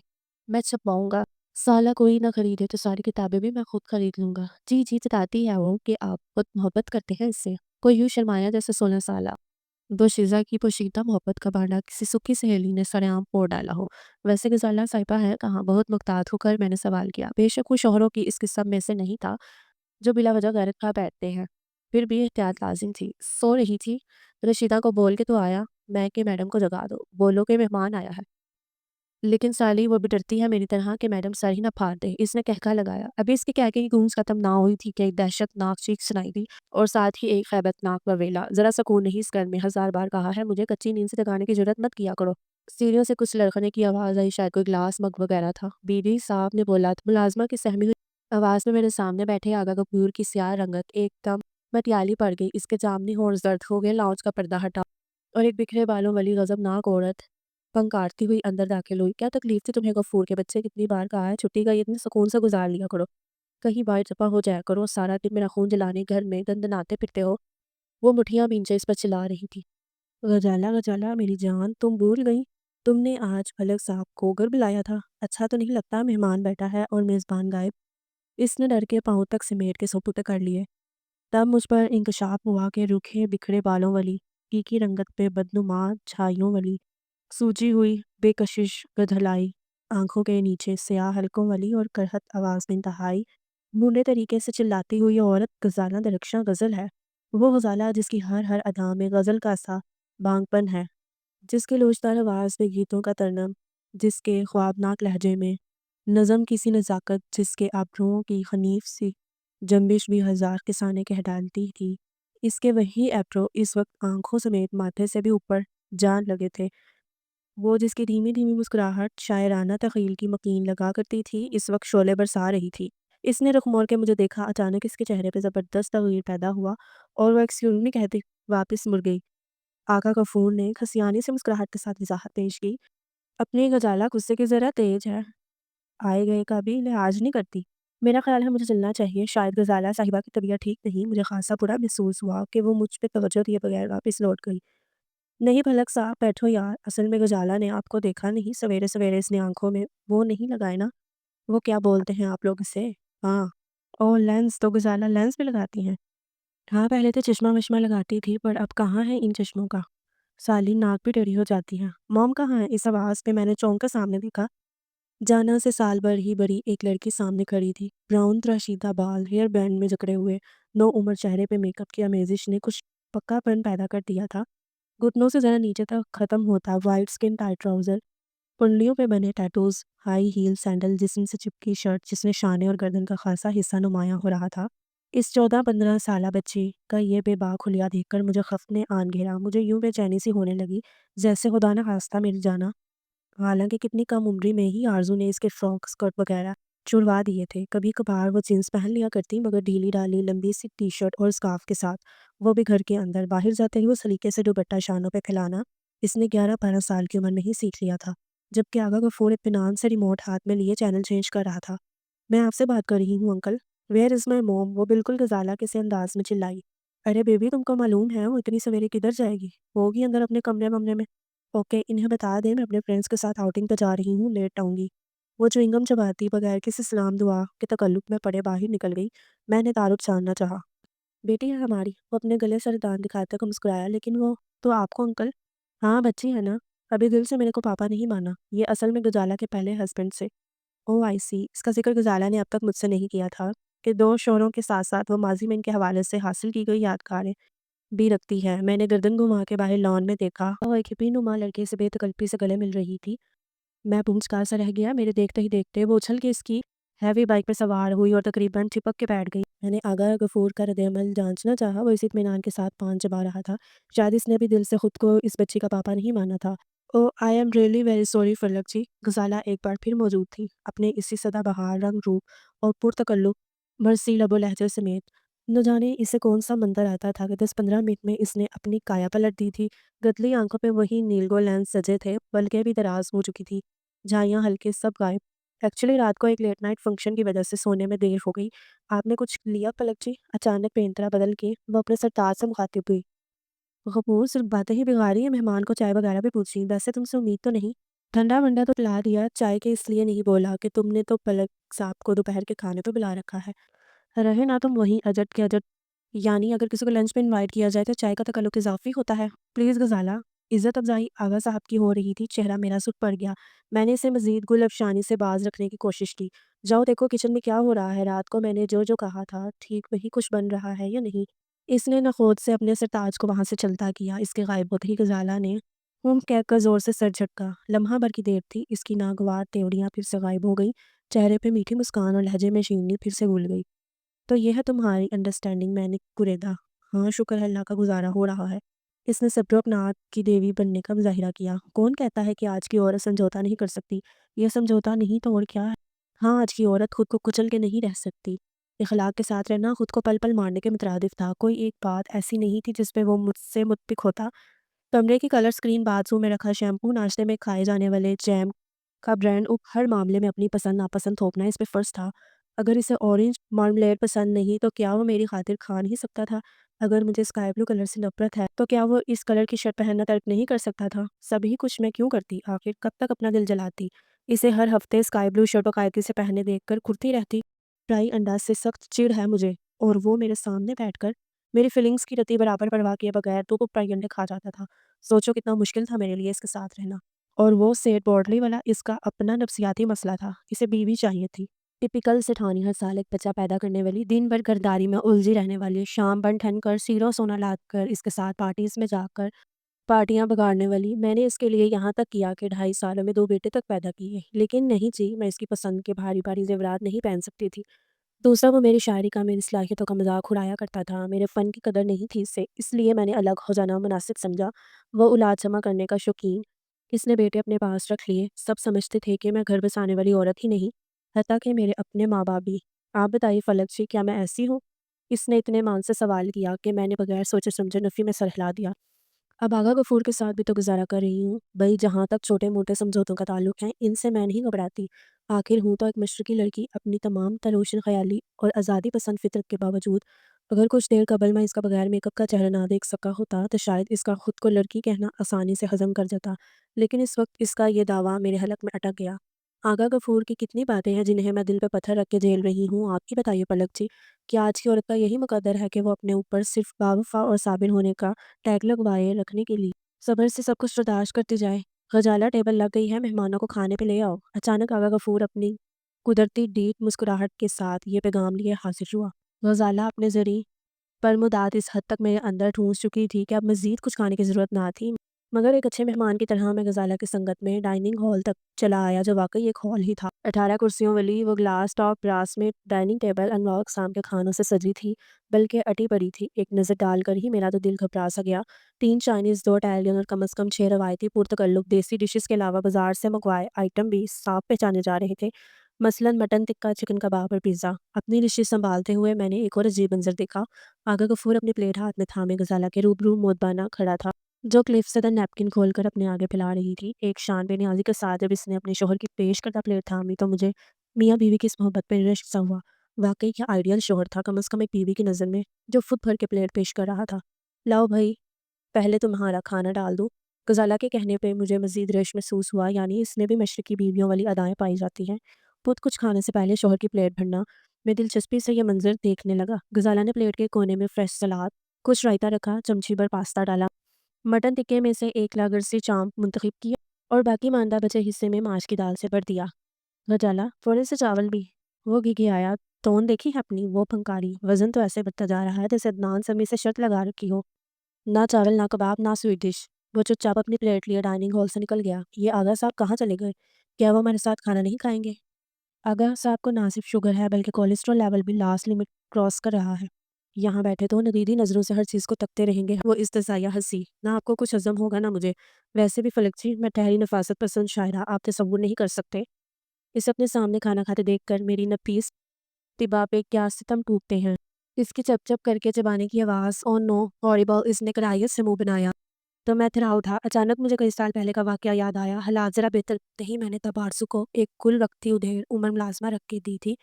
میں چھپواؤں گا۔ سالہ کوئی نہ خریدے تو ساری کتابیں بھی میں خود خرید لوں گا۔ جی جی چتاتی ہے وہ کہ آپ خود محبت کرتے ہیں اس سے۔ کوئی یوں شرمایا جیسے 16 سالہ دوشیزہ کی پوشیدہ محبت کا بانڈا کسی سکی سہیلی نے سرعام پھوڑ ڈالا ہو۔ ویسے غزالہ صاحبہ ہے کہاں؟ بہت محتاط ہو کر میں نے سوال کیا۔ بے شک وہ شوہروں کی اس قسم میں سے نہیں تھا جو بلا وجہ غیرت کھا بیٹھتے ہیں، پھر بھی احتیاط لازم تھی۔ سو رہی تھی۔ رشیدہ کو بول کے تو آیا میں کہ میڈم کو جگا دو، بولو کہ مہمان آیا ہے۔ لیکن سالی وہ بھی ڈرتی ہے میری طرح کہ میڈم سر ہی نہ پھاڑ دے۔ اس نے کہکا لگایا۔ ابھی اس کے کہکے کی گونج ختم نہ ہوئی تھی کہ ایک دہشت ناک چیخ سنائی دی اور ساتھ ہی ایک خیبت ناک وویلا۔ ذرا سکون نہیں اس گھر میں، 1000 بار کہا ہے مجھے کچی نیند سے جگانے کی جرات مت کیا کرو۔ سیڑھیوں سے کچھ لڑکھنے کی آواز آئی، شاید کوئی گلاس مگ وغیرہ تھا۔ بی بی صاحب نے بولا تو ملازمہ کی سہمی ہوئی آواز میں میرے سامنے بیٹھے آغا کپور کی سیاہ رنگت ایک دم مٹیالی پڑ گئی۔ اس کے جامنی ہونٹ زرد ہو گئے۔ لاؤنج کا پردہ ہٹا اور ایک بکھرے بالوں والی غضبناک عورت پنکارتی ہوئی اندر داخل ہوئی۔ کیا تکلیف تھی تمہیں غفور کے بچے؟ کتنی بار کہا ہے چھٹی کا اتنے سکون سے گزار لیا کرو، کہیں باہر چپا ہو جایا کرو، سارا دن میرا خون جلانے گھر میں دندناتے پھرتے ہو۔ وہ مٹھیاں بھینچے اس پر چلا رہی تھی۔ غزالہ غزالہ میری جان، تم بھول گئی؟ تم نے آج فلک صاحب کو گھر بلایا تھا؟ اچھا تو نہیں لگتا مہمان بیٹھا ہے اور میزبان غائب؟ اس نے ڈر کے پاؤں تک سمیٹ کے سپرد کر لیے۔ تب مجھ پر انکشاف ہوا کہ روکھے بکھرے بالوں والی کی رنگت پہ بدنما چھائیوں والی سوجی ہوئی بے کشش گدھلائی آنکھوں کے نیچے سیاہ حلقوں والی اور کرہت آواز میں انتہائی بھونڈے طریقے سے چلاتی ہوئی عورت غزالہ درخشاں غزل ہے۔ وہ غزالہ جس کی ہر ادا میں غزل کا سا بانگ پن ہے، جس کے لوچدار آواز میں گیتوں کا ترنم، جس کے خوابناک لہجے میں نظم کی سی نزاکت، جس کے ابروؤں کی خنیف سی جنبش بھی ہزار کسانیں کہہ ڈالتی تھی، اس کے وہی ایبرو اس وقت آنکھوں سمیت ماتھے سے بھی اوپر جان لگے تھے۔ وہ جس کی دھیمی دھیمی مسکراہٹ شاعرانہ تخیل کی مکین لگا کرتی تھی، اس وقت شعلے برسا رہی تھی۔ اس نے رخ موڑ کے مجھے دیکھا، اچانک اس کے چہرے پہ زبردست تغیر پیدا ہوا اور وہ ایکسکیوز می کہتے واپس مڑ گئی۔ آقا غفور نے کھسیانی سے مسکراہٹ کے ساتھ وضاحت پیش کی، اپنی غزالہ غصے کی ذرا تیز ہے، آئے گئے کا بھی لحاظ نہیں کرتی۔ میرا خیال ہے مجھے چلنا چاہیے، شاید غزالہ صاحبہ کی طبیعت ٹھیک نہیں۔ مجھے خاصا برا محسوس ہوا کہ وہ مجھ پہ توجہ دیے بغیر واپس لوٹ گئی۔ نہیں پلک صاحب، بیٹھو یار، اصل میں غزالہ نے آپ کو دیکھا نہیں، سویرے سویرے اس نے آنکھوں میں وہ نہیں لگائے نا، وہ کیا بولتے ہیں آپ لوگ اسے؟ ہاں، او لینس، تو غزالہ لینس بھی لگاتی ہیں؟ ہاں، پہلے تو چشمہ وشمہ لگاتی تھی، پر اب کہاں ہے ان چشموں کا؟ سالی ناک بھی ٹیڑھی ہو جاتی ہے۔ موم کہاں ہے؟ اس آواز پہ میں نے چونک کر سامنے دیکھا۔ جانا سے سال بھر ہی بڑی ایک لڑکی سامنے کھڑی تھی، براؤن تراشیدہ بال ہیئر بینڈ میں جکڑے ہوئے، نو عمر چہرے پہ میک اپ کی آمیزش نے کچھ پکا پن پیدا کر دیا تھا۔ گھٹنوں سے ذرا نیچے تک ختم ہوتا وائٹ سکن ٹائٹ ٹراؤزر، کنڈلیوں پہ بنے ٹیٹوز، ہائی ہیل سینڈل، جسم سے چپکی شرٹ جس میں شانے اور گردن کا خاصا حصہ نمایاں ہو رہا تھا۔ اس 14-15 سالہ بچی کا یہ بے باک حلیہ دیکھ کر مجھے خفت نے آن گھیرا، مجھے یوں بے چینی سی ہونے لگی جیسے خدا نہ خواستہ مل جانا۔ حالانکہ کتنی کم عمری میں ہی آرزو نے اس کے فراک اسکرٹ وغیرہ چھڑوا دیے تھے، کبھی کبھار وہ جینس پہن لیا کرتی مگر ڈھیلی ڈالی لمبی سی ٹی شرٹ اور اسکارف کے ساتھ، وہ بھی گھر کے اندر۔ باہر جاتے ہی وہ سلیقے سے دوپٹہ شانوں پہ پھیلانا اس نے 11-12 سال کی عمر میں ہی سیکھ لیا تھا، جبکہ آگا غفور اطمینان سے ریموٹ ہاتھ میں لیے چینل چینج کر رہا تھا۔ میں آپ سے بات کر رہی ہوں انکل، ویئر از مائی موم، وہ بالکل غزالہ کے سے انداز میں چلائی۔ ارے بیبی، تم کو معلوم ہے وہ اتنی سویرے کدھر جائے گی؟ ہوگی اندر اپنے کمرے ممرے میں۔ اوکے، انہیں بتا دیں میں اپنے فرینڈس کے ساتھ آؤٹنگ پہ جا رہی ہوں، لیٹ آؤں گی۔ وہ چوئنگم چباتی بغیر کسی سلام دعا کے تکلف میں پڑے باہر نکل گئی۔ میں نے تعارف جاننا چاہا۔ بیٹی ہے ہماری، وہ اپنے گلے سر دان دکھاتے کو مسکرایا، لیکن وہ تو آپ کو انکل؟ ہاں بچی ہے نا، ابھی دل سے میرے کو پاپا نہیں مانا، یہ اصل میں غزالہ کے پہلے ہسبینڈ سے۔ او آئی سی، اس کا ذکر غزالہ نے اب تک مجھ سے نہیں کیا تھا کہ 2 شوہروں کے ساتھ ساتھ وہ ماضی میں ان کے حوالے سے حاصل کی گئی یادگاریں بھی رکھتی ہے۔ میں نے گردن گھما کے باہر لان میں دیکھا، وہ ایک ہپی نما لڑکے سے بے تکلفی سے گلے مل رہی تھی۔ میں پونچھ سا رہ گیا، میرے دیکھتے ہی دیکھتے وہ اچھل کے اس کی ہیوی بائک پر سوار ہوئی اور تقریباً چپک کے بیٹھ گئی۔ میں نے آگاہ غفور کا رد عمل جانچنا چاہا، وہ اسی اطمینان کے ساتھ پان چبا رہا تھا، شاید اس نے بھی دل سے خود کو اس بچی کا پاپا نہیں مانا تھا۔ Oh I am really very sorry Falak ji, Ghazala ایک بار پھر موجود تھی، اپنے اسی سدا بہار رنگ روپ اور پرتکلف مرسی لب و لہجے سمیت۔ نہ جانے اسے کون سا منظر آتا تھا کہ 10-15 منٹ میں اس نے اپنی کایا پلٹ دی تھی۔ گدلی آنکھوں پہ وہی نیلگو لینس سجے تھے، پلکیں بھی دراز ہو چکی تھی، جھائیاں ہلکے سب غائب۔ ایکچولی رات کو ایک لیٹ نائٹ فنکشن کی وجہ سے سونے میں دیر ہو گئی۔ آپ نے کچھ لیا پلک جی؟ اچانک پینترا بدل کے وہ اپنے سرتاج سے مخاطب ہوئی۔ غفور صرف باتیں ہی بگاڑی ہیں، مہمان کو چائے وغیرہ بھی پوچھی، ویسے تم سے امید تو نہیں؟ ٹھنڈا ونڈا تو پلا دیا، چائے کے اس لیے نہیں بولا کہ تم نے تو پلک صاحب کو دوپہر کے کھانے پہ بلا رکھا ہے، رہے نا تم وہیں اجٹ کے اجٹ، یعنی اگر کسی کو لنچ پہ انوائٹ کیا جائے تو چائے کا تکلف اضافی ہوتا ہے۔ پلیز غزالہ، عزت افزائی آغا صاحب کی ہو رہی تھی، چہرہ میرا سکھ پڑ گیا۔ میں نے اسے مزید گل افشانی سے باز رکھنے کی کوشش کی۔ جاؤ دیکھو کچن میں کیا ہو رہا ہے، رات کو میں نے جو جو کہا تھا ٹھیک وہی کچھ بن رہا ہے یا نہیں؟ اس نے نخود سے اپنے سرتاج کو وہاں سے چلتا کیا۔ اس کے غائب ہوتے ہی غزالہ نے کہہ کر زور سے سر جھٹکا۔ لمحہ بھر کی دیر تھی، اس کی ناگوار تیوڑیاں پھر سے غائب ہو گئی، چہرے پہ میٹھی مسکان اور لہجے میں شیرینی پھر سے گھل گئی۔ تو یہ ہے تمہاری انڈرسٹینڈنگ؟ میں نے کریدا۔ ہاں، شکر ہے اللہ کا، گزارا ہو رہا ہے۔ اس نے صبر و اقناعت کی دیوی بننے کا مظاہرہ کیا۔ کون کہتا ہے کہ آج کی عورت سمجھوتا نہیں کر سکتی؟ یہ سمجھوتا نہیں تو اور کیا ہے؟ ہاں، آج کی عورت خود کو کچل کے نہیں رہ سکتی۔ اخلاق کے ساتھ رہنا خود کو پل پل مارنے کے مترادف تھا۔ کوئی ایک بات ایسی نہیں تھی جس پہ وہ مجھ سے متفق ہوتا۔ کمرے کی کلر سکرین، باتھ روم میں رکھا شیمپو، ناشتے میں کھائے جانے والے جیم کا برانڈ، ہر معاملے میں اپنی پسند ناپسند تھوپنا اس پہ فرض تھا۔ اگر اسے اورنج مارملیڈ پسند نہیں تو کیا وہ میری خاطر کھا نہیں سکتا تھا؟ اگر مجھے اسکائی بلو کلر سے نفرت ہے تو کیا وہ اس کلر کی شرٹ پہننا ترک نہیں کر سکتا تھا؟ سبھی کچھ میں کیوں کرتی؟ آخر کب تک اپنا دل جلاتی؟ اسے ہر ہفتے اسکائی بلو شرٹ باقاعدگی سے پہنے دیکھ کر کرتی رہتی۔ فرائی انڈا سے سخت چڑ ہے مجھے، اور وہ میرے سامنے بیٹھ کر میری فیلنگز کی رتی برابر پرواہ کیے بغیر دو فرائی انڈے کھا جاتا تھا۔ سوچو کتنا مشکل تھا میرے لیے اس کے ساتھ رہنا۔ اور وہ سیٹ بورڈلی والا اس کا اپنا نفسیاتی مسئلہ تھا، اسے بیوی چاہیے تھی۔ ٹپیکل سٹھانی ہر سال ایک بچہ پیدا کرنے والی، دن بھر گھرداری میں الجھی رہنے والی، شام بن ٹھن کر سیرو سونا لاد کر اس کے ساتھ پارٹیز میں جا کر پارٹیاں بگاڑنے والی۔ میں نے اس کے لیے یہاں تک کیا کہ 2.5 سالوں میں 2 بیٹے تک پیدا کیے، لیکن نہیں جی، میں اس کی پسند کے بھاری بھاری زیورات نہیں پہن سکتی تھی۔ دوسرا، وہ میری شاعری کا، میری صلاحیتوں کا مذاق اڑایا کرتا تھا، میرے فن کی قدر نہیں تھی اسے، اس لیے میں نے الگ ہو جانا مناسب سمجھا۔ وہ اولاد جمع کرنے کا شوقین، کس نے بیٹے اپنے پاس رکھ لیے، سب سمجھتے تھے کہ میں گھر بسانے والی عورت ہی نہیں، حتیٰ کہ میرے اپنے ماں باپ بھی۔ آپ بتائیے فلک جی، کیا میں ایسی ہوں؟ اس نے اتنے مان سے سوال کیا کہ میں نے بغیر سوچے سمجھے نفی میں سر ہلا دیا۔ اب آغا غفور کے ساتھ بھی تو گزارا کر رہی ہوں بھائی، جہاں تک چھوٹے موٹے سمجھوتوں کا تعلق ہے ان سے میں نہیں گھبراتی۔ آخر ہوں تو ایک مشرقی لڑکی، اپنی تمام تر روشن خیالی اور آزادی پسند فطرت کے باوجود۔ اگر کچھ دیر قبل میں اس کا بغیر میک اپ کا چہرہ نہ دیکھ سکا ہوتا تو شاید اس کا خود کو لڑکی کہنا آسانی سے ہضم کر جاتا، لیکن اس وقت اس کا یہ دعویٰ میرے حلق میں اٹک گیا۔ آغا غفور کی کتنی باتیں ہیں جنہیں میں دل پہ پتھر رکھ کے جھیل رہی ہوں، آپ کی بتائیے پلک جی، کیا آج کی عورت کا یہی مقدر ہے کہ وہ اپنے اوپر صرف باوفا اور صابر ہونے کا ٹیگ لگوائے رکھنے کے لیے صبر سے سب کچھ برداشت کرتی جائے؟ غزالہ، ٹیبل لگ گئی ہے، مہمانوں کو کھانے پہ لے آؤ۔ اچانک آغا غفور اپنی قدرتی ڈیٹ مسکراہٹ کے ساتھ یہ پیغام لیے حاضر ہوا۔ غزالہ اپنے ذریعے پرمودات اس حد تک میرے اندر ٹھونس چکی تھی کہ اب مزید کچھ کھانے کی ضرورت نہ تھی، مگر ایک اچھے مہمان کی طرح میں غزالہ کی سنگت میں ڈائننگ ہال تک چلا آیا، جو واقعی ایک ہال ہی تھا۔ 18 کرسیوں والی وہ گلاس ٹاپ براس میں ڈائننگ ٹیبل انواع اقسام کے کھانوں سے سجی تھی، بلکہ اٹی پڑی تھی۔ ایک نظر ڈال کر ہی میرا تو دل گھبرا سا گیا۔ 3 چائنیز، 2 اٹیلین اور کم از کم 6 روایتی پرتکلف دیسی ڈشز کے علاوہ بازار سے منگوائے آئٹم بھی صاف پہچانے جا رہے تھے، مثلاً مٹن ٹکا، چکن کباب اور پیزا۔ اپنی ڈشز سنبھالتے ہوئے میں نے ایک اور عجیب منظر دیکھا۔ آغا غفور اپنی پلیٹ ہاتھ میں تھامے غزالہ کے روبرو مودبانہ کھڑا تھا، جو کلف سے نیپکن کھول کر اپنے آگے پھیلا رہی تھی۔ ایک شان بے نیازی کے ساتھ جب اس نے اپنے شوہر کی پیش کردہ پلیٹ تھامی تو مجھے میاں بیوی کی اس محبت پہ رشک سا ہوا۔ واقعی کیا آئیڈیل شوہر تھا، کم از کم ایک بیوی کی نظر میں، جو فٹ بھر کے پلیٹ پیش کر رہا تھا۔ لاؤ بھائی، پہلے تمہارا کھانا ڈال دوں۔ غزالہ کے کہنے پہ مجھے مزید رشک محسوس ہوا، یعنی اس میں بھی مشرقی بیویوں والی ادائیں پائی جاتی ہیں، خود کچھ کھانے سے پہلے شوہر کی پلیٹ بھرنا۔ میں دلچسپی سے یہ منظر دیکھنے لگا۔ غزالہ نے پلیٹ کے کونے میں فریش سلاد، کچھ رائتا رکھا، چمچی بھر پاستا ڈالا، مٹن ٹکے میں سے ایک لاگر سی چامپ منتخب کیا اور باقی ماندہ بچے حصے میں ماش کی دال سے بھر دیا۔ غزالہ، تھوڑے سے چاول بھی۔ وہ گھگھیایا۔ تون دیکھی ہے اپنی، وہ پھنکاری، وزن تو ایسے بڑھتا جا رہا ہے جیسے عدنان سمیع سے شرط لگا رکھی ہو۔ نہ چاول، نہ کباب، نہ سویٹ ڈش۔ وہ چپ چاپ اپنی پلیٹ لیے ڈائننگ ہال سے نکل گیا۔ یہ آغا صاحب کہاں چلے گئے؟ کیا وہ ہمارے ساتھ کھانا نہیں کھائیں گے؟ آغا صاحب کو نہ صرف شوگر ہے بلکہ کولیسٹرول لیول بھی لاسٹ لمٹ کراس کر رہا ہے۔ یہاں بیٹھے تو ندیدی نظروں سے ہر چیز کو تکتے رہیں گے۔ وہ استضاحیہ ہنسی۔ نہ آپ کو کچھ ہضم ہوگا نہ مجھے۔ ویسے بھی فلک جی، میں ٹھہری نفاست پسند شاعرہ، آپ تصور نہیں کر سکتے اسے اپنے سامنے کھانا کھاتے دیکھ کر میری نفیس طباع پہ کیا ستم ٹوٹتے ہیں۔ اس کی چپ چپ کر کے چبانے کی آواز، او نو ہاریبل، اس نے کراہیت سے منہ بنایا تو میں تھرا اٹھا۔ اچانک مجھے کئی سال پہلے کا واقعہ یاد آیا۔ حالات ذرا بہتر ہوتے ہی میں نے تب آرزو کو ایک کل وقتی ادھیڑ عمر ملازمہ رکھ کے دی تھی،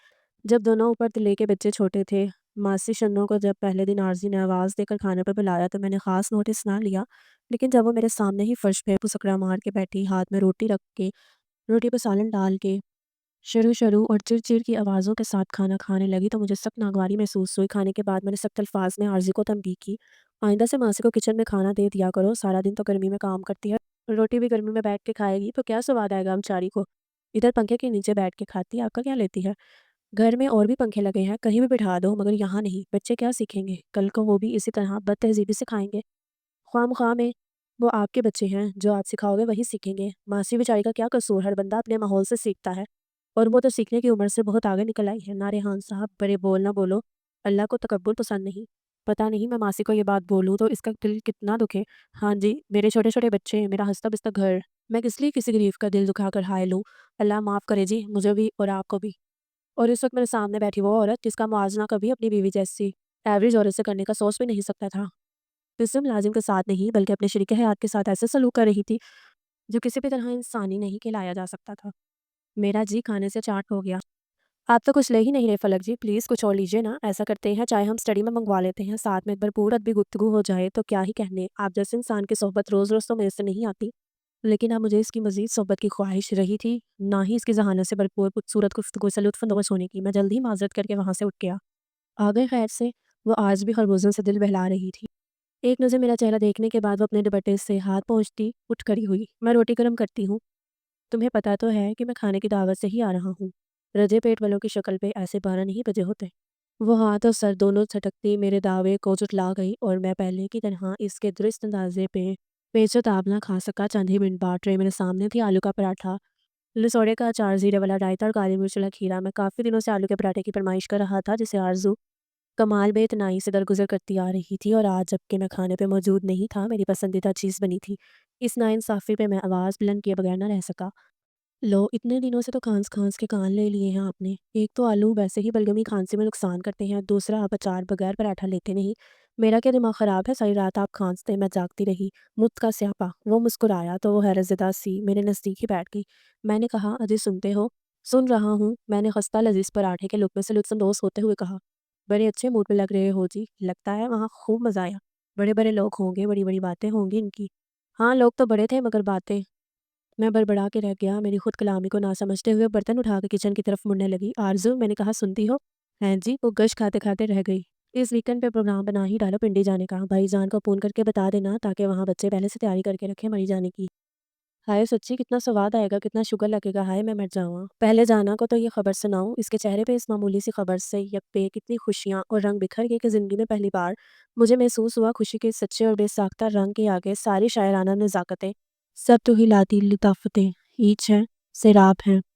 جب دونوں اوپر تلے کے بچے چھوٹے تھے۔ ماسی شنوں کو جب پہلے دن عارضی نے آواز دے کر کھانے پر بلایا تو میں نے خاص نوٹس نہ لیا، لیکن جب وہ میرے سامنے ہی فرش پہ پسکڑا مار کے بیٹھی، ہاتھ میں روٹی رکھ کے، روٹی پہ سالن ڈال کے، شروع شروع اور چڑ چڑ کی آوازوں کے ساتھ کھانا کھانے لگی تو مجھے سخت ناگواری محسوس ہوئی۔ کھانے کے بعد میں نے سخت الفاظ میں عارضی کو تنبیہ کی، آئندہ سے ماسی کو کچن میں کھانا دے دیا کرو، سارا دن تو گرمی میں کام کرتی ہے، روٹی بھی گرمی میں بیٹھ کے کھائے گی تو کیا سواد آئے گا بیچاری کو، ادھر پنکھے کے نیچے بیٹھ کے کھاتی ہے، آپ کا کیا لیتی ہے؟ گھر میں اور بھی پنکھے لگے ہیں، کہیں بھی بٹھا دو، مگر یہاں نہیں۔ بچے کیا سیکھیں گے؟ کل کو وہ بھی اسی طرح بد تہذیبی سے کھائیں گے۔ خواہ مخواہ میں وہ آپ کے بچے ہیں، جو آپ سکھاؤ گے وہی سیکھیں گے۔ ماسی بیچاری کا کیا قصور، ہر بندہ اپنے ماحول سے سیکھتا ہے، اور وہ تو سیکھنے کی عمر سے بہت آگے نکل آئی ہے۔ نا ریحان صاحب، بڑے بول نہ بولو، اللہ کو تکبر پسند نہیں۔ پتہ نہیں میں ماسی کو یہ بات بولوں تو اس کا دل کتنا دکھے۔ ہاں جی، میرے چھوٹے چھوٹے بچے، میرا ہنستا بستا گھر، میں کس لیے کسی غریب کا دل دکھا کر ہائے لوں؟ اللہ معاف کرے جی، مجھے بھی اور آپ کو بھی۔ اور اس وقت میرے سامنے بیٹھی وہ عورت جس کا موازنہ کبھی اپنی بیوی جیسی ایوریج عورت سے کرنے کا سوچ بھی نہیں سکتا تھا، جسم ملازم کے ساتھ نہیں بلکہ اپنے شریک حیات کے ساتھ ایسے سلوک کر رہی تھی جو کسی بھی طرح انسانی نہیں کہلایا جا سکتا تھا۔ میرا جی کھانے سے چاٹ ہو گیا۔ آپ تو کچھ لے ہی نہیں رہے فلک جی، پلیز کچھ اور لیجیے نا۔ ایسا کرتے ہیں، چائے ہم اسٹڈی میں منگوا لیتے ہیں، ساتھ میں بھرپور ادبی گفتگو ہو جائے تو کیا ہی کہنے۔ آپ جیسے انسان کی صحبت روز روز تو میرے سے نہیں آتی، لیکن اب مجھے اس کی مزید صحبت کی خواہش رہی تھی، نہ ہی اس کی ذہانت سے بھرپور خوبصورت گفتگو سے لطف اندوز ہونے کی۔ میں جلدی ہی معذرت کر کے وہاں سے اٹھ گیا۔ آگے خیر سے، وہ آج بھی خربوزوں سے دل بہلا رہی تھی۔ ایک نظر میرا چہرہ دیکھنے کے بعد وہ اپنے دوپٹے سے ہاتھ پہنچتی اٹھ کھڑی ہوئی۔ میں روٹی گرم کرتی ہوں، تمہیں پتہ تو ہے کہ میں کھانے کی دعوت سے ہی آ رہا ہوں۔ رجے پیٹ والوں کی شکل پہ ایسے 12 نہیں بجے ہوتے۔ وہ ہاتھ اور سر دونوں جھٹکتی میرے دعوے کو جھٹلا گئی اور میں پہلے کی طرح اس کے درست اندازے پہ پیچ و تاب نہ کھا سکا۔ چند ہی منٹ بعد ٹرے میرے سامنے تھی، آلو کا پراٹھا، لسوڑے کا اچار، زیرے والا رائتا اور کالی مرچ والا کھیرا۔ میں کافی دنوں سے آلو کے پراٹھے کی فرمائش کر رہا تھا، جسے آرزو کمال بے اتنائی سے درگزر کرتی آ رہی تھی، اور آج جب کہ میں کھانے پہ موجود نہیں تھا، میری پسندیدہ چیز بنی تھی۔ اس ناانصافی پہ میں آواز بلند کیے بغیر نہ رہ سکا۔ لو، اتنے دنوں سے تو کھانس کھانس کے کان لے لیے ہیں آپ نے۔ ایک تو آلو ویسے ہی بلغمی کھانسی میں نقصان کرتے ہیں، دوسرا آپ اچار بغیر پراٹھا لیتے نہیں۔ میرا کیا دماغ خراب ہے؟ ساری رات آپ کھانستے، میں جاگتی رہی، مجھ کا سیاپا۔ وہ مسکرایا تو وہ حیرت زدہ سی میرے نزدیک ہی بیٹھ گئی۔ میں نے کہا، اجے سنتے ہو؟ سن رہا ہوں، میں نے خستہ لذیذ پراٹھے کے لقمے سے لطف اندوز ہوتے ہوئے کہا۔ بڑے اچھے موڈ پہ لگ رہے ہو جی، لگتا ہے وہاں خوب مزہ آیا۔ بڑے بڑے لوگ ہوں گے، بڑی بڑی باتیں ہوں گی ان کی۔ ہاں، لوگ تو بڑے تھے مگر باتیں۔ میں بڑبڑا کے رہ گیا، میری خود کلامی کو نہ سمجھتے ہوئے برتن اٹھا کے کچن کی طرف مڑنے لگی۔ آرزو، میں نے کہا، سنتی ہو؟ ہیں جی، وہ گش کھاتے کھاتے رہ گئی۔ اس ویکنڈ پہ پروگرام بنا ہی ڈالو پنڈی جانے کا، بھائی جان کو فون کر کے بتا دینا تاکہ وہاں بچے پہلے سے تیاری کر کے رکھیں مری جانے کی۔ ہائے سچی، کتنا سواد آئے گا، کتنا شوگر لگے گا، ہائے میں مر جاؤں۔ پہلے جانا کو تو یہ خبر سناؤں، اس کے چہرے پہ اس معمولی سی خبر سے یک پہ کتنی خوشیاں اور رنگ بکھر گئے کہ زندگی میں پہلی بار مجھے محسوس ہوا خوشی کے سچے اور بے ساختہ رنگ کے آگے ساری شاعرانہ نزاکتیں، سب تو ہی لاتی لطافتیں ہیچ ہیں، سیراب ہیں۔